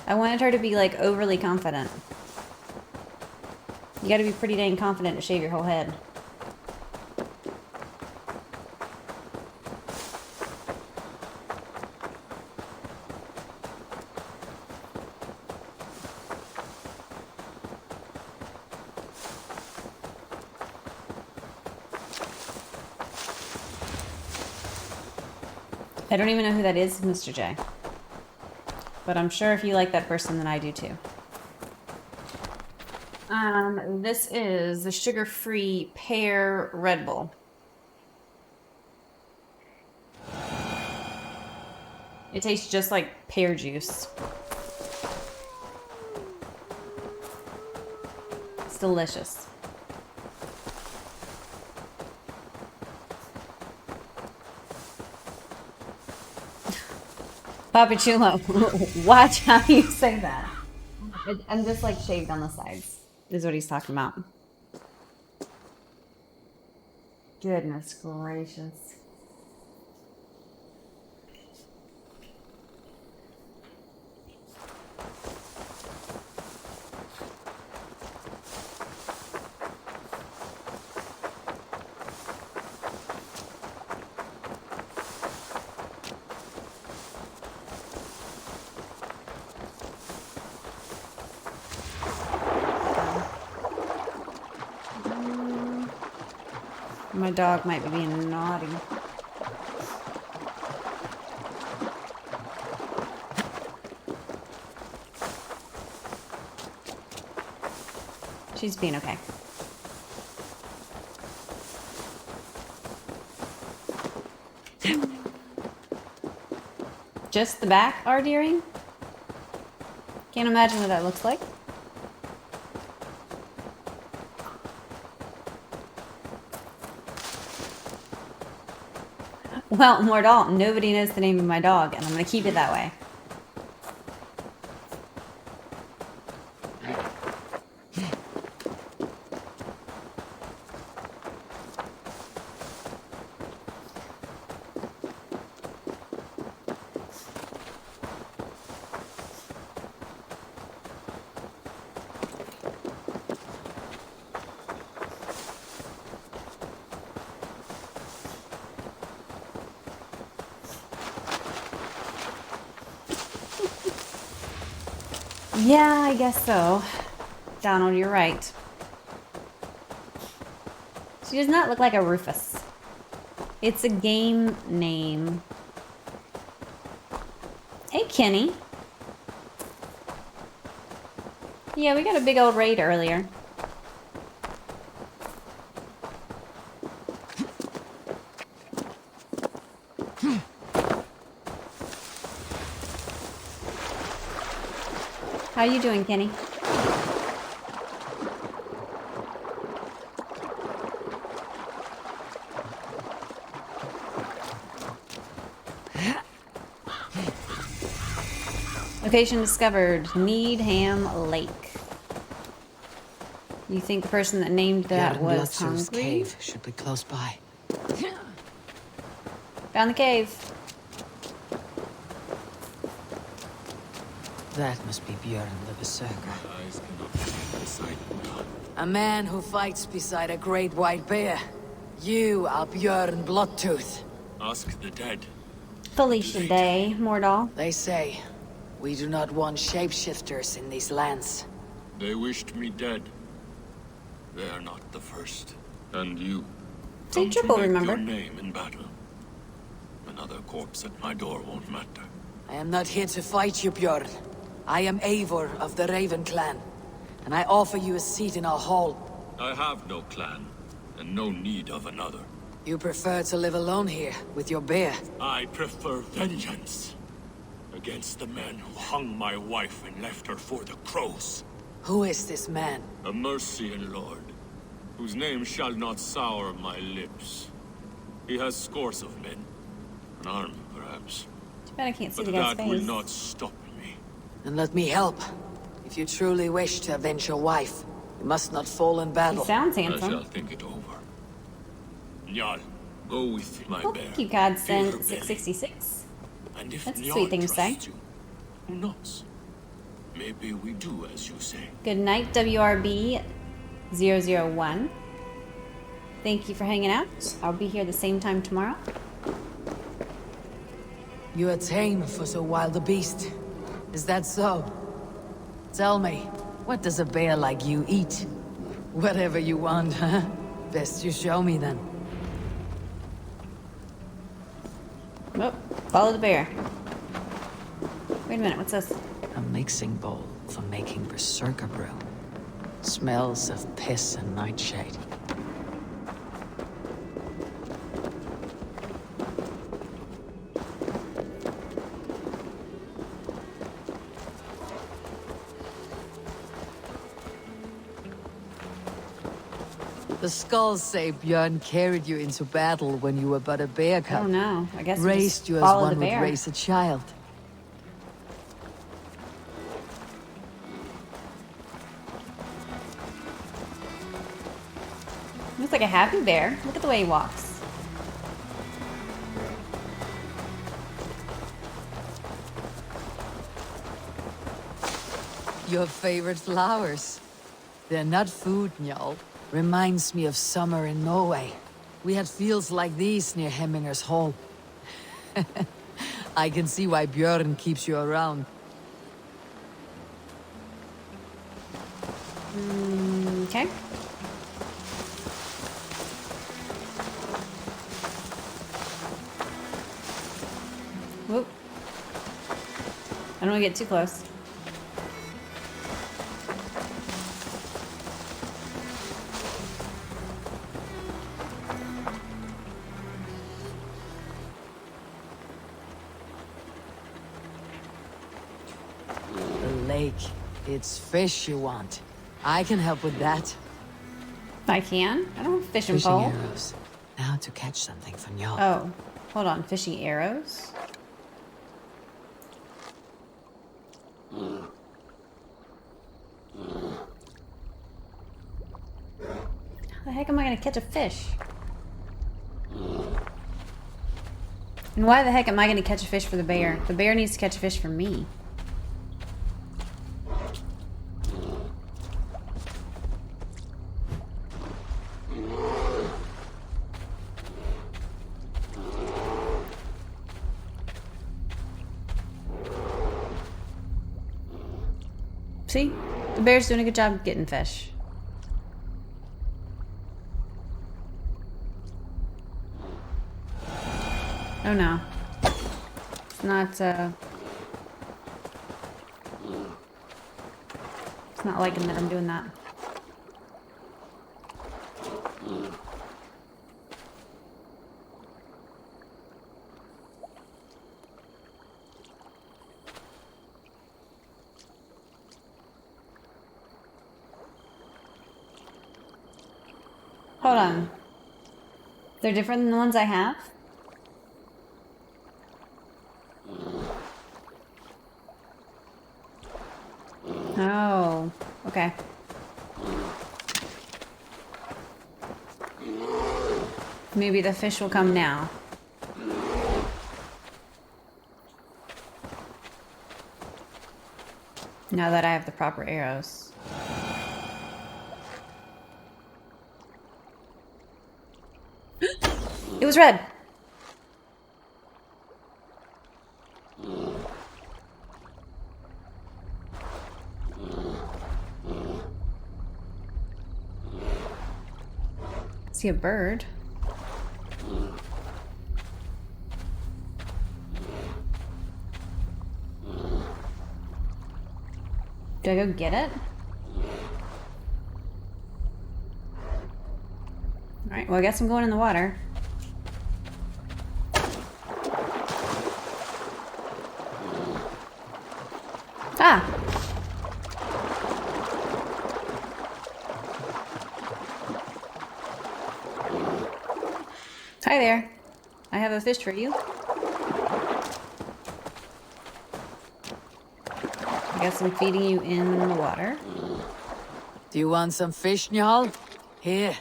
I wanted her to be like overly confident. You gotta be pretty dang confident to shave your whole head. I don't even know who that is, Mr. J. But I'm sure if you like that person, then I do too. This is the sugar-free pear Red Bull. It tastes just like pear juice. It's delicious. Papa Chulo, watch how you say that. I'm just like shaved on the sides, is what he's talking about. Goodness gracious. My dog might be being naughty. She's being okay. Just the back are earring? Can't imagine what that looks like. Well, Mordal, nobody knows the name of my dog, and I'm gonna keep it that way. Yeah, I guess so. Donald, you're right. She does not look like a Rufus. It's a game name. Hey, Kenny. Yeah, we got a big old raid earlier. How you doing, Kenny? Location discovered. Needham Lake. You think the person that named that was hungry? Cave should be close by. Found the cave. That must be Bjorn the Berserker. A man who fights beside a great white bear. You are Bjorn Bloodtooth. Ask the dead. Felicia Day, Mordal. They say, we do not want shapeshifters in these lands. They wished me dead. They are not the first. And you. Say triple, remember? Your name in battle. Another corpse at my door won't matter. I am not here to fight you, Bjorn. I am Eivor of the Raven clan, and I offer you a seat in our hall. I have no clan, and no need of another. You prefer to live alone here, with your bear? I prefer vengeance. Against the men who hung my wife and left her for the crows. Who is this man? A Mercian lord, whose name shall not sour my lips. He has scores of men. An army, perhaps. Too bad I can't see But the guy's that face. will not stop me. Then let me help. If you truly wish to avenge your wife, you must not fall in battle. He sounds I handsome. shall think it over. Njal, go with my Well, bear. thank you, God Feel her sent 666. And if That's a Njal sweet thing to say. trusts you, who knows? Maybe we do as you say. Good night, WRB 001. Thank you for hanging out. I'll be here the same time tomorrow. You are tame for so wild a beast. Is that so? Tell me, what does a bear like you eat? Whatever you want, huh? Best you show me then. Oh, follow the bear. Wait a minute, what's this? A mixing bowl for making berserker brew. Smells of piss and nightshade. The skulls say Björn carried you into battle when you were but a bear cub. Oh no, I guess we Raised just you as follow one the would bear. raise a child. Looks like a happy bear. Look at the way he walks. Your favorite flowers. They're not food, Njal. Reminds me of summer in Norway. We had fields like these near Hemminger's Hall. I can see why Björn keeps you around. Okay. don't want to get too close. The lake. It's fish you want. I can help with that. I can? I don't have fishing Fishing pole. arrows. Now to catch something from y'all. Oh, hold on. Fishing arrows? How the heck am I going to catch a fish? And why the heck am I going to catch a fish for the bear? The bear needs to catch a fish for me. See? The bear's doing a good job getting fish. Oh no. It's not, it's not liking that I'm doing that. Hold on. They're different than the ones I have? Oh, okay. Maybe the fish will come now. Now that I have the proper arrows. It was red. See a bird. Do I go get it? Alright, well I guess I'm going in the water. Ah! Hi there. I have a fish for you. I guess I'm feeding you in the water. Do you want some fish, Njal? Here.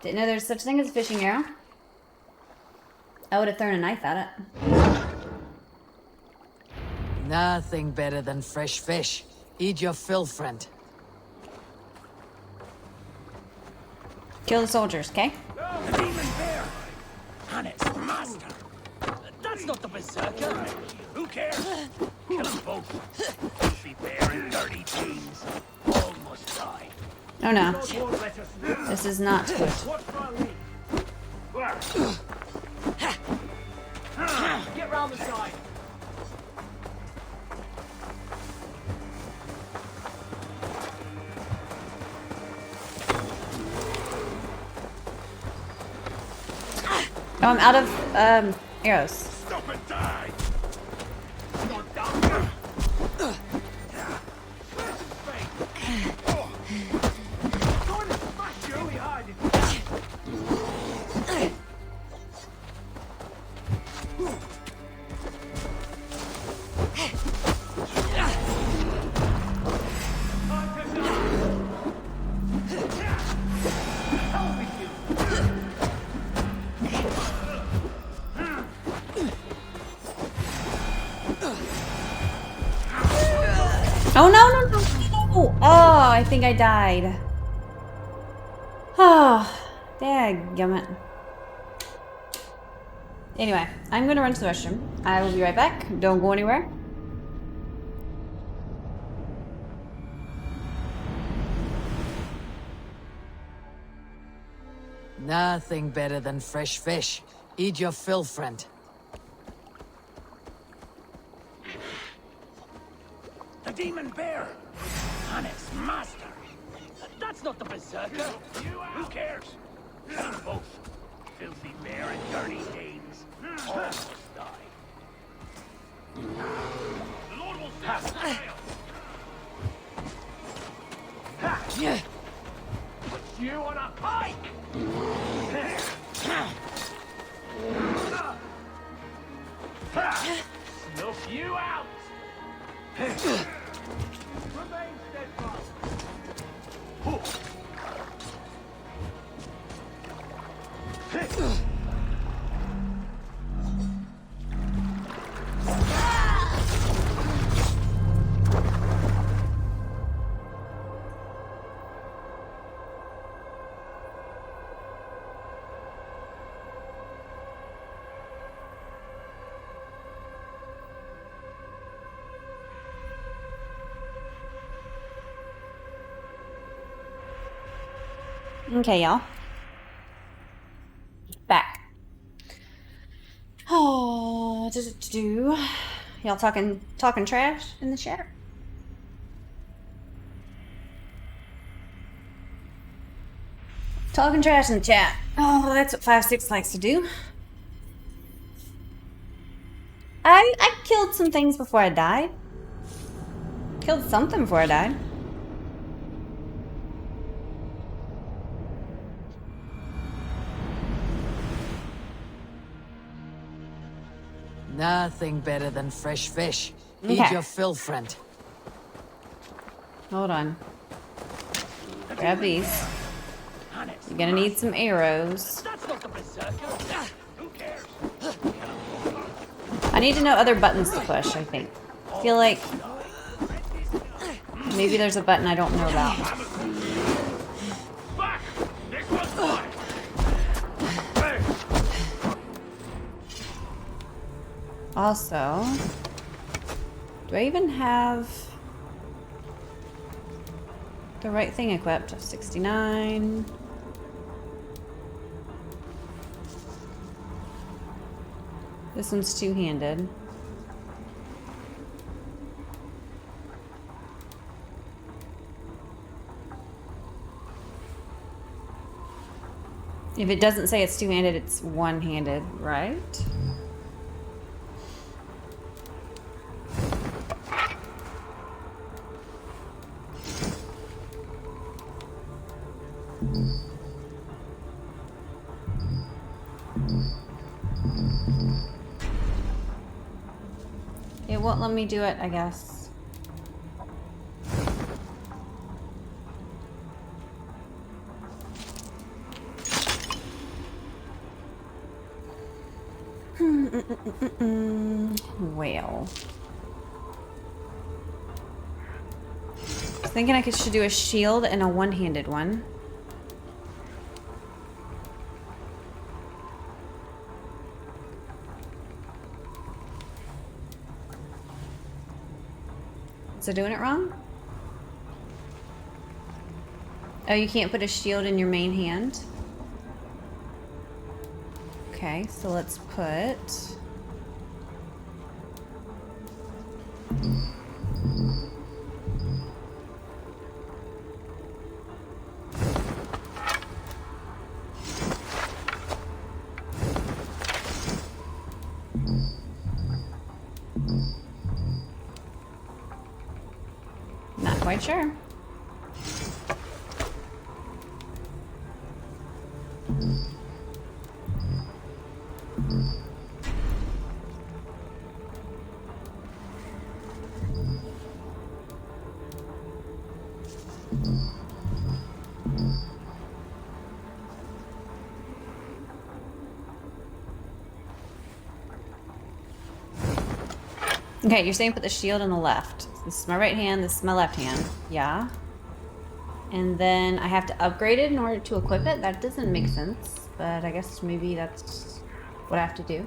Didn't know there's such thing as a fishing arrow. I would have thrown a knife at it. Nothing better than fresh fish. Eat your fill, friend. Kill the soldiers, okay? The demon bear! And its master! That's not the berserker! Who cares? Kill them both! Filthy bear and dirty jeans! All must die! Oh no. This is not good. Get round the side! Oh, I'm out of arrows. Stop and die! Oh no, no, no, no! Oh, I think I died. Oh, dadgummit. Anyway, I'm gonna run to the restroom. I will be right back. Don't go anywhere. Nothing better than fresh fish. Eat your fill, friend. demon bear! And its master! That's not the berserker! Who cares? Kill them both! Filthy bear and dirty Danes! All must die. The Lord will save us. Yeah. Put you on a pike! Snuff you out! Remain steadfast! Okay, y'all. Back. Oh, y'all talking trash in the chat? Talking trash in the chat. Oh, that's what 5-6 likes to do. I killed some things before I died. Killed something before I died. Nothing better than fresh fish. Okay. Eat your fill, friend. Hold on. Grab these. You're gonna need some arrows. That's not the berserker! Who cares? I need to know other buttons to push, I think. I feel like maybe there's a button I don't know about. Back! This one's mine! Also, do I even have the right thing equipped? 69. This one's two-handed. If it doesn't say it's two-handed, it's one-handed, right? It won't let me do it, I guess. Well. I was thinking I should do a shield and a one-handed one. Is it doing it wrong? Oh, you can't put a shield in your main hand? Okay, so let's put... Not quite sure. Okay, you're saying put the shield on the left. This is my right hand, this is my left hand. Yeah. And then I have to upgrade it in order to equip it? That doesn't make sense, but I guess maybe that's what I have to do.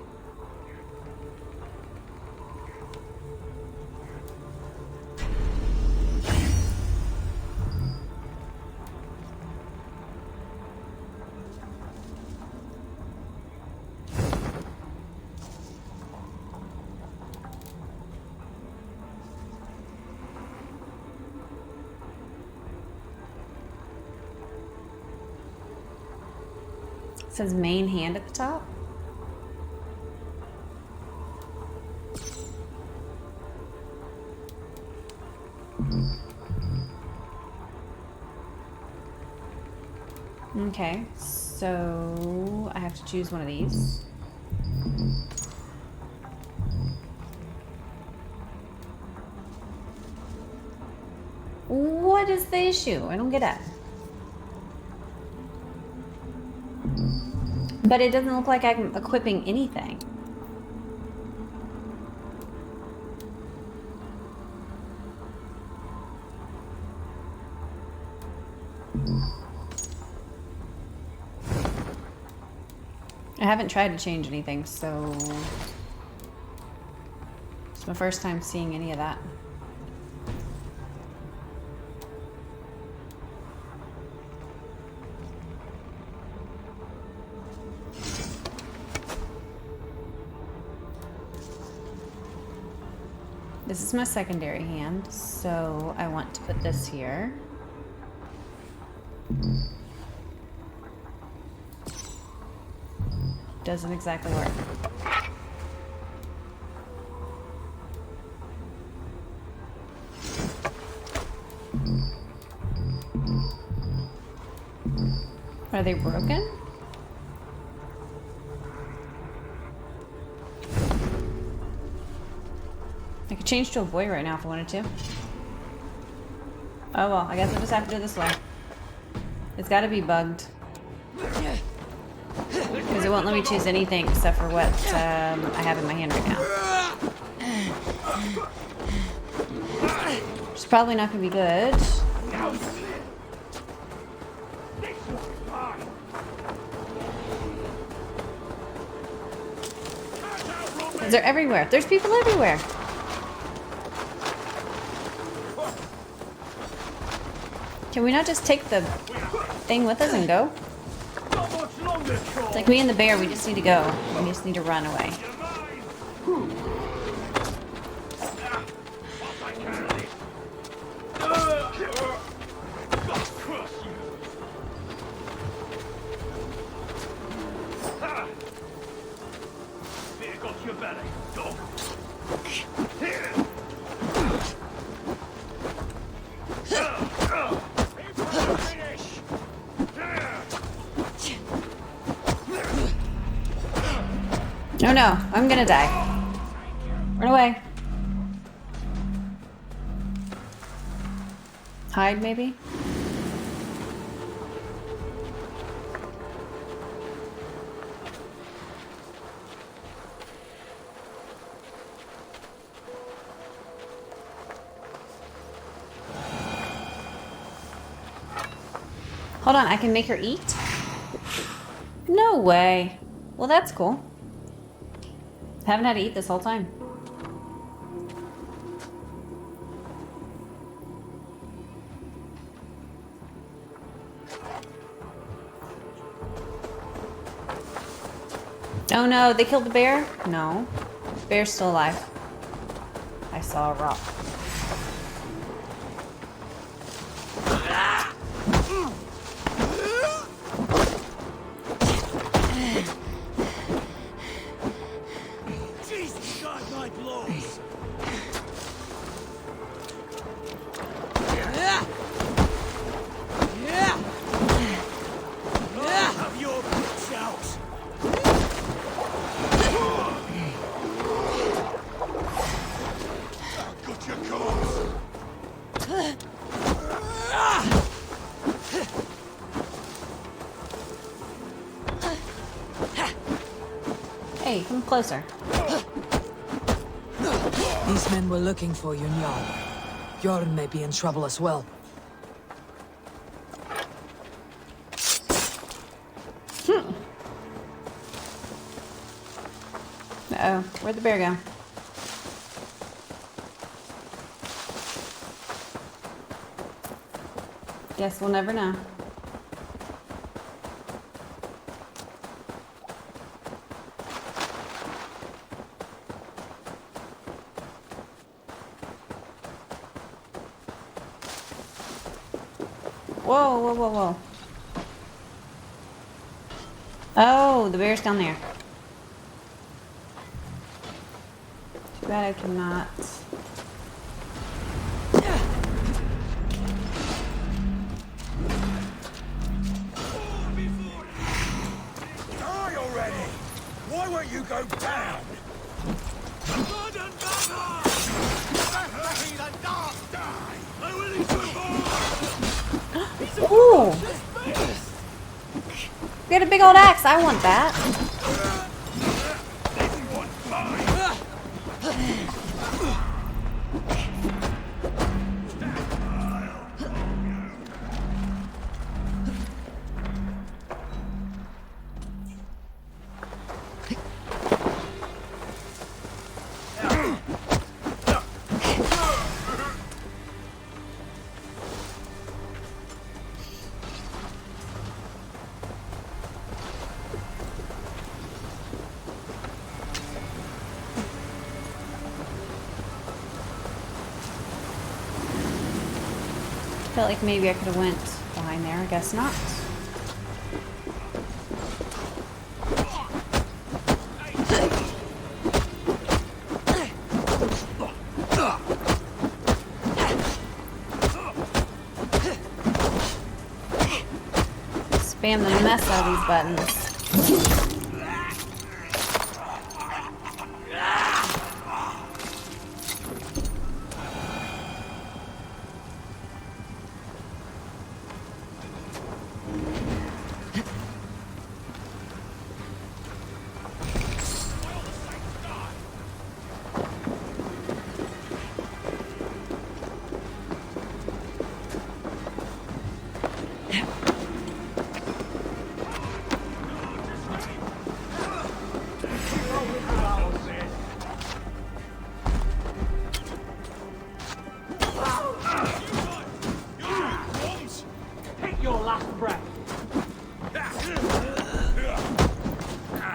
says main hand at the top. Okay, so I have to choose one of these. What is the issue? I don't get it. But it doesn't look like I'm equipping anything. I haven't tried to change anything, so it's my first time seeing any of that. This is my secondary hand, so I want to put this here. Doesn't exactly work. Are they broken? I could change to a boy right now if I wanted to. Oh well, I guess I just have to do it this way. It's gotta be bugged. Because it won't let me choose anything except for what I have in my hand right now. Which is probably not gonna be good. They're everywhere. There's people everywhere. Can we not just take the thing with us and go? It's like me and the bear, we just need to go. We just need to run away. Oh no, I'm gonna die. Run away. Hide, maybe? Hold on, I can make her eat? No way. Well, that's cool. Haven't had to eat this whole time. Oh no, they killed the bear? No. The bear's still alive. I saw a rock. Hey, come closer. These men were looking for you, Njal. Jorn may be in trouble as well. Uh-oh, where'd the bear go? Guess we'll never know. Whoa, whoa, whoa, whoa. Oh, the bear's down there. Too bad I cannot. Die already! Why won't you go down? Blood and battle! Bethlehem and dark die! I will eat your Ooh! We got a big old axe. I want that. Felt like maybe I could have went behind there. I guess not. Spam the mess out of these buttons.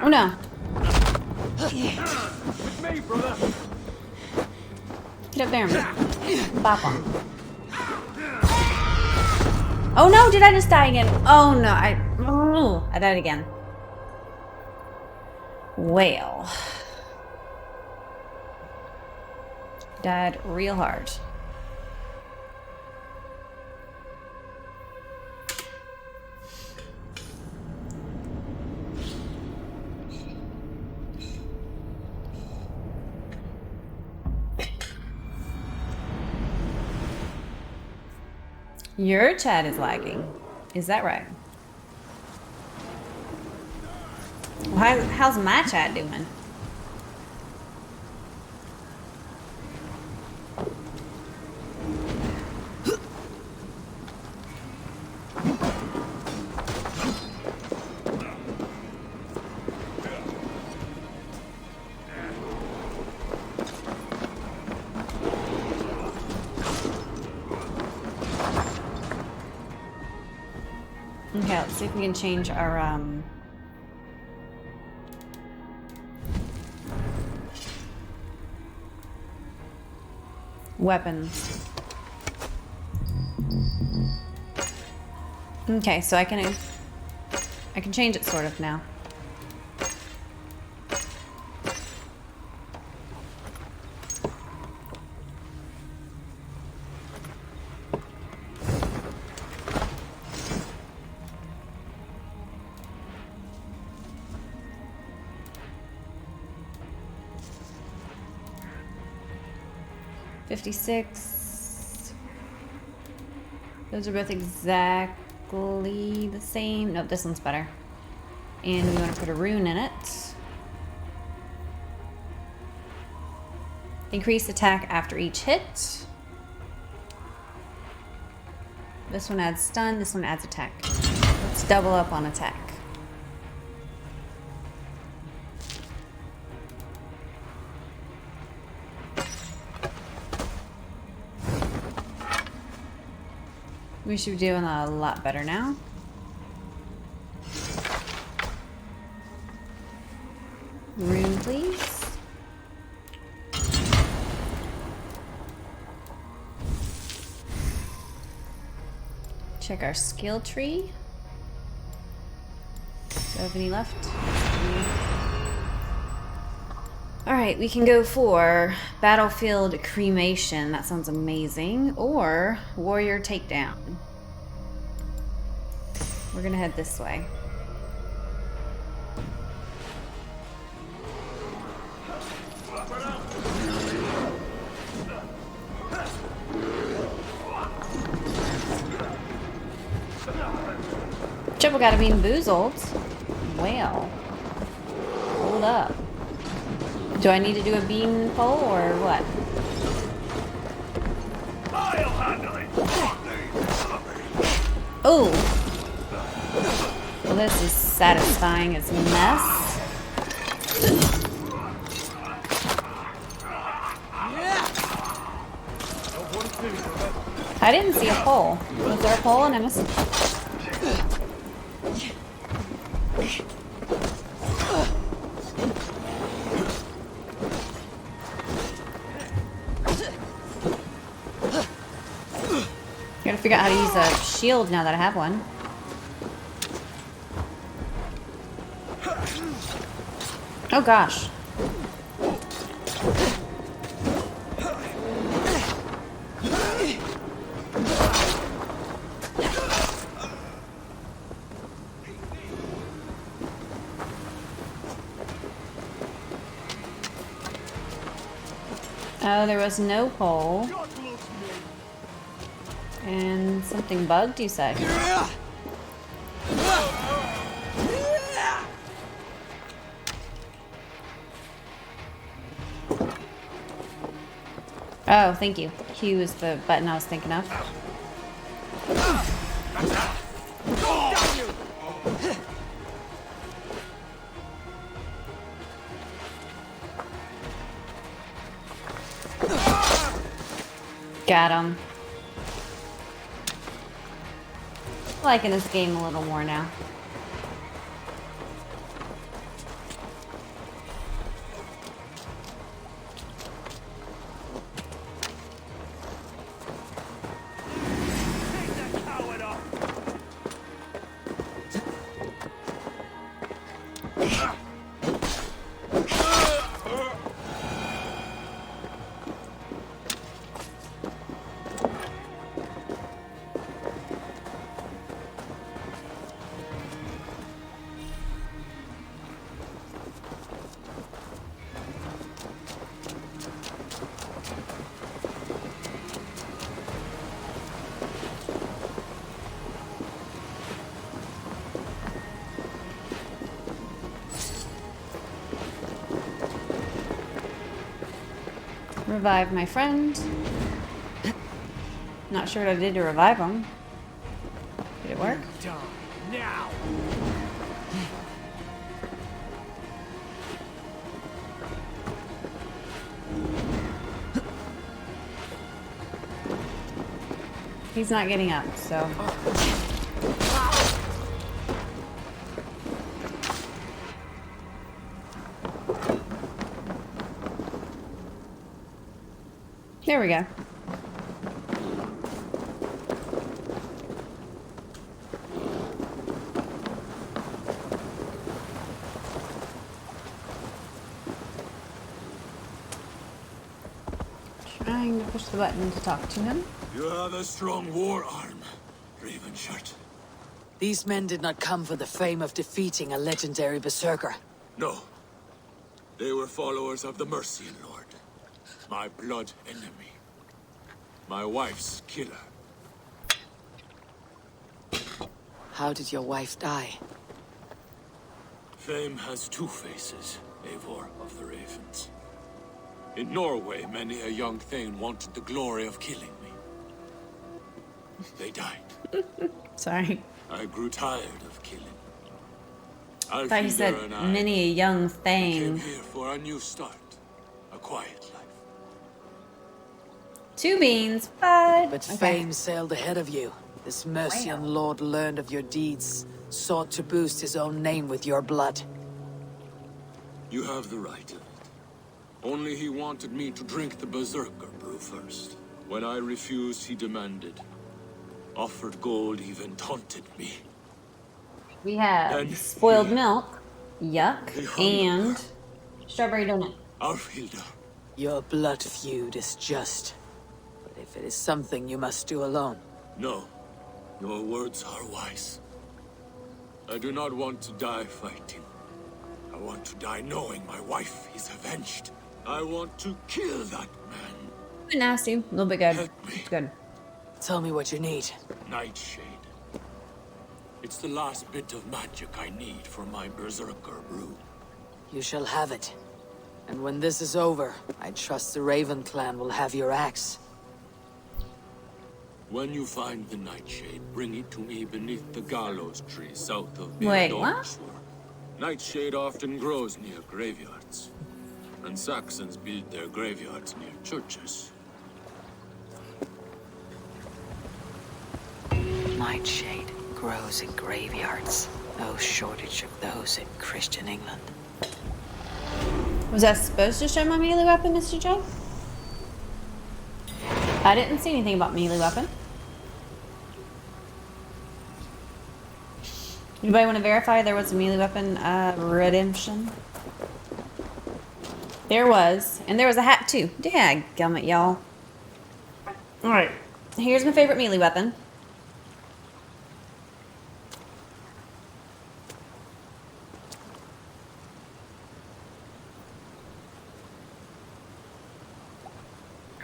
Oh no. Get up there, man. Bop on. Oh no, did I just die again? Oh no, I died again. Well. Died real hard. Your chat is lagging. Is that right? Well, how's my chat doing? Okay, let's see if we can change our weapons. Okay, so I can change it sort of now. $56. Those are both exactly the same. Nope, this one's better. And we want to put a rune in it. Increase attack after each hit. This one adds stun, this one adds attack. Let's double up on attack. We should be doing a lot better now. Rune, please. Check our skill tree. Do have any left? Alright, we can go for Battlefield Cremation. That sounds amazing. Or Warrior Takedown. We're gonna head this way. Triple gotta be boozled. Well. Hold up. Do I need to do a bean pole or what? I'll handle it. Oh! Well, this is satisfying as mess. I didn't see a pole. Was there a pole and I missed it? Gotta figure out how to use a shield now that I have one. Oh gosh. Oh, there was no pole. And something bugged, you say? Oh, thank you. Q is the button I was thinking of. Got him. Liking this game a little more now. Revive my friend. Not sure what I did to revive him. Did it work? Now. He's not getting up, so. There we go. Trying to push the button to talk to him. You have a strong war arm, Ravenshirt. These men did not come for the fame of defeating a legendary berserker. No. They were followers of the Mercian Lord. My blood enemy. My wife's killer. How did your wife die? Fame has two faces, Eivor of the Ravens. In Norway, many a young thane wanted the glory of killing me. They died. Sorry. I grew tired of killing. I thought you said many a young thane. Came here for a new start. A quiet life. 2 beans, but... But fame sailed ahead of you. This Mercian lord learned of your deeds, sought to boost his own name with your blood. You have the right of it. Only he wanted me to drink the Berserker brew first. When I refused, he demanded. Offered gold, even taunted me. We have Then spoiled here, milk, yuck, the and hunger. strawberry donut. Alfhilda, Your blood feud is just. But if it is something you must do alone. no. Your words are wise. I do not want to die fighting. I want to die knowing my wife is avenged. I want to kill that man. A bit nasty, a little bit good. It's good. Tell me what you need. Nightshade. It's the last bit of magic I need for my berserker brew. You shall have it. And when this is over, I trust the Raven clan will have your axe. When you find the Nightshade, bring it to me beneath the gallows tree south of Wait, what? Beardormshire. Nightshade often grows near graveyards, and Saxons build their graveyards near churches. Nightshade grows in graveyards. No shortage of those in Christian England. Was I supposed to show my melee weapon, Mr. J? I didn't see anything about melee weapon. Anybody want to verify there was a melee weapon redemption? There was. And there was a hat too. Dadgummit, y'all. Alright. Here's my favorite melee weapon.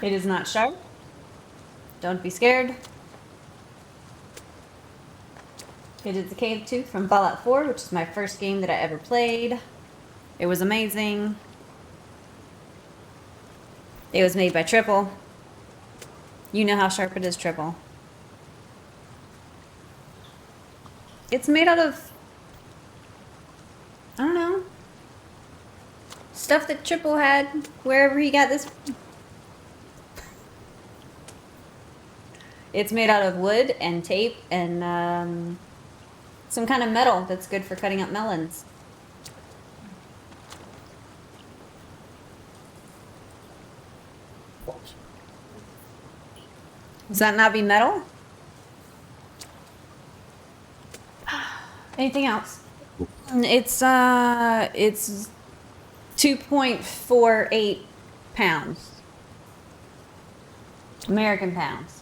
It is not sharp. Don't be scared. It is the Cave Tooth from Fallout 4, which is my first game that I ever played. It was amazing. It was made by Triple. You know how sharp it is, Triple. It's made out of, I don't know, stuff that Triple had wherever he got this. It's made out of wood and tape and some kind of metal that's good for cutting up melons. Does that not be metal? Anything else? It's 2.48 pounds. American pounds.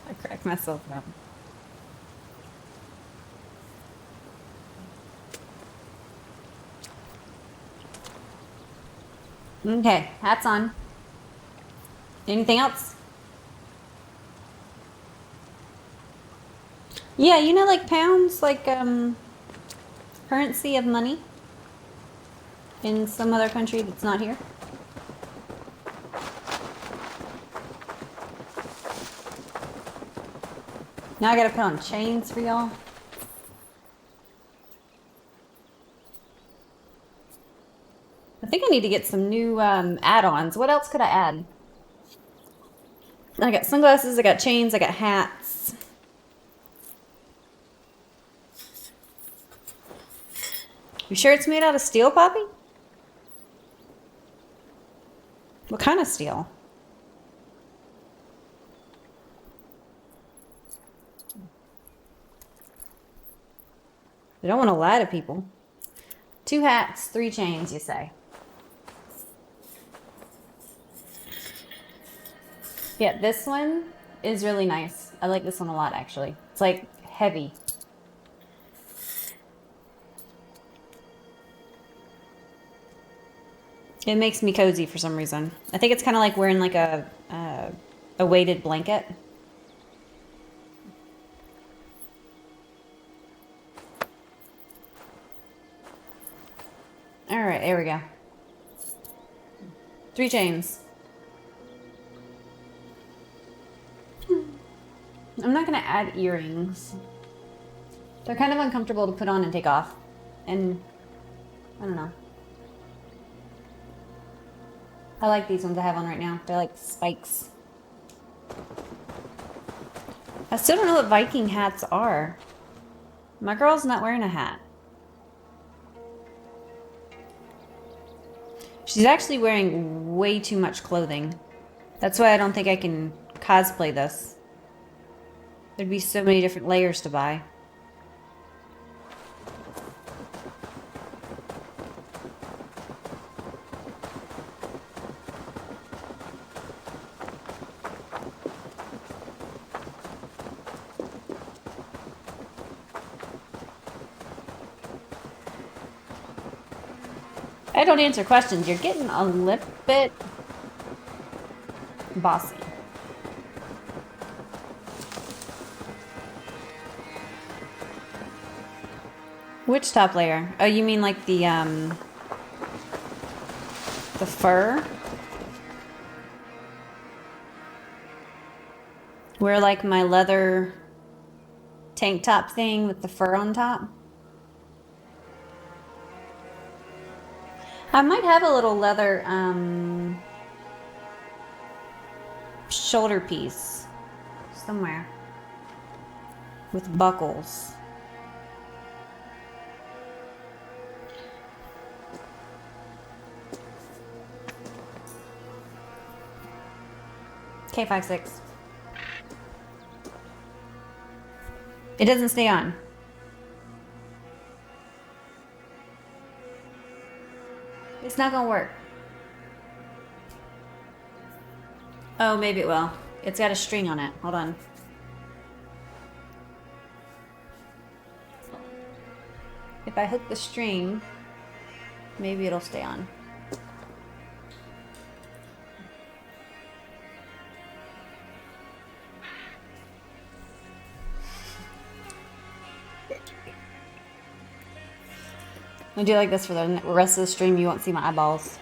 I cracked myself up. Okay, hats on. Anything else? Yeah, you know, like pounds, like currency of money in some other country that's not here. Now I gotta put on chains for y'all. I think I need to get some new add-ons. What else could I add? I got sunglasses, I got chains, I got hats. You sure it's made out of steel, Poppy? What kind of steel? I don't want to lie to people. 2 hats, 3 chains, you say. Yeah, this one is really nice. I like this one a lot, actually. It's like heavy. It makes me cozy for some reason. I think it's kind of like wearing like a weighted blanket. All right, there we go. 3 chains. I'm not gonna add earrings. They're kind of uncomfortable to put on and take off. And I don't know. I like these ones I have on right now. They're like spikes. I still don't know what Viking hats are. My girl's not wearing a hat. She's actually wearing way too much clothing. That's why I don't think I can cosplay this. There'd be so many different layers to buy. I don't answer questions. You're getting a little bit bossy. Which top layer? Oh, you mean like the fur? Where like my leather tank top thing with the fur on top? I might have a little leather shoulder piece somewhere with buckles. K56. It doesn't stay on. It's not gonna work. Oh, maybe it will. It's got a string on it. Hold on. If I hook the string, maybe it'll stay on. I'm gonna do like this for the rest of the stream. You won't see my eyeballs.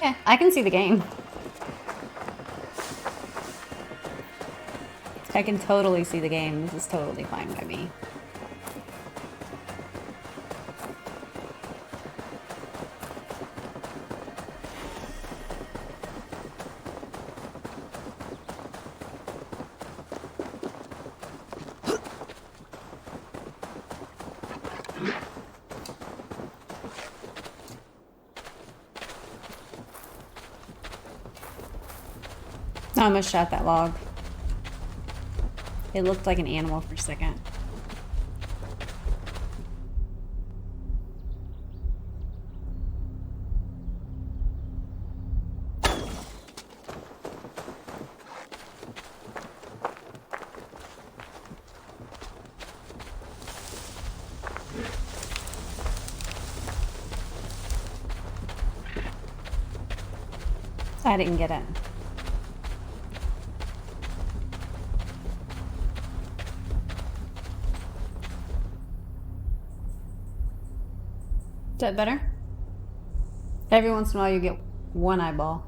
Yeah, I can see the game. I can totally see the game. This is totally fine by me. I almost shot that log. It looked like an animal for a second. I didn't get it. Is that better? Every once in a while you get one eyeball.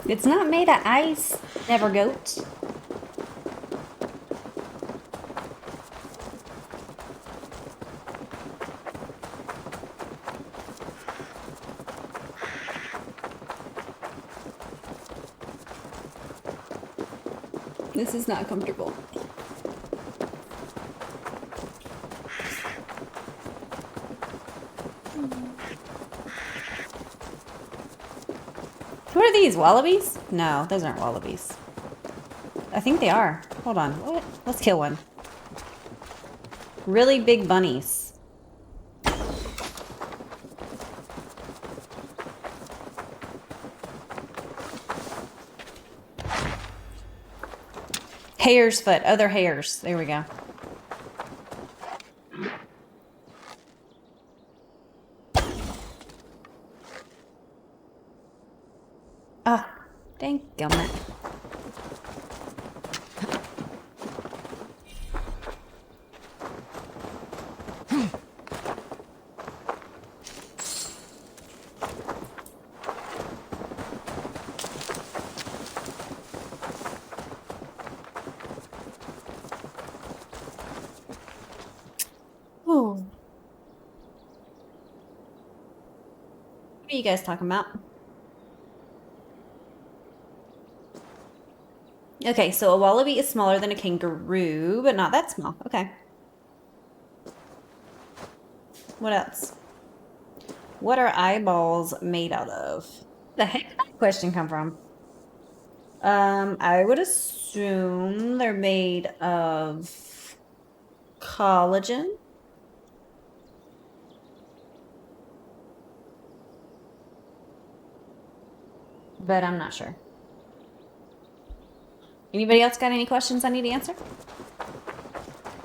It's not made of ice, never goat. This is not comfortable. What are these, wallabies? No, those aren't wallabies. I think they are. Hold on. What? Let's kill one. Really big bunnies. Hare's foot. Oh, they're hares. There we go. Ah, dang gummit. What are you guys talking about? Okay, so a wallaby is smaller than a kangaroo, but not that small. Okay. What else? What are eyeballs made out of? The heck did that question come from? I would assume they're made of collagen. But I'm not sure. Anybody else got any questions I need to answer?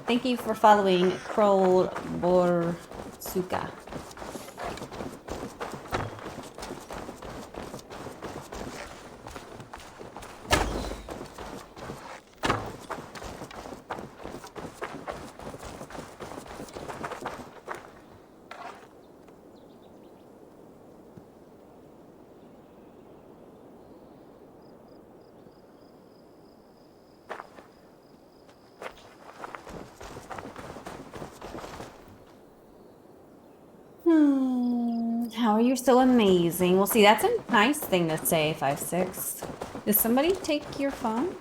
Thank you for following Kroll Borsuka. How are you so amazing? Well, see, that's a nice thing to say, 5'6". Did somebody take your phone?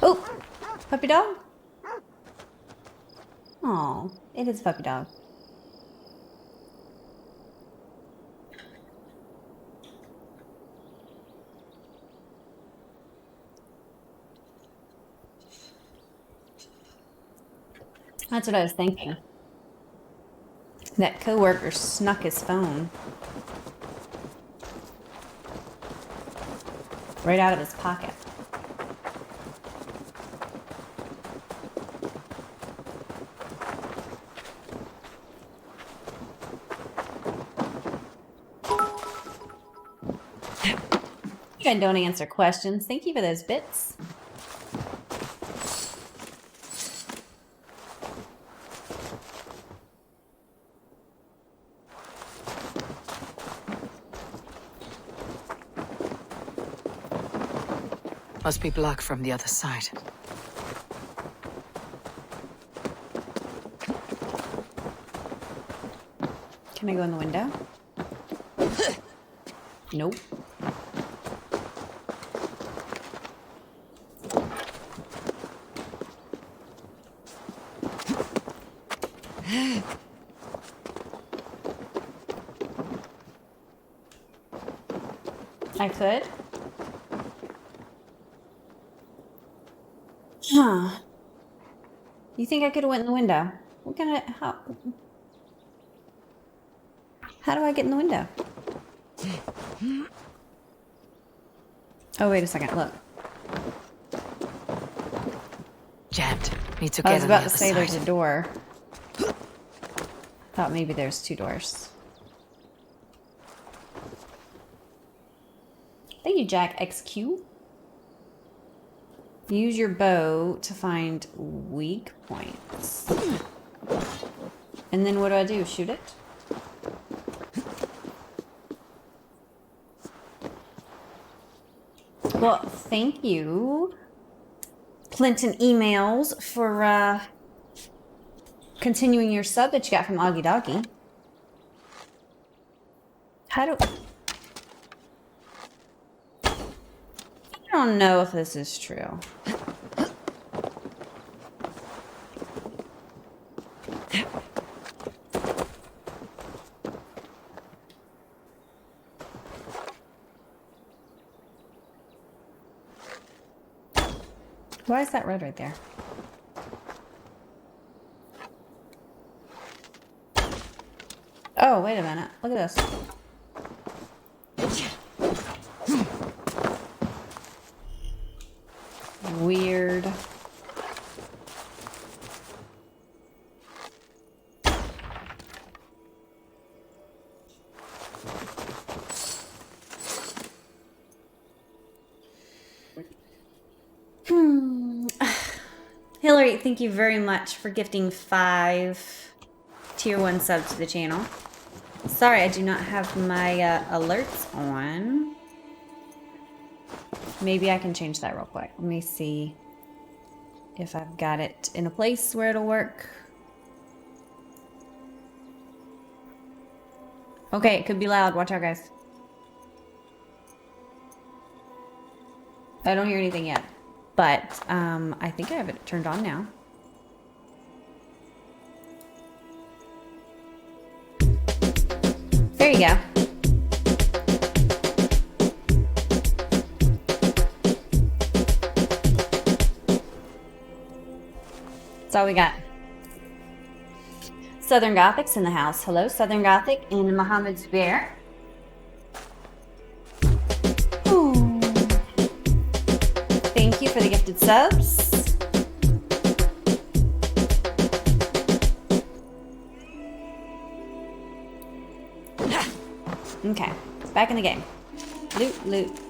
Oh, puppy dog? Oh, it is puppy dog. That's what I was thinking. That coworker snuck his phone right out of his pocket. You guys don't answer questions. Thank you for those bits. Must be blocked from the other side. Can I go in the window? Nope. I could. Huh. You think I could have went in the window? What kind of how do I get in the window? Oh, wait a second. Look. Jammed. Need to I get was on the about to other say side. there's a door. Thought maybe there's 2 doors. Thank you, Jack XQ. Use your bow to find weak points. And then what do? Shoot it? Well, thank you, Clinton Emails, for continuing your sub that you got from Augie Doggy. How do... I don't know if this is true. Why is that red right there? Oh, wait a minute. Look at this. Weird. Hillary, thank you very much for gifting 5 tier 1 subs to the channel. Sorry, I do not have my alerts on. Maybe I can change that real quick. Let me see if I've got it in a place where it'll work. Okay, it could be loud. Watch out, guys. I don't hear anything yet. But I think I have it turned on now. There you go. That's all we got. Southern Gothic's in the house. Hello, Southern Gothic and Mohammed Zubair. Ooh. Thank you for the gifted subs. Okay, back in the game. Loot, loot.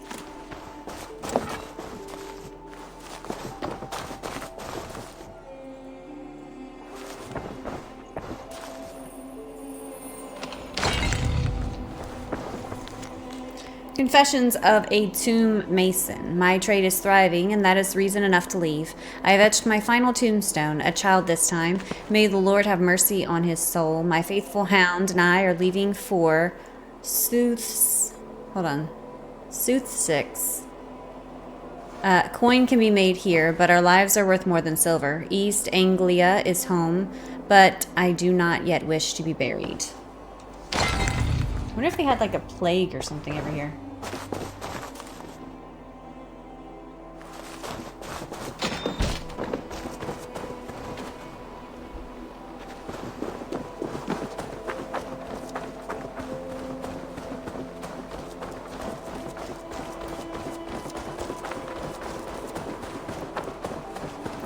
Confessions of a Tomb Mason. My trade is thriving, and that is reason enough to leave. I have etched my final tombstone, a child this time. May the Lord have mercy on his soul. My faithful hound and I are leaving for Sooths. Hold on. Sooth 6. Coin can be made here, but our lives are worth more than silver. East Anglia is home, but I do not yet wish to be buried. I wonder if they had like a plague or something over here.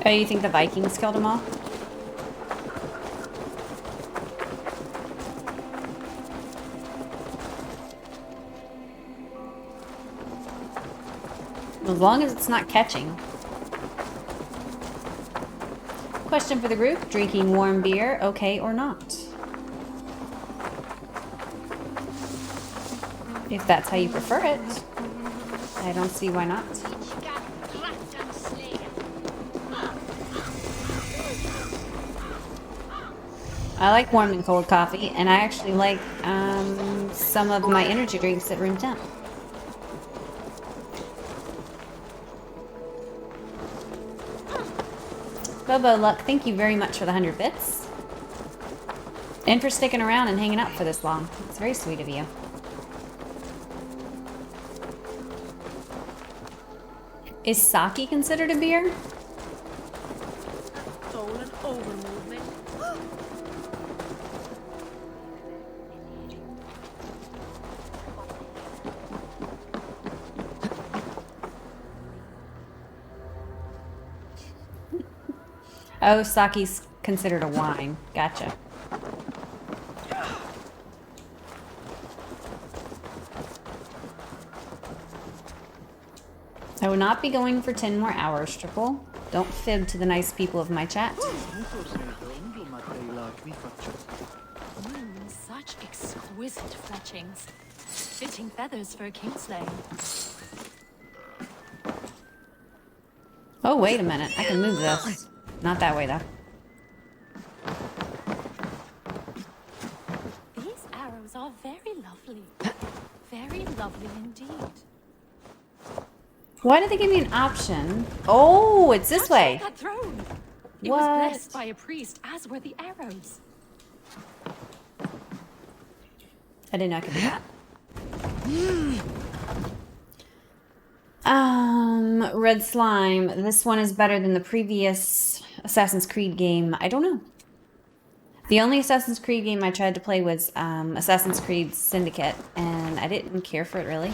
Oh, you think the Vikings killed them all? As long as it's not catching. Question for the group. Drinking warm beer, okay or not? If that's how you prefer it. I don't see why not. I like warm and cold coffee, and I actually like some of my energy drinks at room temp. Bobo Luck, thank you very much for the 100 bits. And for sticking around and hanging out for this long. It's very sweet of you. Is sake considered a beer? Stolen over movement. Oh, sake's considered a wine. Gotcha. I will not be going for 10 more hours, Triple. Don't fib to the nice people of my chat. Such exquisite fletchings. Fitting feathers for a kingslay. Oh, wait a minute. I can move this. Not that way, though. These arrows are very lovely. Very lovely indeed. Why did they give me an option? Oh, it's this way. That throne. It What? was blessed by a priest, as were the arrows. I didn't know I could do that. Red Slime. This one is better than the previous Assassin's Creed game. I don't know. The only Assassin's Creed game I tried to play was Assassin's Creed Syndicate, and I didn't care for it really.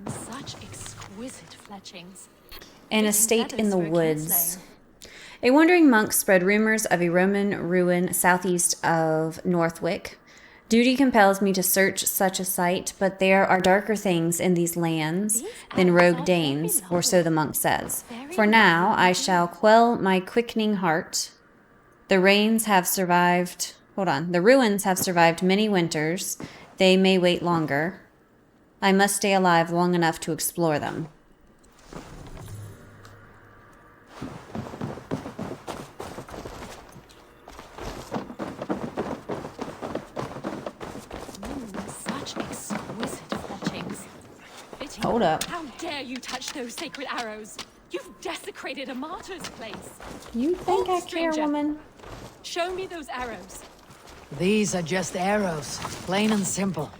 Such exquisite fletchings. An estate in the woods. A wandering monk spread rumors of a Roman ruin southeast of Northwick. Duty compels me to search such a site, but there are darker things in these lands than rogue Danes, or so the monk says. For now, I shall quell my quickening heart. The rains have survived... Hold on. The ruins have survived many winters. They may wait longer. I must stay alive long enough to explore them. hold up. How dare you touch those sacred arrows? You've desecrated a martyr's place. You think I care, stranger. woman? Show me those arrows. These are just arrows, plain and simple.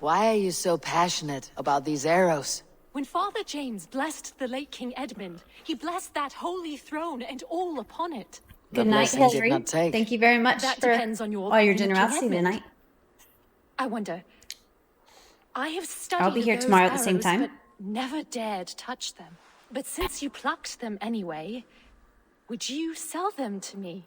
Why are you so passionate about these arrows? When Father James blessed the late King Edmund, he blessed that holy throne and all upon it. Good The night, blessing did Henry. not take. Thank you very much That for depends on your all your opinion of King generosity Edmund. tonight. I wonder. I have studied I'll be here those tomorrow at the same arrows, time. but never dared touch them. But since you plucked them anyway, would you sell them to me?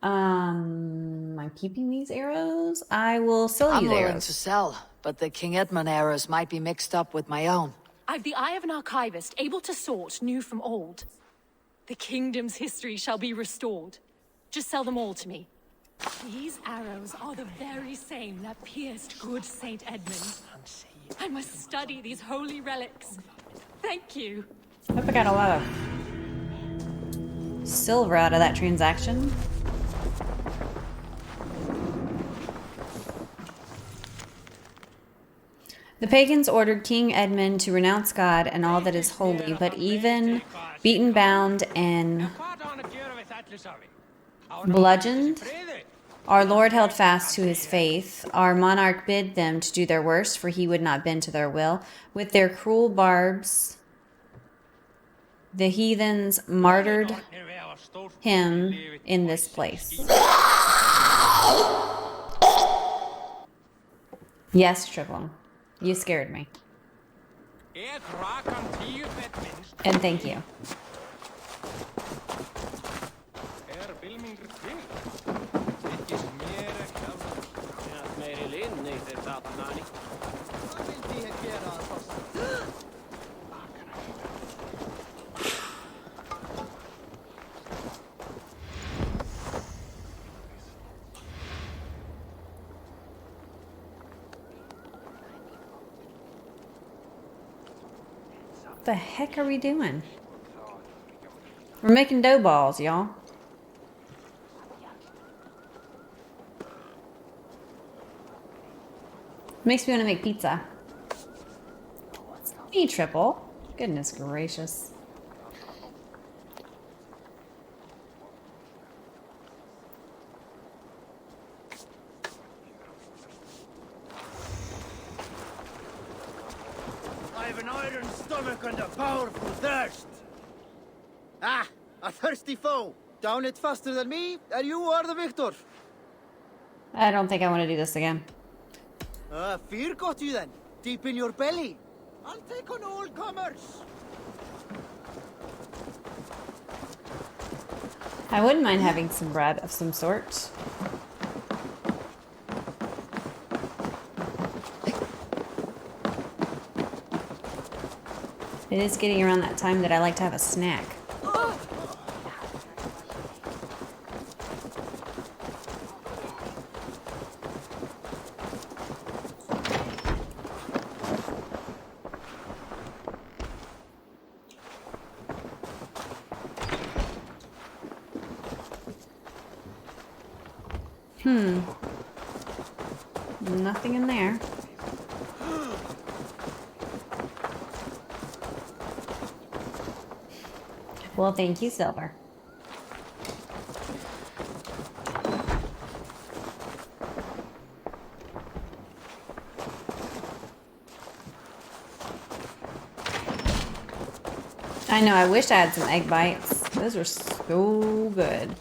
I'm keeping these arrows. I will sell I'm you the willing arrows. to sell, but the King Edmund arrows might be mixed up with my own. I've the eye of an archivist, able to sort new from old. The kingdom's history shall be restored. Just sell them all to me. These arrows are the very same that pierced good Saint Edmund. I must study these holy relics. Thank you. I hope I got a lot of silver out of that transaction. The pagans ordered King Edmund to renounce God and all that is holy, but even beaten, bound, and bludgeoned, our Lord held fast to his faith. Our monarch bid them to do their worst, for he would not bend to their will. With their cruel barbs, the heathens martyred him in this place. Yes, Triple. You scared me. And thank you. What the heck are we doing? We're making dough balls, y'all. Makes me want to make pizza. Me, Triple. Goodness gracious. I have an iron stomach and a powerful thirst. Ah, a thirsty foe. Down it faster than me, and you are the victor. I don't think I want to do this again. Fear got you then, deep in your belly. I'll take on all comers. I wouldn't mind having some bread of some sort. It is getting around that time that I like to have a snack. Nothing in there. Well, thank you, Silver. I know, I wish I had some egg bites. Those are so good.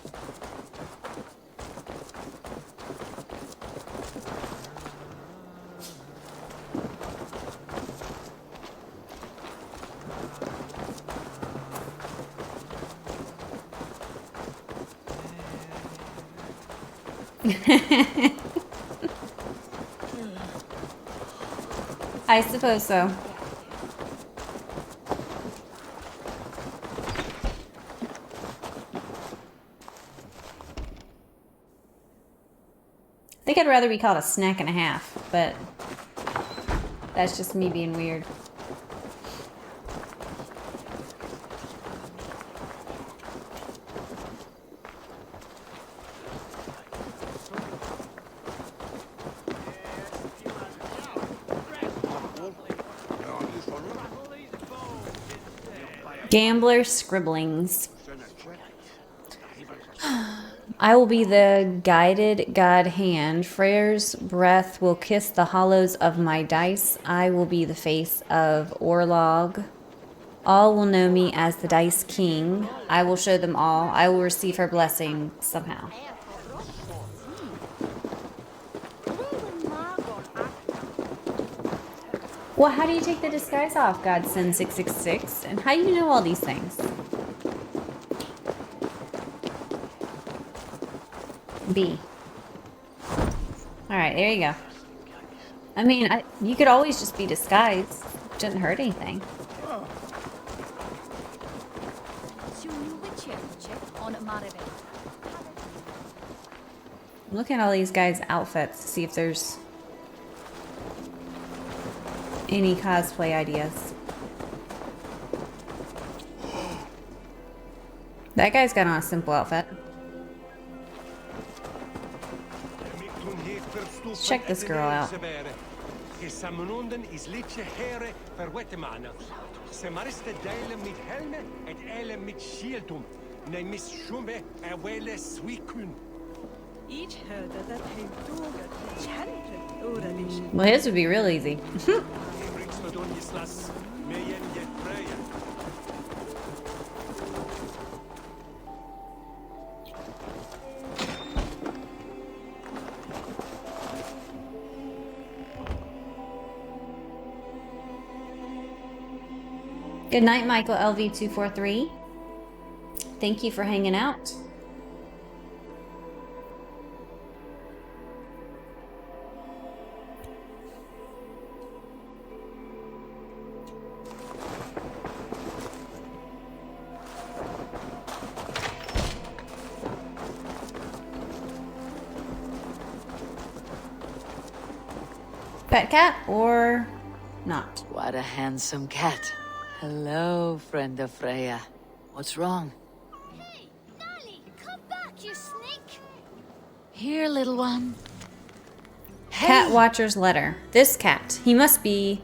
I suppose so. I think I'd rather be called a snack and a half, but that's just me being weird. Gambler scribblings. I will be the guided god hand. Freyr's breath will kiss the hollows of my dice. I will be the face of Orlog. All will know me as the Dice King. I will show them all. I will receive her blessing somehow. Well, how do you take the disguise off, Godson 666? And how do you know all these things? B. Alright, there you go. I mean, you could always just be disguised. It didn't hurt anything. I'm looking at all these guys' outfits to see if there's any cosplay ideas. That guy's got on a simple outfit. Let's check this girl out. Well, his would be real easy. Good night, Michael LV243. Thank you for hanging out. Pet cat or not? What a handsome cat. Hello, friend of Freya. What's wrong? Hey, Nali, come back, you sneak! Here, little one. Cat Watcher's letter. This cat. He must be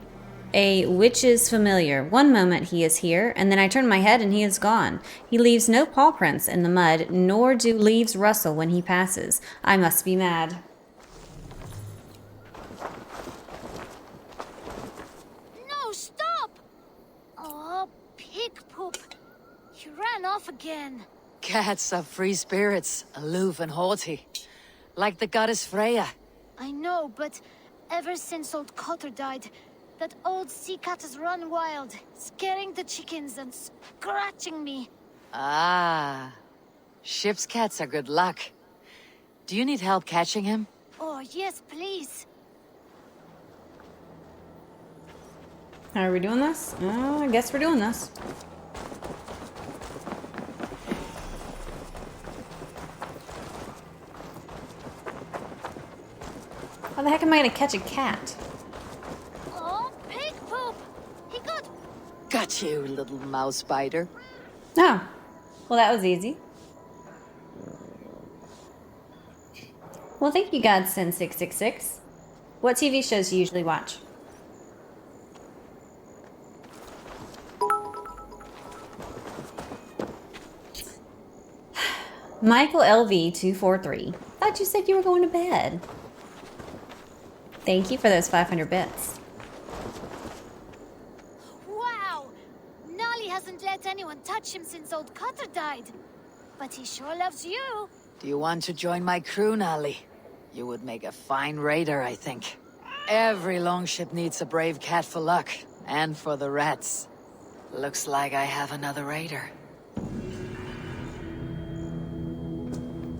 a witch's familiar. One moment he is here, and then I turn my head and he is gone. He leaves no paw prints in the mud, nor do leaves rustle when he passes. I must be mad. No, stop! Oh, pig poop. You ran off again. Cats are free spirits, aloof and haughty. Like the goddess Freya. I know, but ever since old Cotter died, that old sea cat has run wild, scaring the chickens and scratching me. Ah. Ship's cats are good luck. Do you need help catching him? Oh, yes, please. How are we doing this? I guess we're doing this. How the heck am I gonna catch a cat? Oh, pig poop! He Got you, little mouse biter. Oh, well that was easy. Well, thank you, Godson666. What TV shows do you usually watch? Michael LV243. Thought you said you were going to bed. Thank you for those 500 bits. Wow! Nali hasn't let anyone touch him since old Cotter died. But he sure loves you. Do you want to join my crew, Nali? You would make a fine raider, I think. Every longship needs a brave cat for luck, and for the rats. Looks like I have another raider.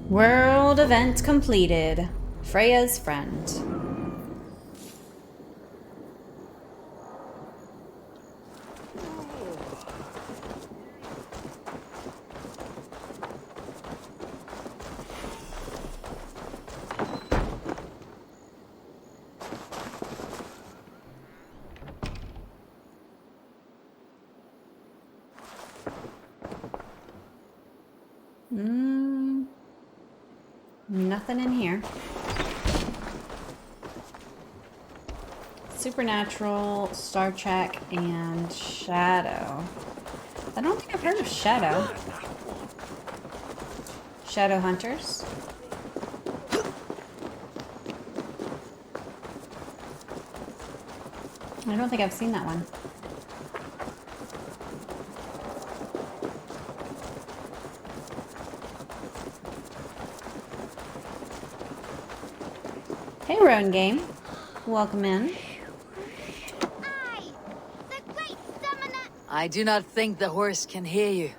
World event completed. Freya's friend. Nothing in here. Supernatural, Star Trek, and Shadow. I don't think I've heard of Shadow. Shadow Hunters. I don't think I've seen that one. Hey, Roan Game. Welcome in. I do not think the horse can hear you.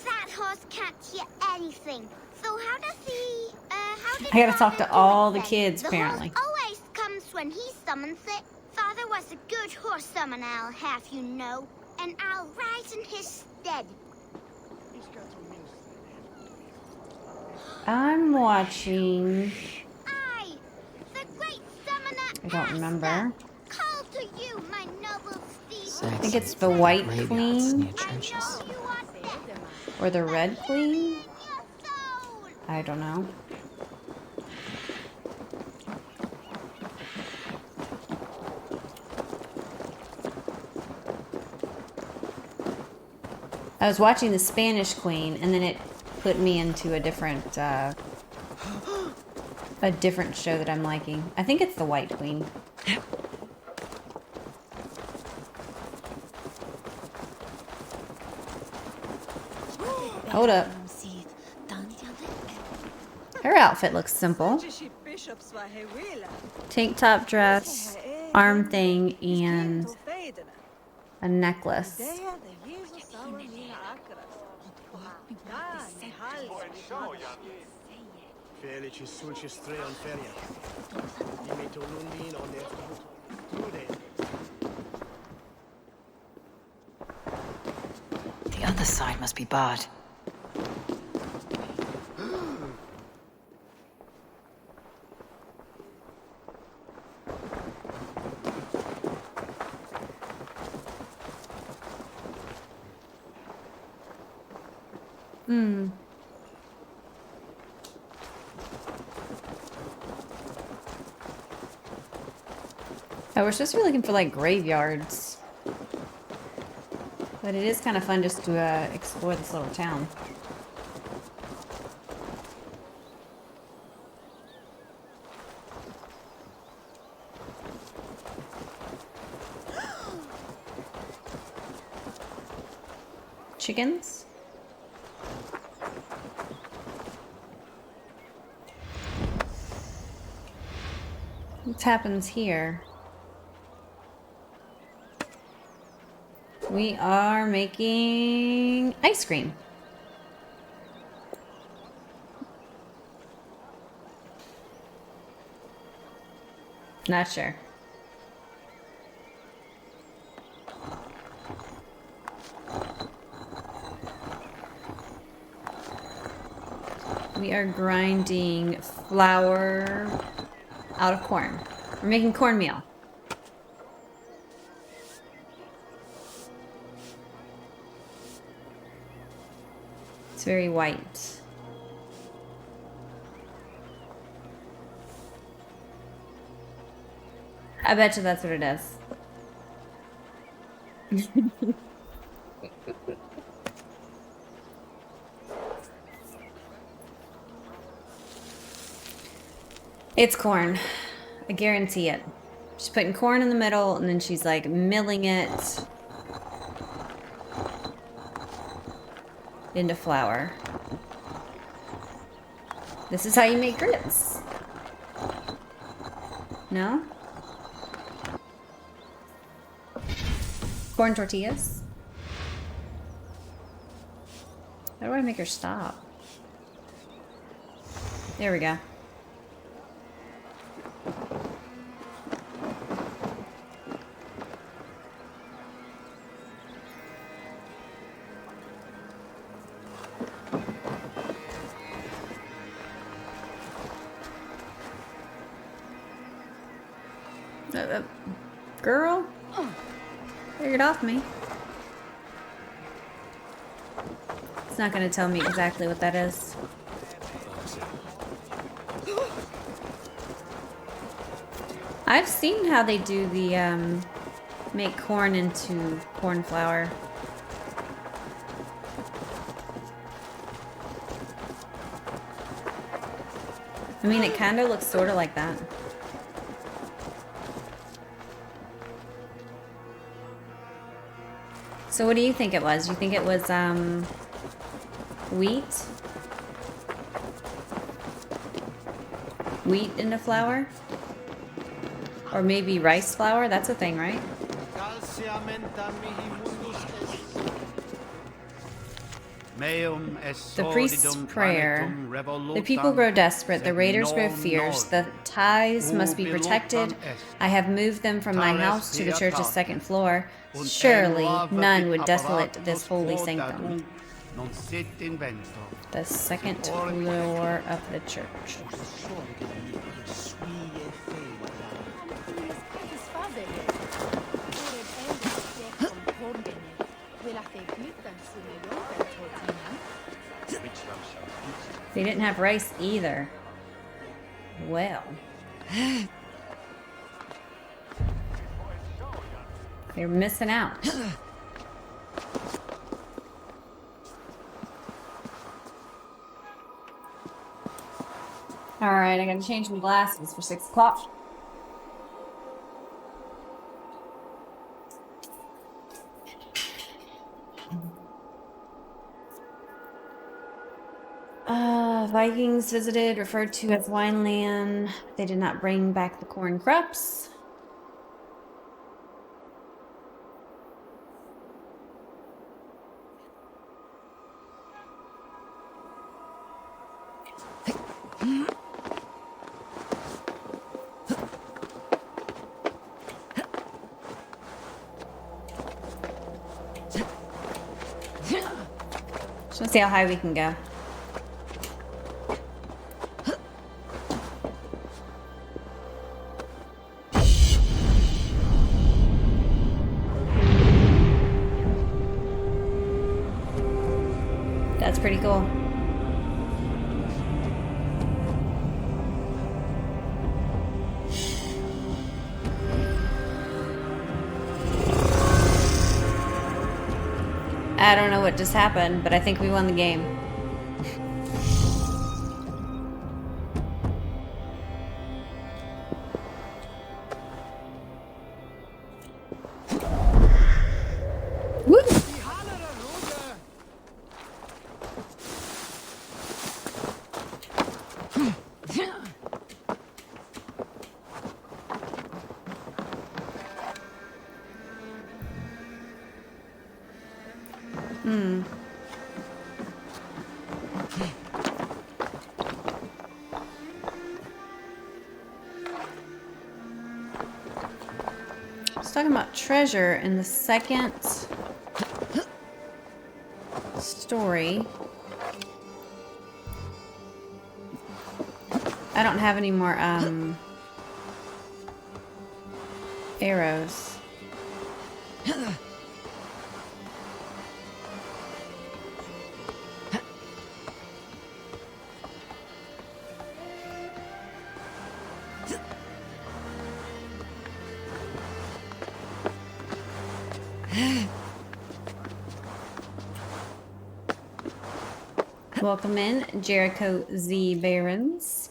That horse can't hear anything. So how does he, how did I gotta talk Father to do all it the then? kids, The apparently. horse always comes when he summons it. Father was a good horse summoner, I'll have you know. And I'll ride in his stead. I'm watching. The great summoner I don't remember. call to you, my noble steed. I think it's the White Graveyards near Queen churches. or the Red Queen. I don't know. I was watching the Spanish Queen, and then it put me into a different show that I'm liking. I think it's the White Queen. Hold up. Her outfit looks simple. Tank top dress, arm thing, and a necklace. The other side must be barred. Oh, we're supposed to be looking for like graveyards. But it is kind of fun just to explore this little town. Chickens? What happens here? We are making ice cream. Not sure. We are grinding flour out of corn. We're making cornmeal. It's very white. I bet you that's what it is. It's corn. I guarantee it. She's putting corn in the middle and then she's like milling it into flour. This is how you make grits. No? Corn tortillas? How do I make her stop? There we go. Girl? Get off me. It's not going to tell me exactly what that is. I've seen how they do the, make corn into corn flour. I mean, it kind of looks sort of like that. So what do you think it was? Do you think it was, wheat? Wheat in the flour? Or maybe rice flour? That's a thing, right? The priest's prayer. The people grow desperate, the raiders grow fierce, the tithes must be protected. I have moved them from my house to the church's second floor. Surely none would desolate this holy sanctum. The second floor of the church. They didn't have rice either. Well. They're missing out. Alright, I gotta change my glasses for 6 o'clock. Vikings visited, referred to as Wineland. They did not bring back the corn crops. Just want to see how high we can go. That's pretty cool. I don't know what just happened, but I think we won the game. Woo! It's talking about treasure in the second story. I don't have any more arrows. Welcome in, Jericho Z. Barons.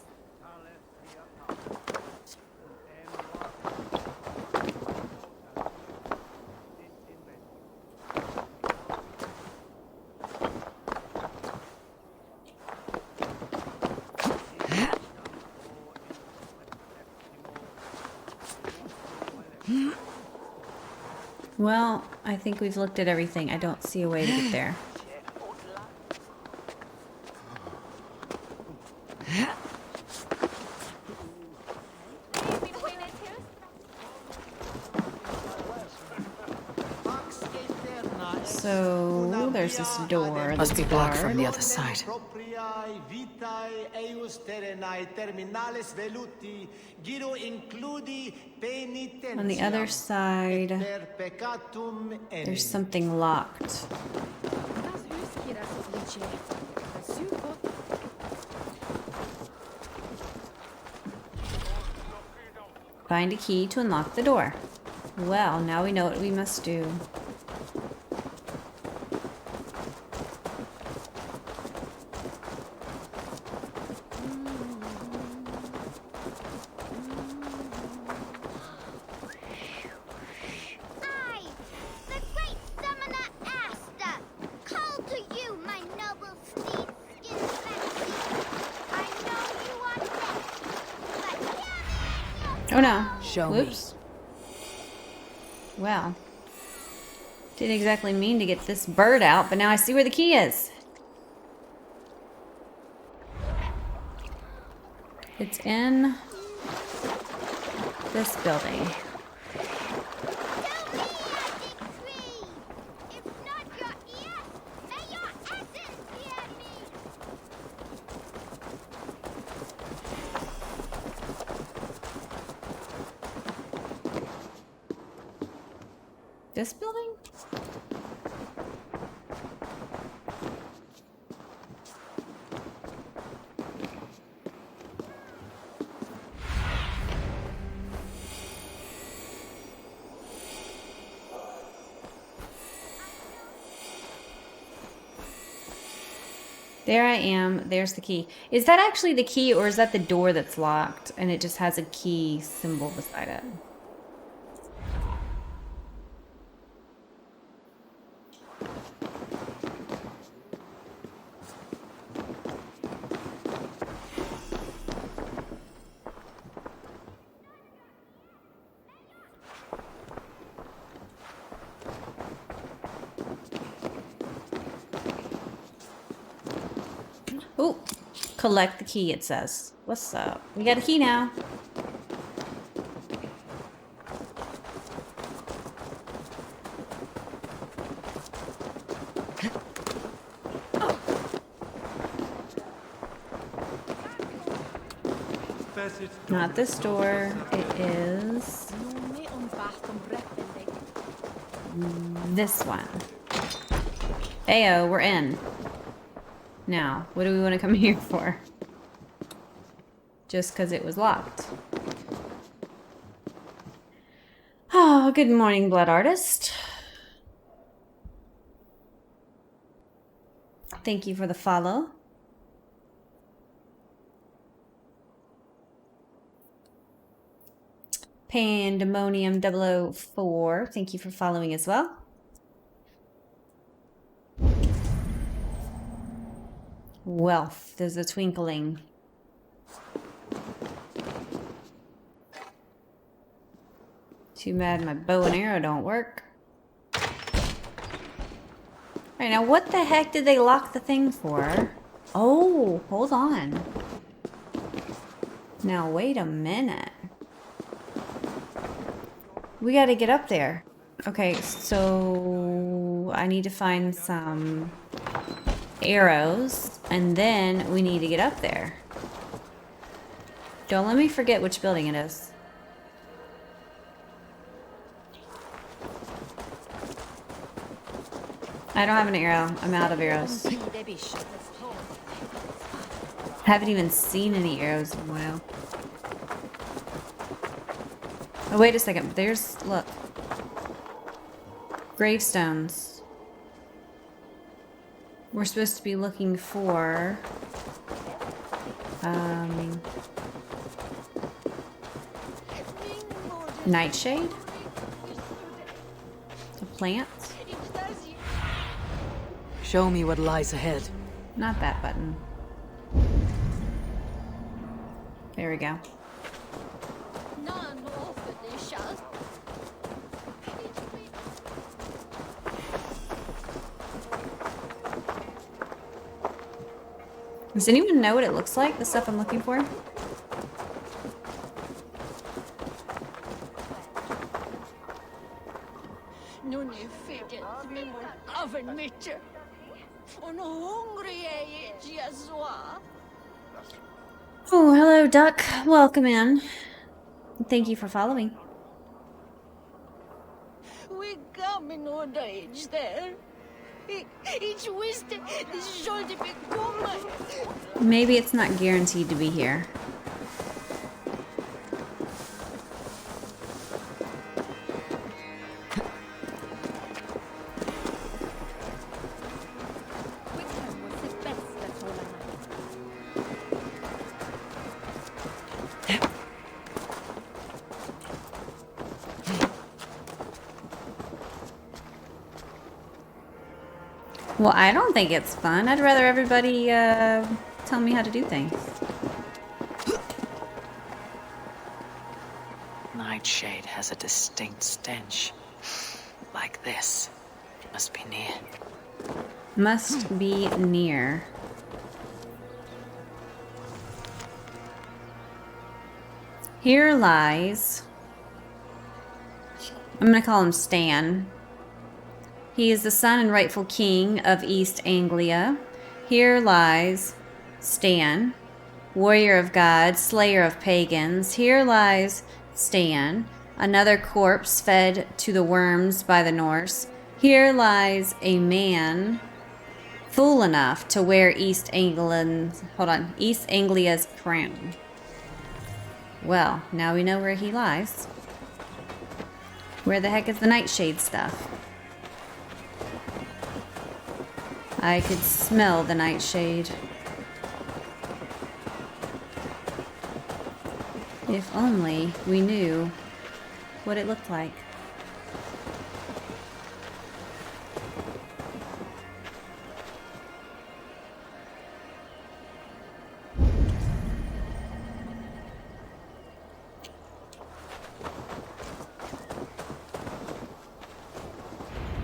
Well, I think we've looked at everything. I don't see a way to get there. So there's this door. Must be blocked from the other side. On the other side, there's something locked. Find a key to unlock the door. Well, now we know what we must do. Oh no. Show Whoops. Well. Didn't exactly mean to get this bird out, but now I see where the key is. It's in this building. This building? There I am. There's the key. Is that actually the key, or is that the door that's locked and it just has a key symbol beside it? Ooh, collect the key, it says. What's up? We got a key now. Not this door. It is this one. Ayo, we're in. Now, what do we want to come here for? Just because it was locked. Oh, good morning, Blood Artist. Thank you for the follow. Pandemonium 004, thank you for following as well. Wealth, there's a twinkling. Too bad my bow and arrow don't work. Alright, now what the heck did they lock the thing for? Oh, hold on. Now wait a minute. We gotta get up there. Okay, so I need to find some arrows, and then we need to get up there. Don't let me forget which building it is. I don't have an arrow. I'm out of arrows. Haven't even seen any arrows in a while. Oh, wait a second. There's, look. Gravestones. We're supposed to be looking for nightshade? A plant? Show me what lies ahead. Not that button. There we go. Does anyone know what it looks like, the stuff I'm looking for? Oh, hello, Duck. Welcome in. Thank you for following. We come in old age there. Each wished this should be common. Maybe it's not guaranteed to be here. Well, I don't think it's fun. I'd rather everybody tell me how to do things. nightshade has a distinct stench. Like this. Must be near. Must be near. Here lies... I'm gonna call him Stan. He is the son and rightful king of East Anglia. Here lies Stan, warrior of God, slayer of pagans. Here lies Stan, another corpse fed to the worms by the Norse. Here lies a man fool enough to wear East Anglia's crown. Well, now we know where he lies. Where the heck is the nightshade stuff? I could smell the nightshade. If only we knew what it looked like.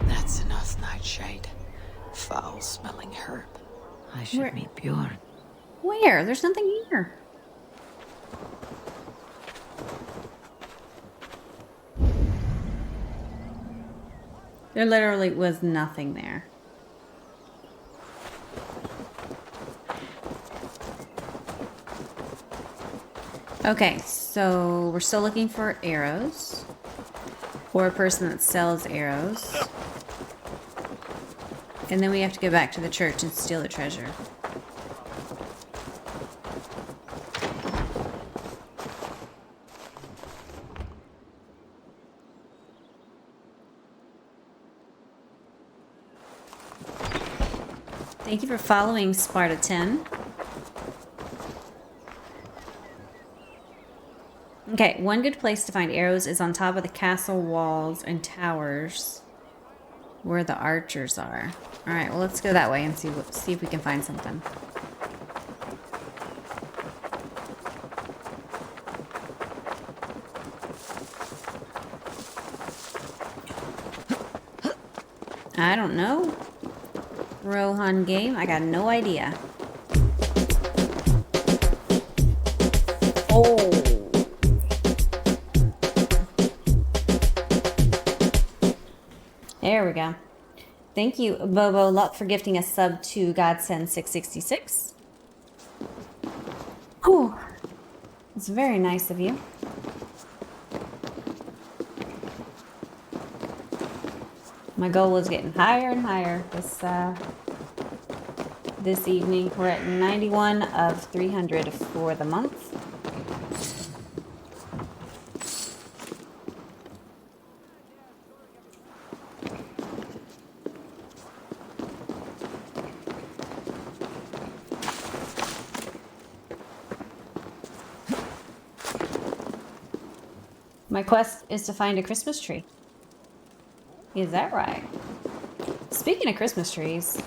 That's enough, Nightshade. Foul-smelling herb. I should meet Bjorn. Where? There's nothing here. There literally was nothing there. Okay, so we're still looking for arrows. Or a person that sells arrows. And then we have to go back to the church and steal the treasure. Thank you for following Sparta 10. Okay, one good place to find arrows is on top of the castle walls and towers where the archers are. Alright, well let's go that way and see if we can find something. I don't know. Rohan game, I got no idea. Oh. There we go. Thank you, Bobo Luck, for gifting a sub to Godsend 666. Whew. It's very nice of you. My goal is getting higher and higher this evening. We're at 91 of 300 for the month. My quest is to find a Christmas tree. Is that right? Speaking of Christmas trees,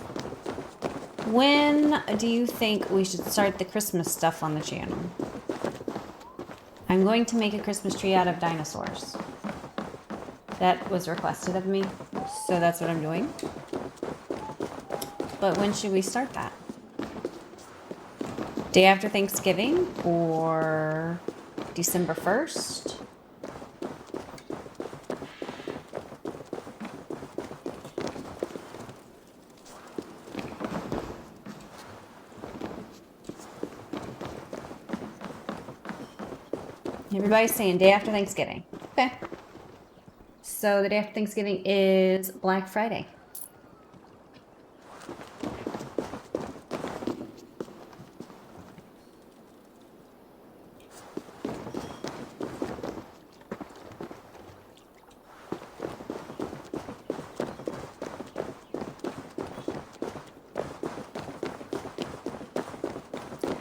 when do you think we should start the Christmas stuff on the channel? I'm going to make a Christmas tree out of dinosaurs. That was requested of me, so that's what I'm doing. But when should we start that? Day after Thanksgiving or December 1st? Everybody's saying day after Thanksgiving. Okay. So the day after Thanksgiving is Black Friday.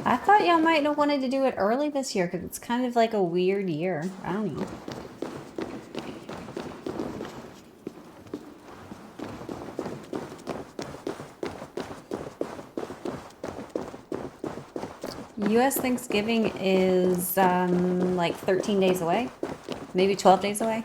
I thought y'all might have wanted to do it early this year because it's kind of like a weird year. I don't know. US Thanksgiving is like 13 days away. Maybe 12 days away.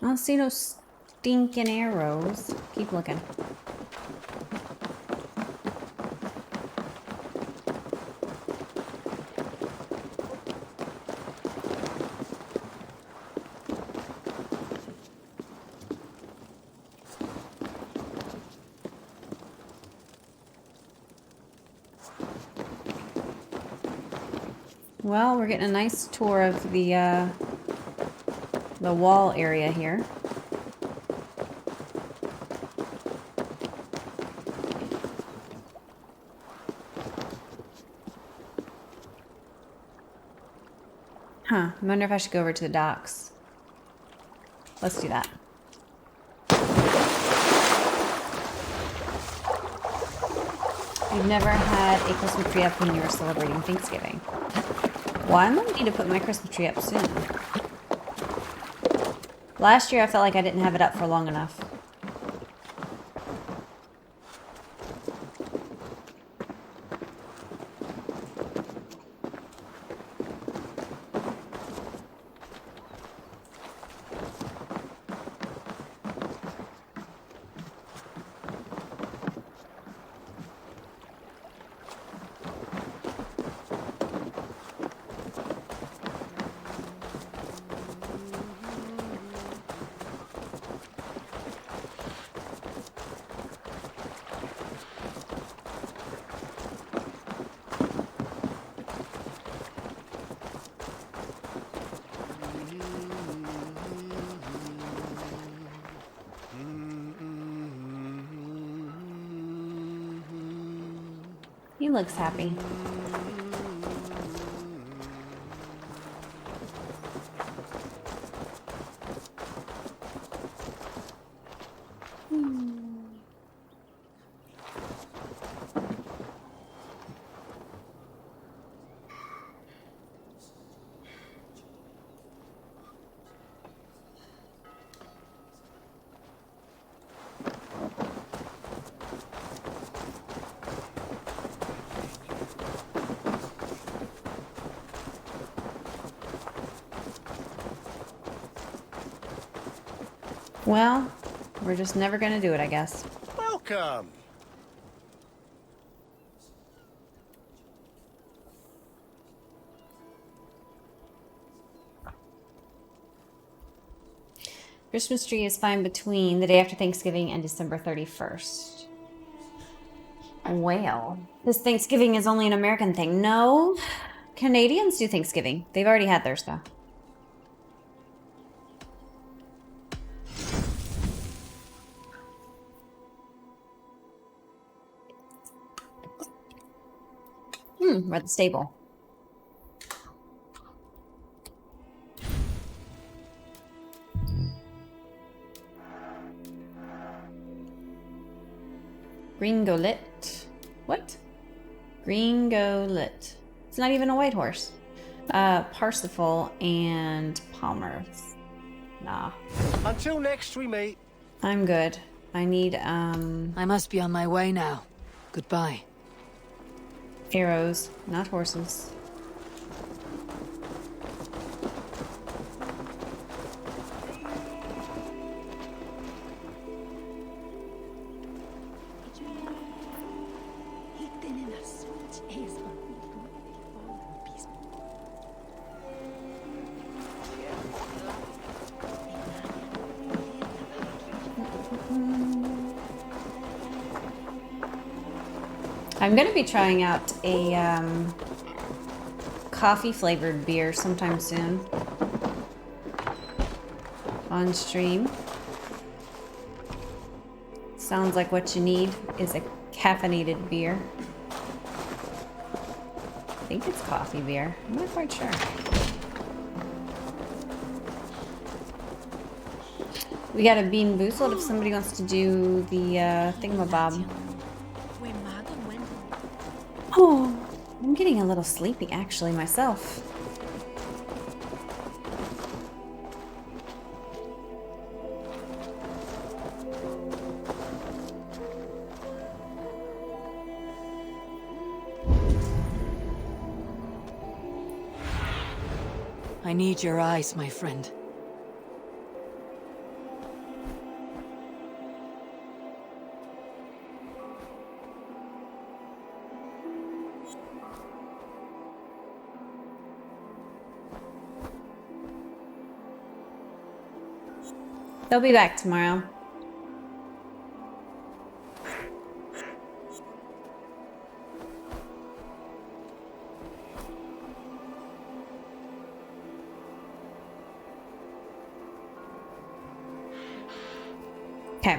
I don't see no stinking arrows. Keep looking. Well, we're getting a nice tour of the wall area here. Huh, I wonder if I should go over to the docks. Let's do that. You've never had a Christmas tree up when you were celebrating Thanksgiving. Well, I'm gonna need to put my Christmas tree up soon. Last year I felt like I didn't have it up for long enough. He looks happy. Well, we're just never gonna do it, I guess. Welcome. Christmas tree is fine between the day after Thanksgiving and December 31st. Well, this Thanksgiving is only an American thing. No, Canadians do Thanksgiving. They've already had theirs, though. We're at the stable. Gringolet. What? Gringolet. It's not even a white horse. Parsifal and Palmer's. Nah. Until next we meet. I'm good. I need, I must be on my way now. Goodbye. Arrows, not horses. I'm gonna be trying out a coffee flavored beer sometime soon on stream. Sounds like what you need is a caffeinated beer. I think it's coffee beer. I'm not quite sure. We got a bean boozled if somebody wants to do the thingamabob. Oh, I'm getting a little sleepy actually myself. I need your eyes, my friend. They'll be back tomorrow. Okay.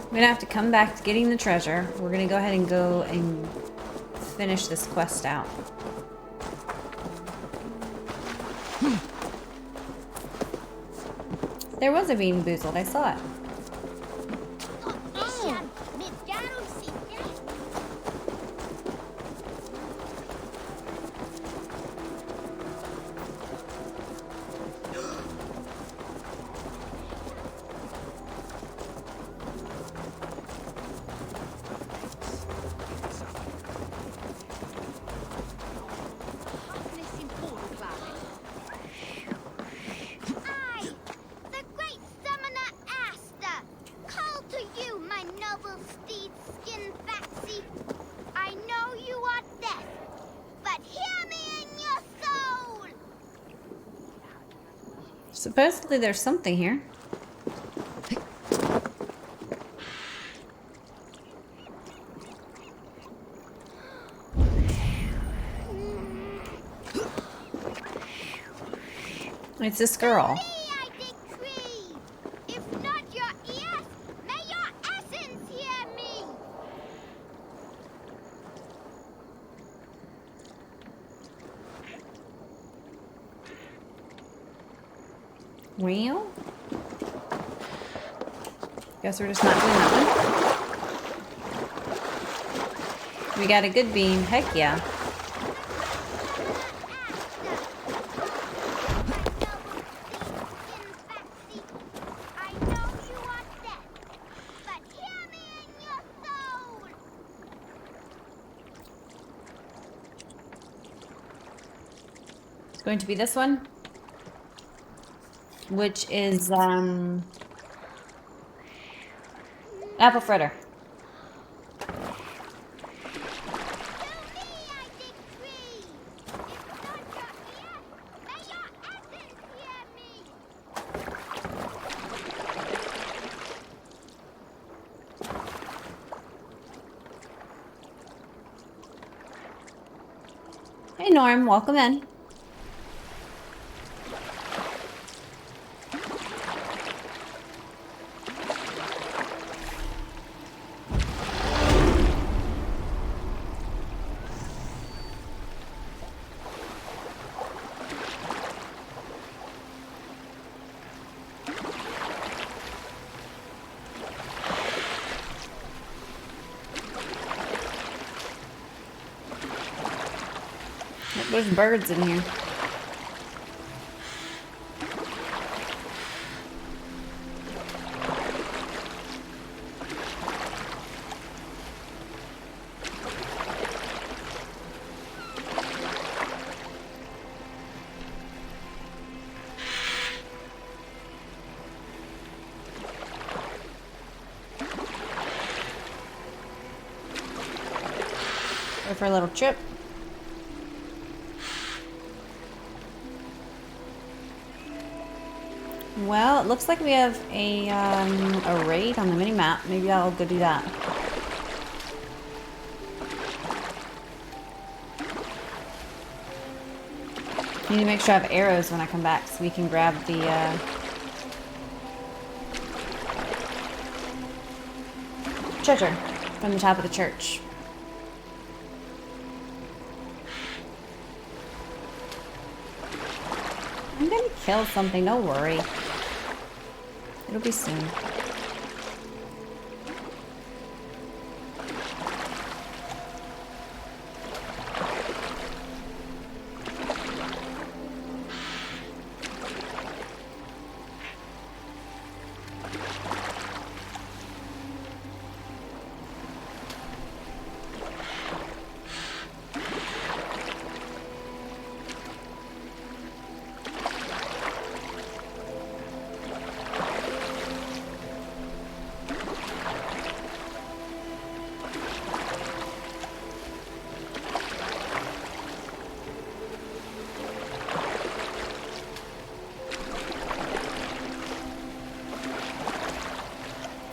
We're gonna have to come back to getting the treasure. We're gonna go ahead and go and finish this quest out. There was a Bean Boozled, I saw it. Supposedly there's something here. It's this girl. Well, guess we're just not doing that one. We got a good bean. Heck yeah. It's going to be this one, which is apple fritter. Hey Norm, welcome in. There's birds in here. Go for a little trip. Well, it looks like we have a raid on the mini-map. Maybe I'll go do that. Need to make sure I have arrows when I come back so we can grab the treasure from the top of the church. I'm gonna kill something, don't worry. It'll be soon.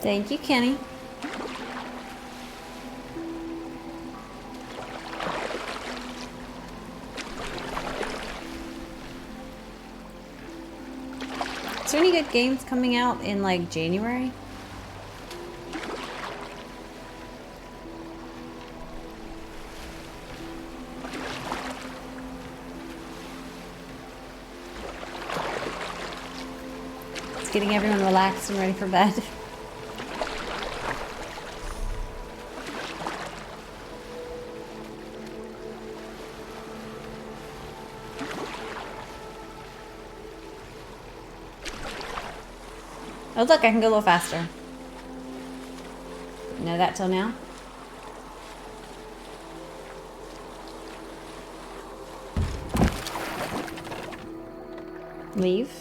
Thank you, Kenny. Is there any good games coming out in like January? It's getting everyone relaxed and ready for bed. Oh look, I can go a little faster. Know that till now? Leave.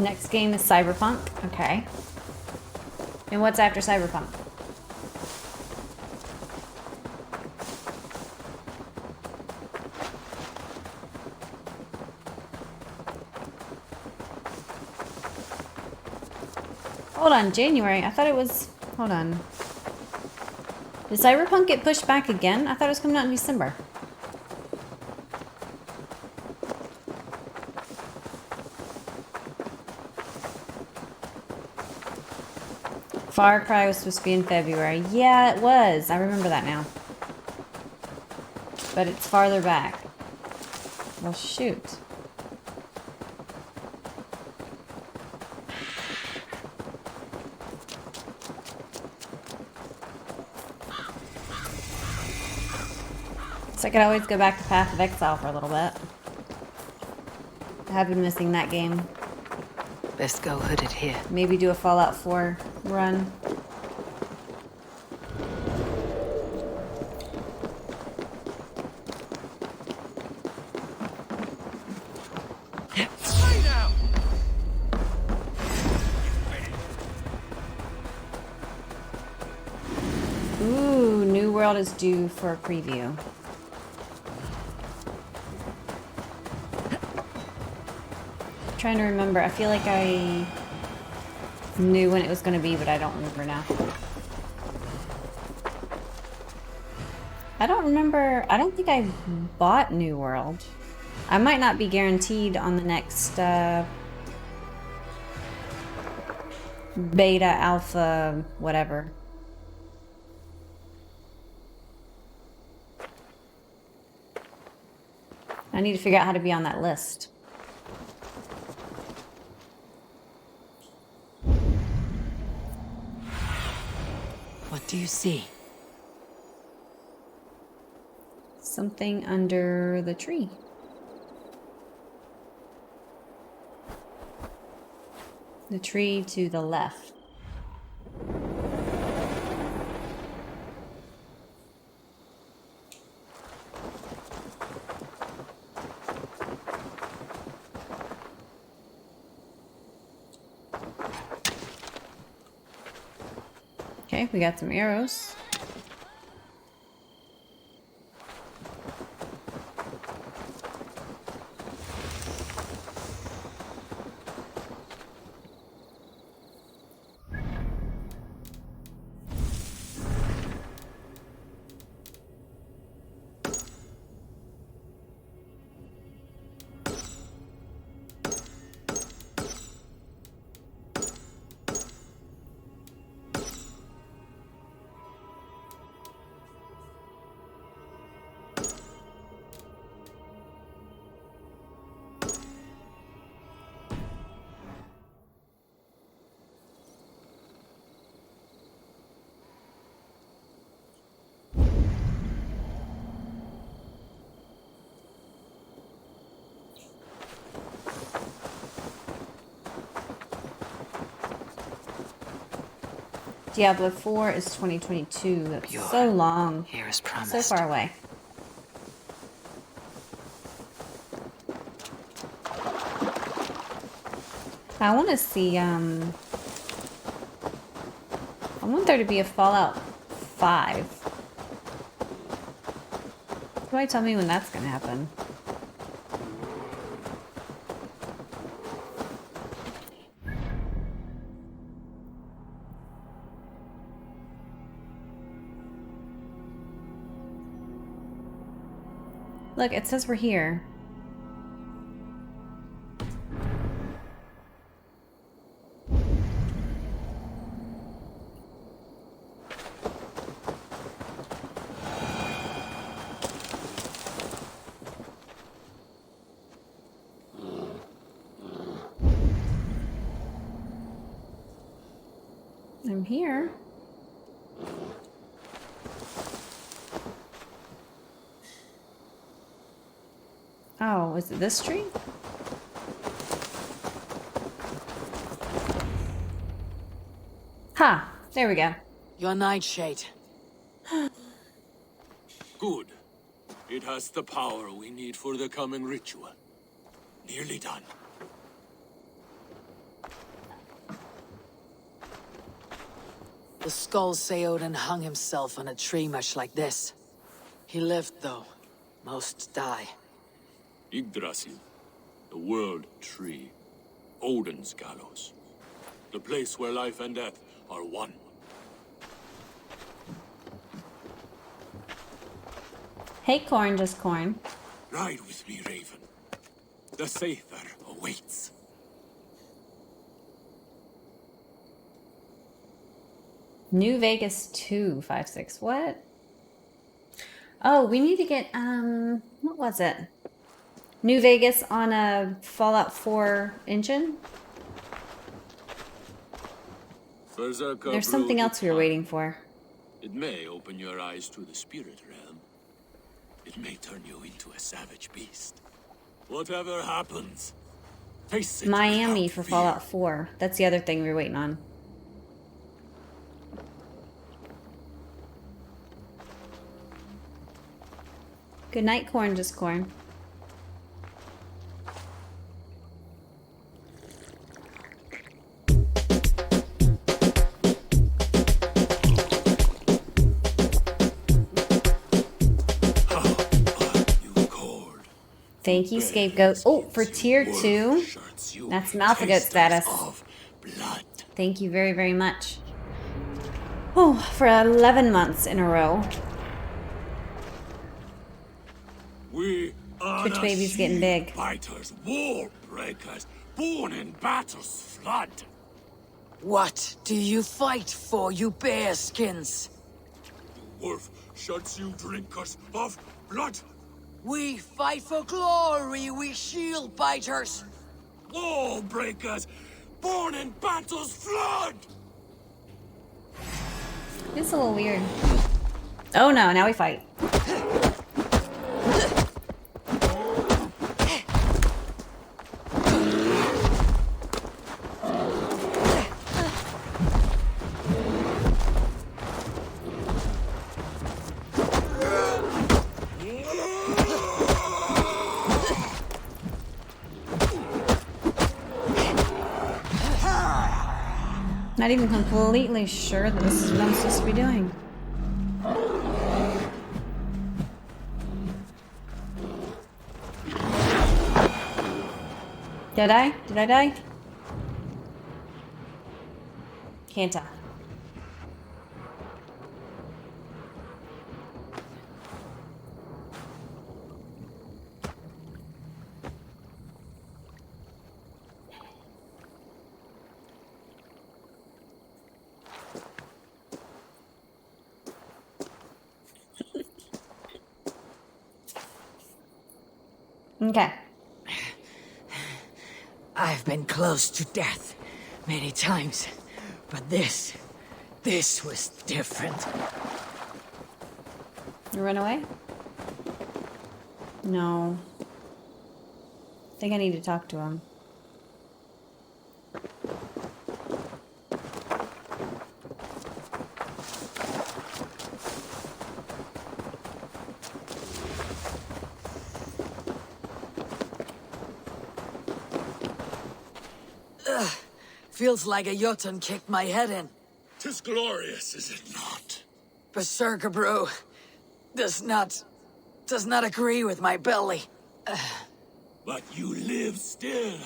Next game is Cyberpunk. Okay. And what's after Cyberpunk? Hold on, January. I thought it was... Hold on. Did Cyberpunk get pushed back again? I thought it was coming out in December. Far Cry was supposed to be in February. Yeah, it was. I remember that now. But it's farther back. Well, shoot. So I could always go back to Path of Exile for a little bit. I have been missing that game. Best go hooded here. Maybe do a Fallout 4 run. Ooh, New World is due for a preview. Trying to remember. I feel like I knew when it was going to be, but I don't remember now. I don't remember. I don't think I bought New World. I might not be guaranteed on the next beta, alpha, whatever. I need to figure out how to be on that list. What do you see? Something under the tree. The tree to the left. Okay, we got some arrows. Diablo 4 is 2022. That's so long. Here is promised. So far away. I want to see, I want there to be a Fallout 5. Somebody tell me when that's going to happen. Look, it says we're here. I'm here. Oh, is it this tree? Ha! There we go. Your nightshade. Good. It has the power we need for the coming ritual. Nearly done. The skulls say Odin hung himself on a tree much like this. He lived, though. Most die. Yggdrasil, the world tree. Odin's gallows. The place where life and death are one. Hey, corn, just corn. Ride with me, Raven. The Sather awaits. New Vegas 256. What? Oh, we need to get, what was it? New Vegas on a Fallout 4 engine? There's something else we were waiting for. It may open your eyes to the spirit realm. It may turn you into a savage beast. Whatever happens, face it. Miami for Fallout 4. That's the other thing we were waiting on. Good night, corn, just corn. Thank you, Scapegoat. Oh, for tier 2, that's some alpha goat status. Thank you very, very much. Oh, for 11 months in a row. Twitch baby's getting big. Fighters, wall breakers, born in battle's flood. What do you fight for, you bearskins? Wolf shuts you drinkers of blood. We fight for glory, we shield biters. Wall breakers, born in battle's flood. It's a little weird. Oh no, now we fight. Not even completely sure that this is what I'm supposed to be doing. Did I? Did I die? Can't tell. Okay. I've been close to death many times, but this was different. You run away? No. I think I need to talk to him. Feels like a Jotun kicked my head in. 'Tis glorious, is it not? Berserker brew does not agree with my belly. But you live still.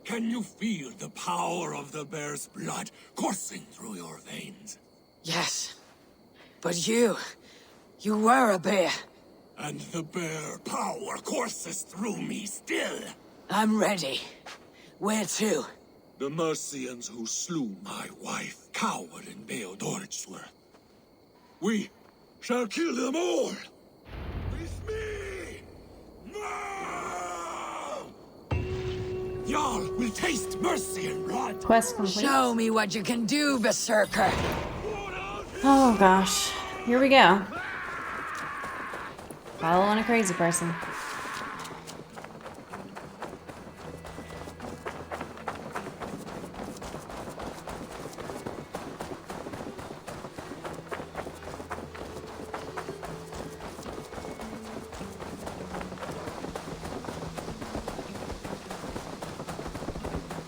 Can you feel the power of the bear's blood coursing through your veins? Yes, but you were a bear. And the bare power courses through me still. I'm ready. Where to? The Mercians who slew my wife cowered in Baal Dorchsworth. We shall kill them all. With me! No! Y'all will taste mercy and blood. Quest complete. Show me what you can do, Berserker. Oh gosh. Here we go. Following a crazy person.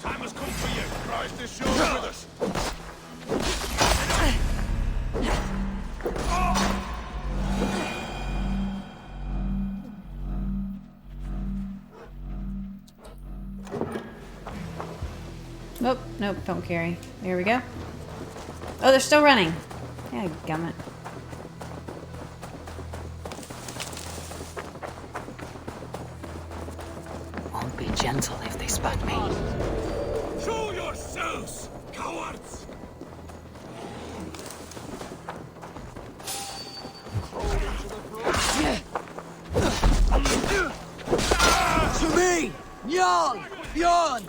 Time has come for you. Rise to show with us. Nope, nope, don't carry. There we go. Oh, they're still running. Yeah, gummit. Won't be gentle if they spot me. Show yourselves, cowards! To me! Young! Bjorn!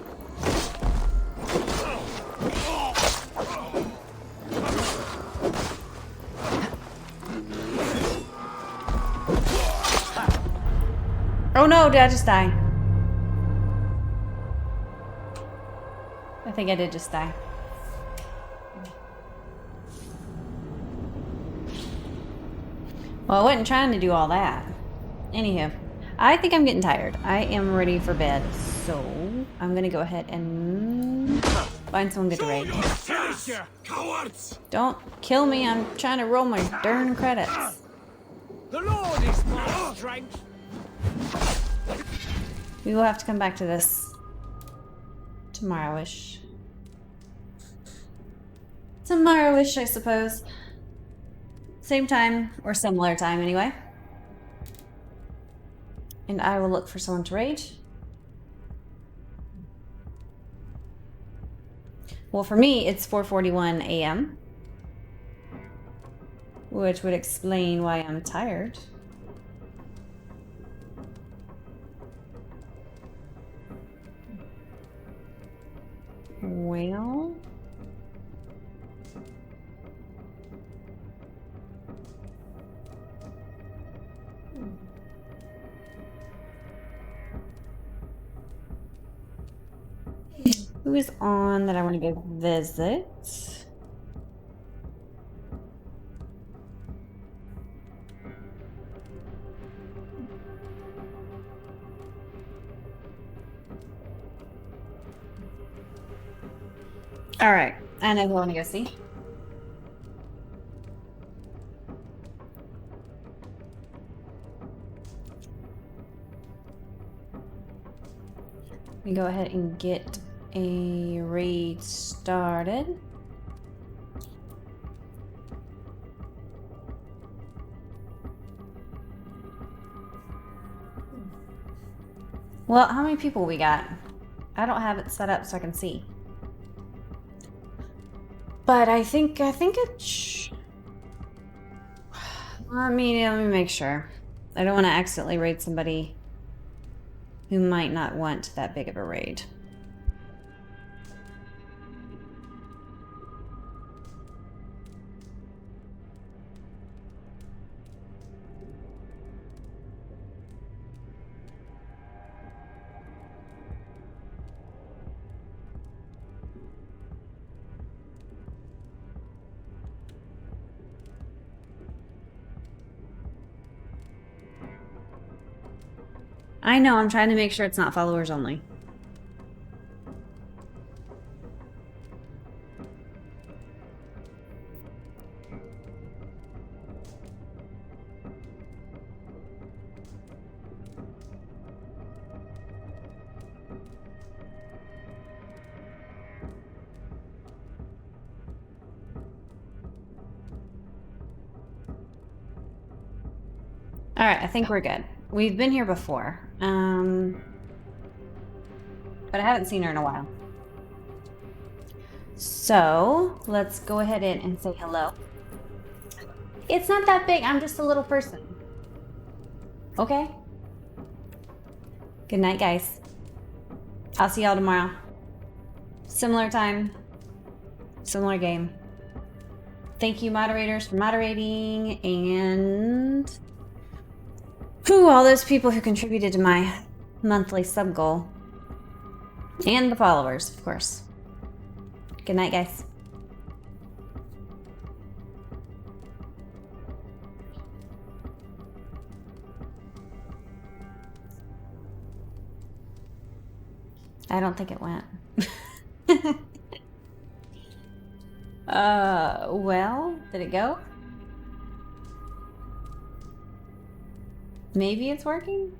Oh no, did I just die? I think I did just die. Well, I wasn't trying to do all that. Anywho, I think I'm getting tired. I am ready for bed, so I'm gonna go ahead and find someone good to raid. Cowards! Don't kill me, I'm trying to roll my darn credits. The Lord is my strength. We will have to come back to this tomorrow-ish. Tomorrow-ish, I suppose. Same time, or similar time anyway. And I will look for someone to raid. Well, for me, it's 4:41 a.m. Which would explain why I'm tired. Well... Who is on that I want to go visit? All right, I know who I want to go see. We go ahead and get a raid started. Well, how many people we got? I don't have it set up so I can see. But I think it let me make sure. I don't want to accidentally raid somebody who might not want that big of a raid. I know, I'm trying to make sure it's not followers only. Alright, I think we're good. We've been here before. But I haven't seen her in a while. So, let's go ahead and say hello. It's not that big, I'm just a little person. Okay? Good night, guys. I'll see y'all tomorrow. Similar time, similar game. Thank you, moderators, for moderating, and all those people who contributed to my monthly sub goal. And the followers, of course. Good night, guys. I don't think it went. Well, did it go? Maybe it's working?